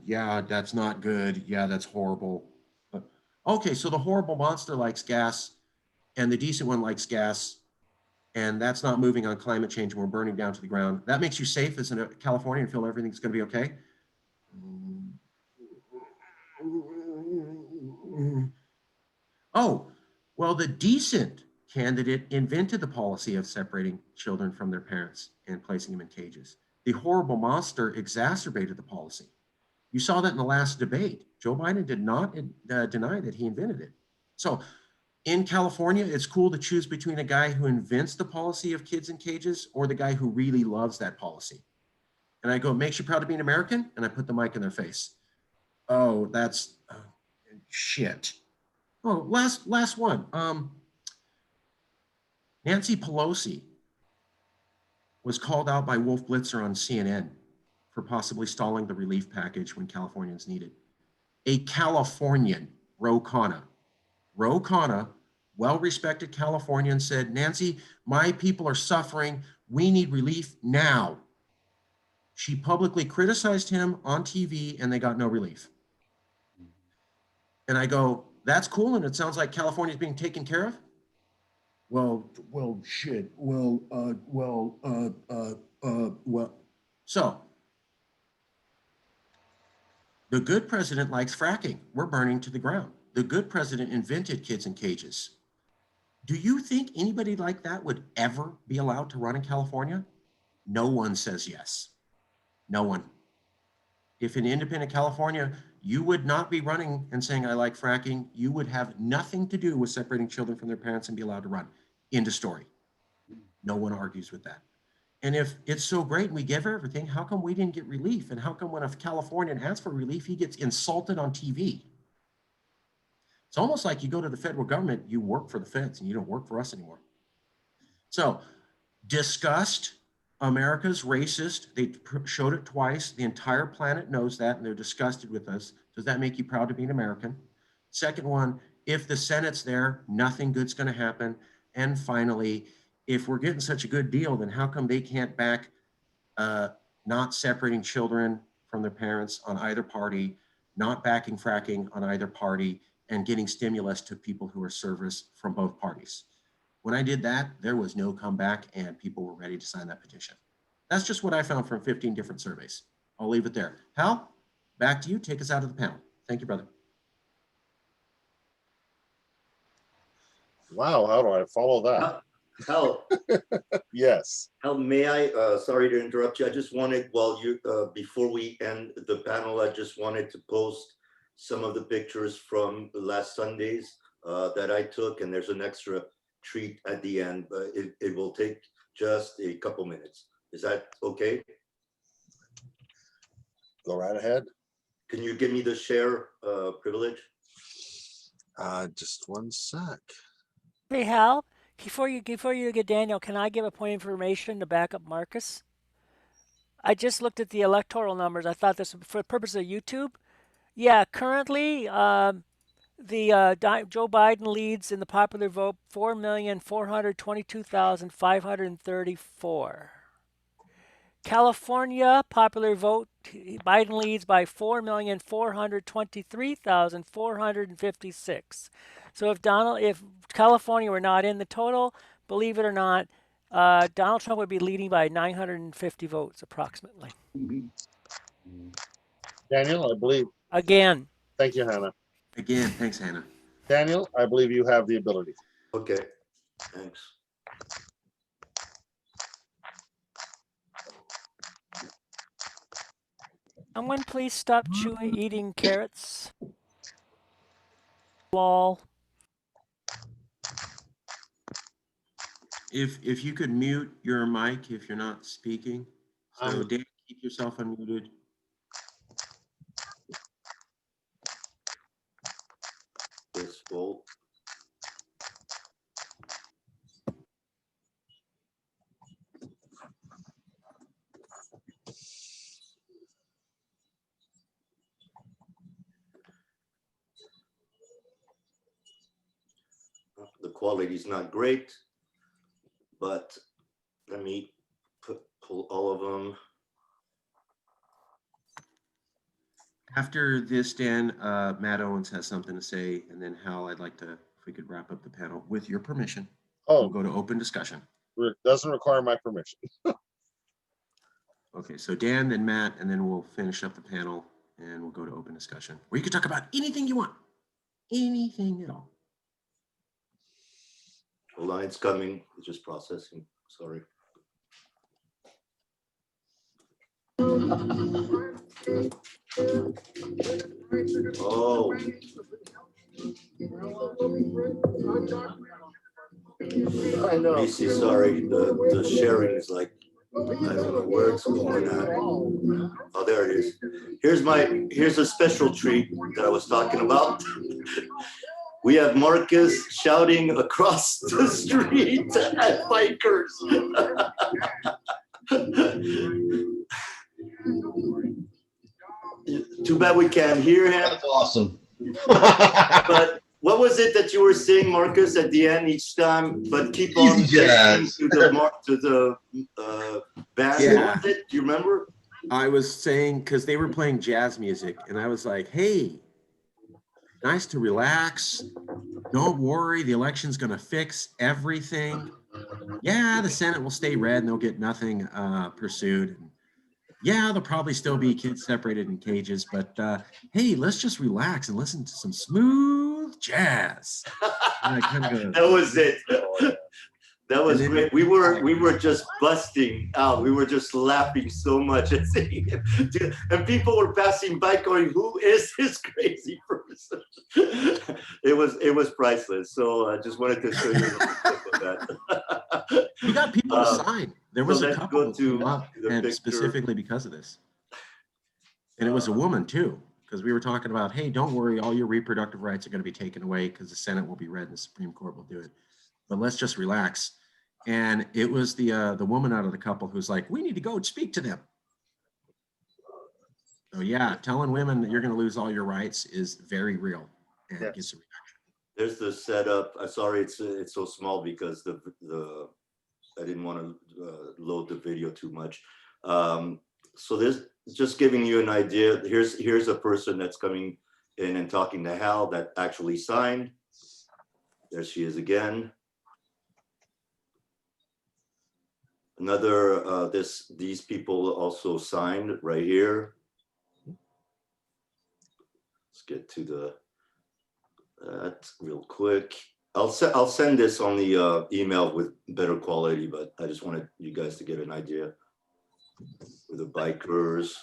S2: Yeah, that's not good. Yeah, that's horrible. But, okay, so the horrible monster likes gas, and the decent one likes gas, and that's not moving on climate change, and we're burning down to the ground. That makes you safe as a Californian and feel everything's going to be okay? Oh, well, the decent candidate invented the policy of separating children from their parents and placing them in cages. The horrible monster exacerbated the policy. You saw that in the last debate. Joe Biden did not deny that he invented it. So in California, it's cool to choose between a guy who invents the policy of kids in cages or the guy who really loves that policy. And I go, makes you proud to be an American? And I put the mic in their face. Oh, that's shit. Oh, last one. Nancy Pelosi was called out by Wolf Blitzer on CNN for possibly stalling the relief package when Californians need it. A Californian, Ro Khanna, well-respected Californian, said, Nancy, my people are suffering. We need relief now. She publicly criticized him on TV and they got no relief. And I go, that's cool. And it sounds like California is being taken care of. Well, shit. So the good president likes fracking. We're burning to the ground. The good president invented kids in cages. Do you think anybody like that would ever be allowed to run in California? No one says yes. No one. If in independent California, you would not be running and saying, I like fracking. You would have nothing to do with separating children from their parents and be allowed to run. End of story. No one argues with that. And if it's so great and we give her everything, how come we didn't get relief? And how come when a Californian asks for relief, he gets insulted on TV? It's almost like you go to the federal government, you work for the feds and you don't work for us anymore. So disgust, America's racist. They showed it twice. The entire planet knows that and they're disgusted with us. Does that make you proud to be an American? Second one, if the Senate's there, nothing good's going to happen. And finally, if we're getting such a good deal, then how come they can't back not separating children from their parents on either party, not backing fracking on either party, and getting stimulus to people who are service from both parties? When I did that, there was no comeback and people were ready to sign that petition. That's just what I found from 15 different surveys. I'll leave it there. Hal, back to you. Take us out of the panel. Thank you, brother.
S1: Wow, how do I follow that?
S4: Hal,
S1: Yes.
S4: Hal, may I, sorry to interrupt you. I just wanted, while you, before we end the panel, I just wanted to post some of the pictures from last Sundays that I took, and there's an extra treat at the end, but it will take just a couple minutes. Is that okay?
S1: Go right ahead.
S4: Can you give me the share privilege?
S1: Just one sec.
S14: Hey Hal, before you get Daniel, can I give a point of information to back up Marcus? I just looked at the electoral numbers. I thought this for the purpose of YouTube. Yeah, currently Joe Biden leads in the popular vote 4,422,534. California popular vote, Biden leads by 4,423,456. So if California were not in the total, believe it or not, Donald Trump would be leading by 950 votes approximately.
S1: Daniel, I believe.
S14: Again.
S1: Thank you, Hannah.
S2: Again, thanks, Hannah.
S1: Daniel, I believe you have the ability.
S4: Okay, thanks.
S14: Someone please stop eating carrots. Lol.
S2: If you could mute your mic if you're not speaking. So Dan, keep yourself unmuted.
S4: This full. The quality is not great, but let me pull all of them.
S2: After this, Dan, Matt Owens has something to say, and then Hal, I'd like to, if we could wrap up the panel with your permission. We'll go to open discussion.
S1: It doesn't require my permission.
S2: Okay, so Dan, then Matt, and then we'll finish up the panel and we'll go to open discussion where you can talk about anything you want, anything at all.
S4: Hold on, it's coming. It's just processing. Sorry. Oh. I know. BC, sorry, the sharing is like, I don't know where it's going at. Oh, there it is. Here's a special treat that I was talking about. We have Marcus shouting across the street at bikers. Too bad we can't hear him.
S6: That's awesome.
S4: But what was it that you were saying, Marcus, at the end each time? But keep on listening to the band.
S2: Yeah.
S4: What was it? Do you remember?
S2: I was saying, because they were playing jazz music, and I was like, hey, nice to relax. Don't worry, the election's going to fix everything. Yeah, the Senate will stay red and they'll get nothing pursued. Yeah, there'll probably still be kids separated in cages, but hey, let's just relax and listen to some smooth jazz. And I kind of go,
S4: that was it. That was great. We were just busting out. We were just laughing so much. And people were passing by going, who is this crazy person? It was priceless. So I just wanted to show you a little clip of that.
S2: We got people to sign. There was
S4: so
S2: a couple that came up, and specifically because of this. And it was a woman too, because we were talking about, hey, don't worry, all your reproductive rights are going to be taken away because the Senate will be red and the Supreme Court will do it. But let's just relax. And it was the woman out of the couple who's like, we need to go and speak to them. So yeah, telling women that you're going to lose all your rights is very real. And it gets a reaction.
S4: There's the setup. I'm sorry, it's so small because the I didn't want to load the video too much. So this just giving you an idea. Here's a person that's coming in and talking to Hal that actually signed. There she is again. another, these people also signed right here. Let's get to that real quick. I'll send this on the email with better quality, but I just wanted you guys to get an idea with the bikers.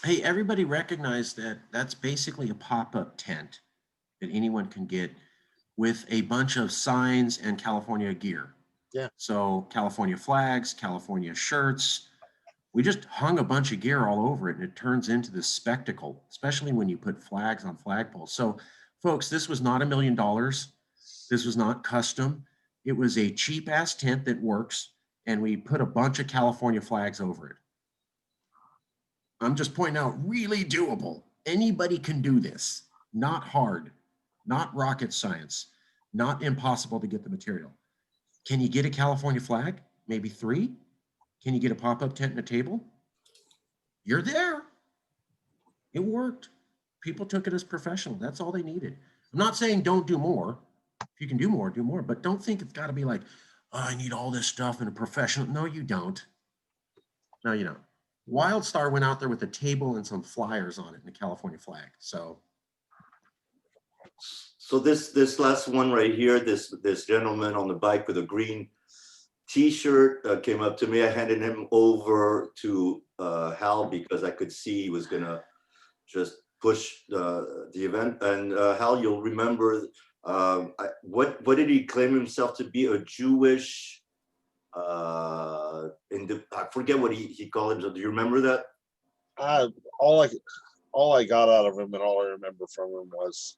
S2: Hey, everybody recognize that that's basically a pop-up tent that anyone can get with a bunch of signs and California gear.
S1: Yeah.
S2: So California flags, California shirts. We just hung a bunch of gear all over it, and it turns into this spectacle, especially when you put flags on flagpoles. So folks, this was not $1 million. This was not custom. It was a cheap ass tent that works, and we put a bunch of California flags over it. I'm just pointing out, really doable. Anybody can do this. Not hard, not rocket science, not impossible to get the material. Can you get a California flag? Maybe 3? Can you get a pop-up tent and a table? You're there. It worked. People took it as professional. That's all they needed. I'm not saying don't do more. If you can do more, but don't think it's got to be like, oh, I need all this stuff in a professional. No, you don't. No, you don't. WildStar went out there with a table and some flyers on it and the California flag. So
S4: this last one right here, this gentleman on the bike with a green T-shirt came up to me. I handed him over to Hal because I could see he was gonna just push the event. And Hal, you'll remember what did he claim himself to be? A Jewish I forget what he called himself. Do you remember that?
S1: All I got out of him and all I remember from him was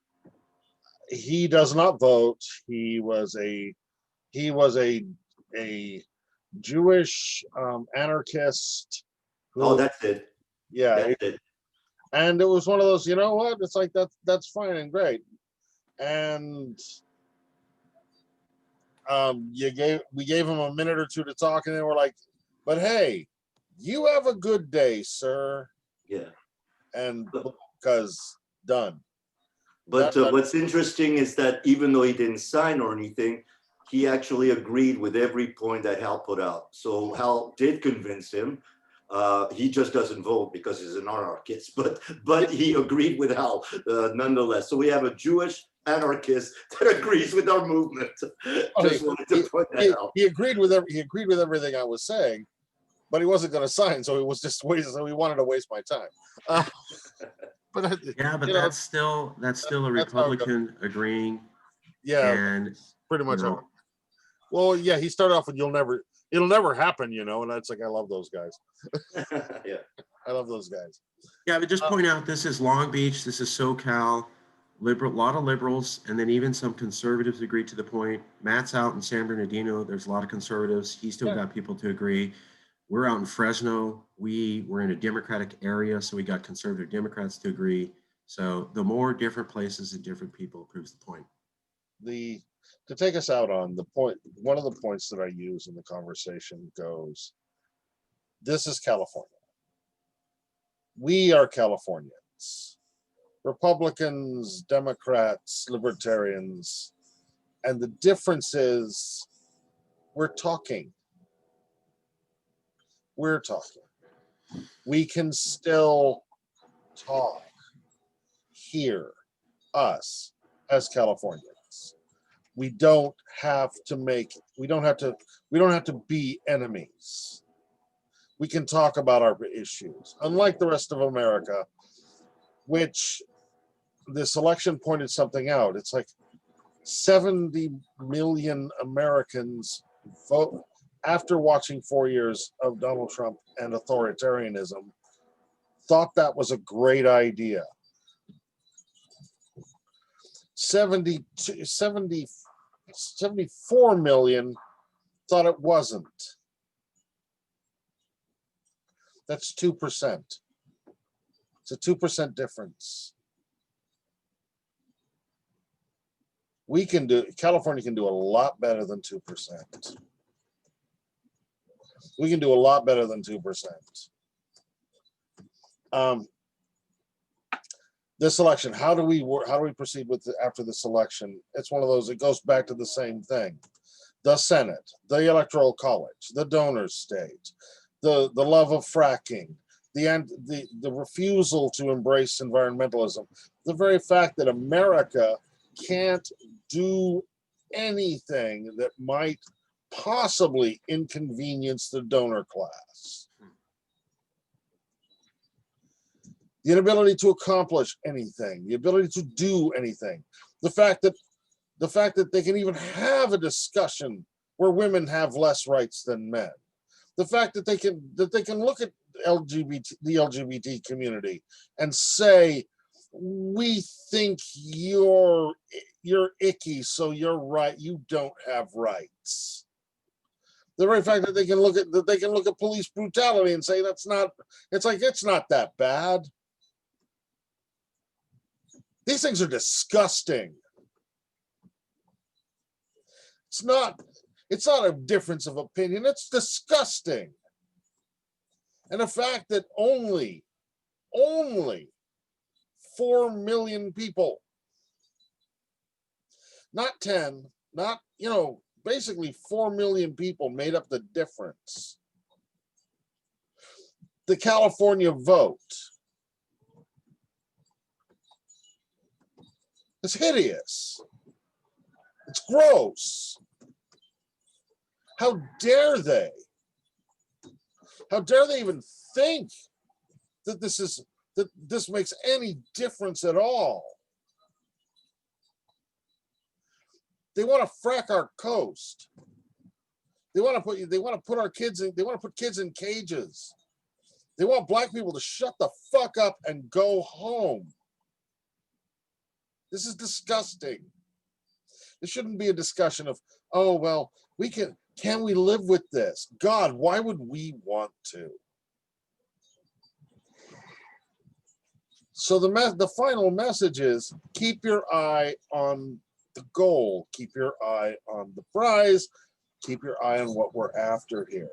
S1: he does not vote. He was a Jewish anarchist.
S4: Oh, that's it.
S1: Yeah,
S4: that's it.
S1: And it was one of those, you know what? It's like that's fine and great. And we gave him a minute or two to talk, and then we're like, but hey, you have a good day, sir.
S4: Yeah.
S1: And because done.
S4: But what's interesting is that even though he didn't sign or anything, he actually agreed with every point that Hal put out. So Hal did convince him. He just doesn't vote because he's an anarchist, but he agreed with Hal nonetheless. So we have a Jewish anarchist that agrees with our movement. Just wanted to point that out.
S1: He agreed with everything I was saying, but he wasn't going to sign, so he was just wasting. So he wanted to waste my time. But
S2: yeah, but that's still a Republican agreeing.
S1: Yeah,
S2: and
S1: pretty much. Well, yeah, he started off with it'll never happen, and that's like I love those guys.
S4: Yeah,
S1: I love those guys.
S2: Yeah, but just point out this is Long Beach, this is SoCal, a lot of liberals, and then even some conservatives agreed to the point. Matt's out in San Bernardino. There's a lot of conservatives. He's still got people to agree. We're out in Fresno. We're in a Democratic area, so we got conservative Democrats to agree. So the more different places and different people proves the point.
S1: To take us out on the point, one of the points that I use in the conversation goes, this is California. We are Californians. Republicans, Democrats, Libertarians, and the difference is we're talking. We're talking. We can still talk here, us as Californians. We don't have to be enemies. We can talk about our issues. Unlike the rest of America, which this election pointed something out. It's like 70 million Americans vote after watching 4 years of Donald Trump and authoritarianism, thought that was a great idea. 74 million thought it wasn't. That's 2%. It's a 2% difference. California can do a lot better than 2%. We can do a lot better than 2%. This election, how do we proceed with after this election? It's one of those, it goes back to the same thing. the Senate, the Electoral College, the donor state, the love of fracking, the refusal to embrace environmentalism, the very fact that America can't do anything that might possibly inconvenience the donor class. The inability to accomplish anything, the ability to do anything, the fact that they can even have a discussion where women have less rights than men, the fact that they can look at the LGBT community and say, we think you're icky, so you're right, you don't have rights. The very fact that they can look at police brutality and say it's not that bad. These things are disgusting. It's not a difference of opinion, it's disgusting. And the fact that only 4 million people, not 10, not, basically 4 million people made up the difference. The California vote is hideous. It's gross. How dare they? How dare they even think that this makes any difference at all? They want to frack our coast. They want to put our kids in, they want to put kids in cages. They want black people to shut the fuck up and go home. This is disgusting. It shouldn't be a discussion of, oh, well, can we live with this? God, why would we want to? So the final message is, keep your eye on the goal, keep your eye on the prize, keep your eye on what we're after here.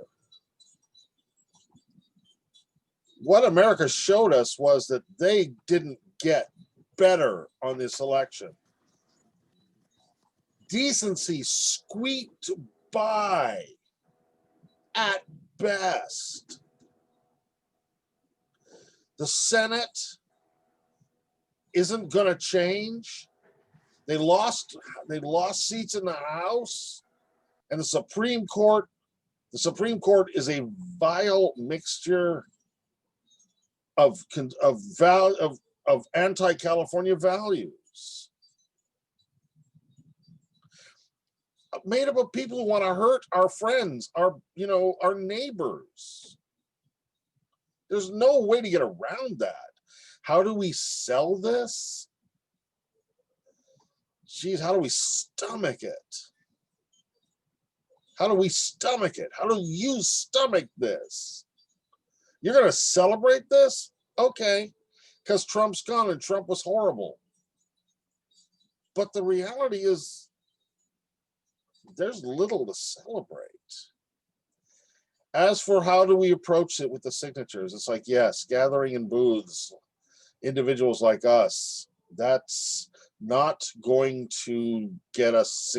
S1: What America showed us was that they didn't get better on this election. Decency squeaked by at best. The Senate isn't going to change. They lost seats in the House, and the Supreme Court is a vile mixture of anti-California values, made up of people who want to hurt our friends, our neighbors. There's no way to get around that. How do we sell this? Geez, how do we stomach it? How do we stomach it? How do you stomach this? You're going to celebrate this? Okay, because Trump's gone and Trump was horrible. But the reality is, there's little to celebrate. As for how do we approach it with the signatures, it's like, yes, gathering in booths, individuals like us, that's not going to get us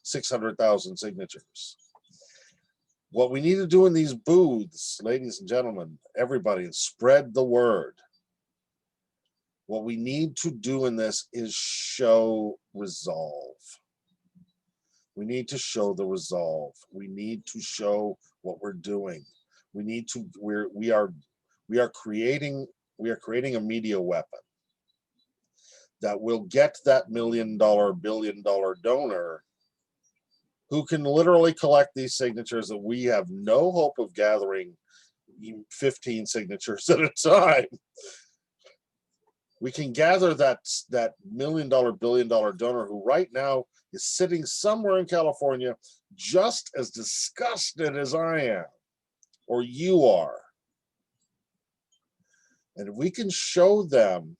S1: 600,000 signatures. What we need to do in these booths, ladies and gentlemen, everybody, is spread the word. What we need to do in this is show resolve. We need to show the resolve. We need to show what we're doing. We are creating a media weapon that will get that $1 million, billion-dollar donor who can literally collect these signatures that we have no hope of gathering 15 signatures at a time. We can gather that $1 million, billion-dollar donor who right now is sitting somewhere in California just as disgusted as I am, or you are. And if we can show them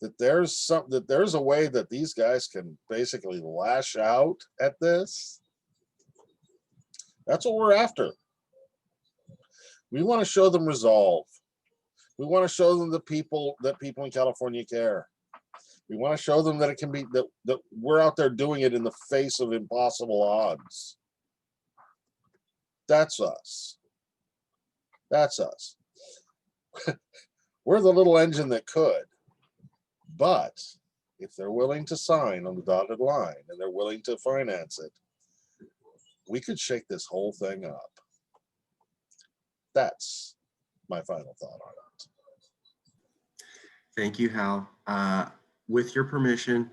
S1: that there's a way that these guys can basically lash out at this, that's what we're after. We want to show them resolve. We want to show them that people in California care. We want to show them that it can be, that we're out there doing it in the face of impossible odds. That's us. That's us. We're the little engine that could, but if they're willing to sign on the dotted line and they're willing to finance it, we could shake this whole thing up. That's my final thought on it.
S2: Thank you, Hal. With your permission,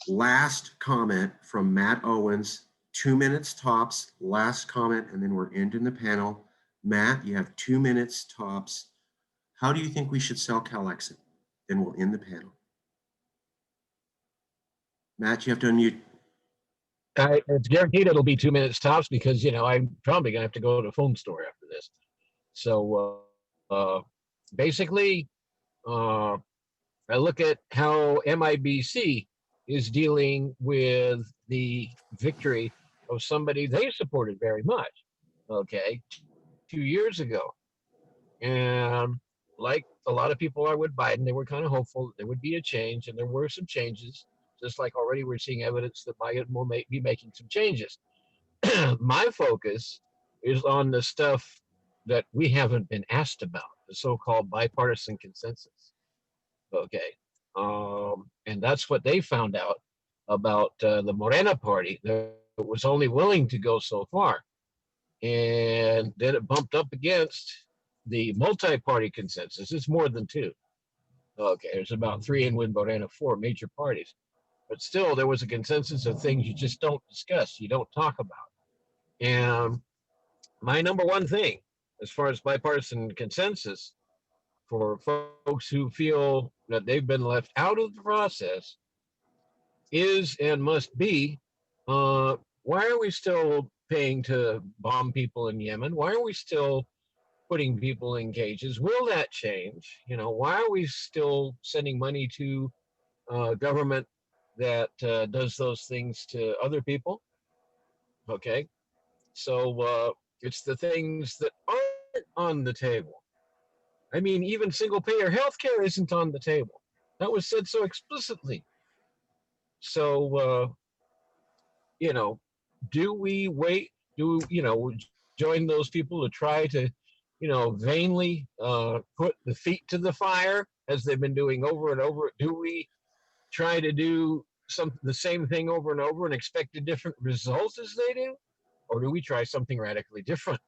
S2: last comment from Matt Owens, 2 minutes tops, last comment, and then we're ending the panel. Matt, you have 2 minutes tops. How do you think we should sell CALEXIT? Then we'll end the panel. Matt, you have to unmute.
S11: It's guaranteed it'll be 2 minutes tops because, you know, I'm probably going to have to go to the phone store after this. So basically, I look at how MIBC is dealing with the victory of somebody they supported very much, okay, 2 years ago. And like a lot of people are with Biden, they were kind of hopeful that there would be a change, and there were some changes, just like already we're seeing evidence that Biden will be making some changes. My focus is on the stuff that we haven't been asked about, the so-called bipartisan consensus. Okay. And that's what they found out about the Morena party that was only willing to go so far. And then it bumped up against the multi-party consensus. It's more than two. Okay, there's about three and with Morena, four major parties. But still, there was a consensus of things you just don't discuss, you don't talk about. And my number one thing, as far as bipartisan consensus, for folks who feel that they've been left out of the process, is and must be, why are we still paying to bomb people in Yemen? Why are we still putting people in cages? Will that change? You know, why are we still sending money to government that does those things to other people? Okay, so it's the things that aren't on the table. I mean, even single payer healthcare isn't on the table. That was said so explicitly. So, you know, do we wait? Do, you know, join those people to try to, you know, vainly put the feet to the fire as they've been doing over and over? Do we try to do the same thing over and over and expect a different result as they do? Or do we try something radically different?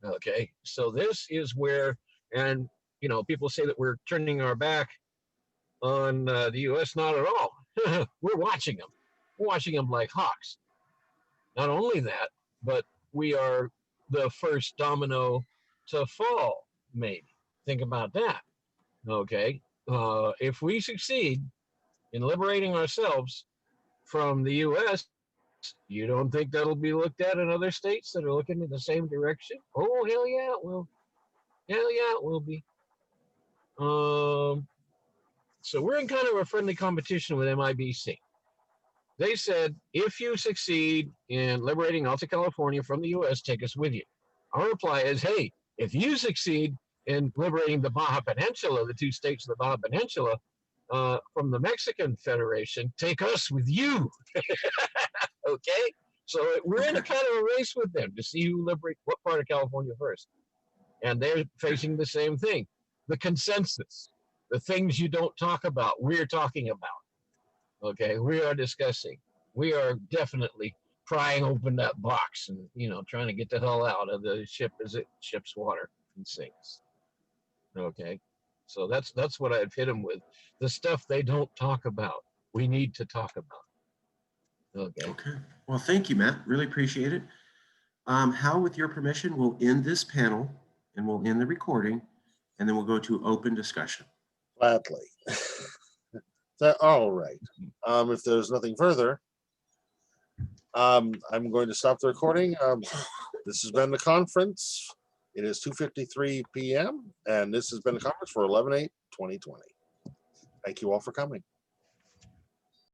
S11: Okay, so this is where, and, you know, people say that we're turning our back on the U.S. Not at all. We're watching them. We're watching them like hawks. Not only that, but we are the first domino to fall, maybe. Think about that. Okay. If we succeed in liberating ourselves from the U.S., you don't think that'll be looked at in other states that are looking in the same direction? Oh, hell yeah, it will. Hell yeah, it will be. So we're in kind of a friendly competition with MIBC. They said, if you succeed in liberating Alta California from the U.S., take us with you. Our reply is, hey, if you succeed in liberating the Baja Peninsula, the two states of the Baja Peninsula, from the Mexican Federation, take us with you. Okay? So we're in a kind of a race with them to see who liberates what part of California first. And they're facing the same thing. The consensus, the things you don't talk about, we're talking about. Okay, we are discussing. We are definitely prying open that box and, you know, trying to get the hell out of the ship as it ships water and sinks. Okay, so that's what I've hit them with. The stuff they don't talk about, we need to talk about. Okay.
S2: Okay. Well, thank you, Matt. Really appreciate it. Hal, with your permission, we'll end this panel and we'll end the recording, and then we'll go to open discussion.
S1: Gladly. All right. If there's nothing further, I'm going to stop the recording. This has been the conference. It is 2:53 p.m. and this has been the conference for 11/8/2020. Thank you all for coming.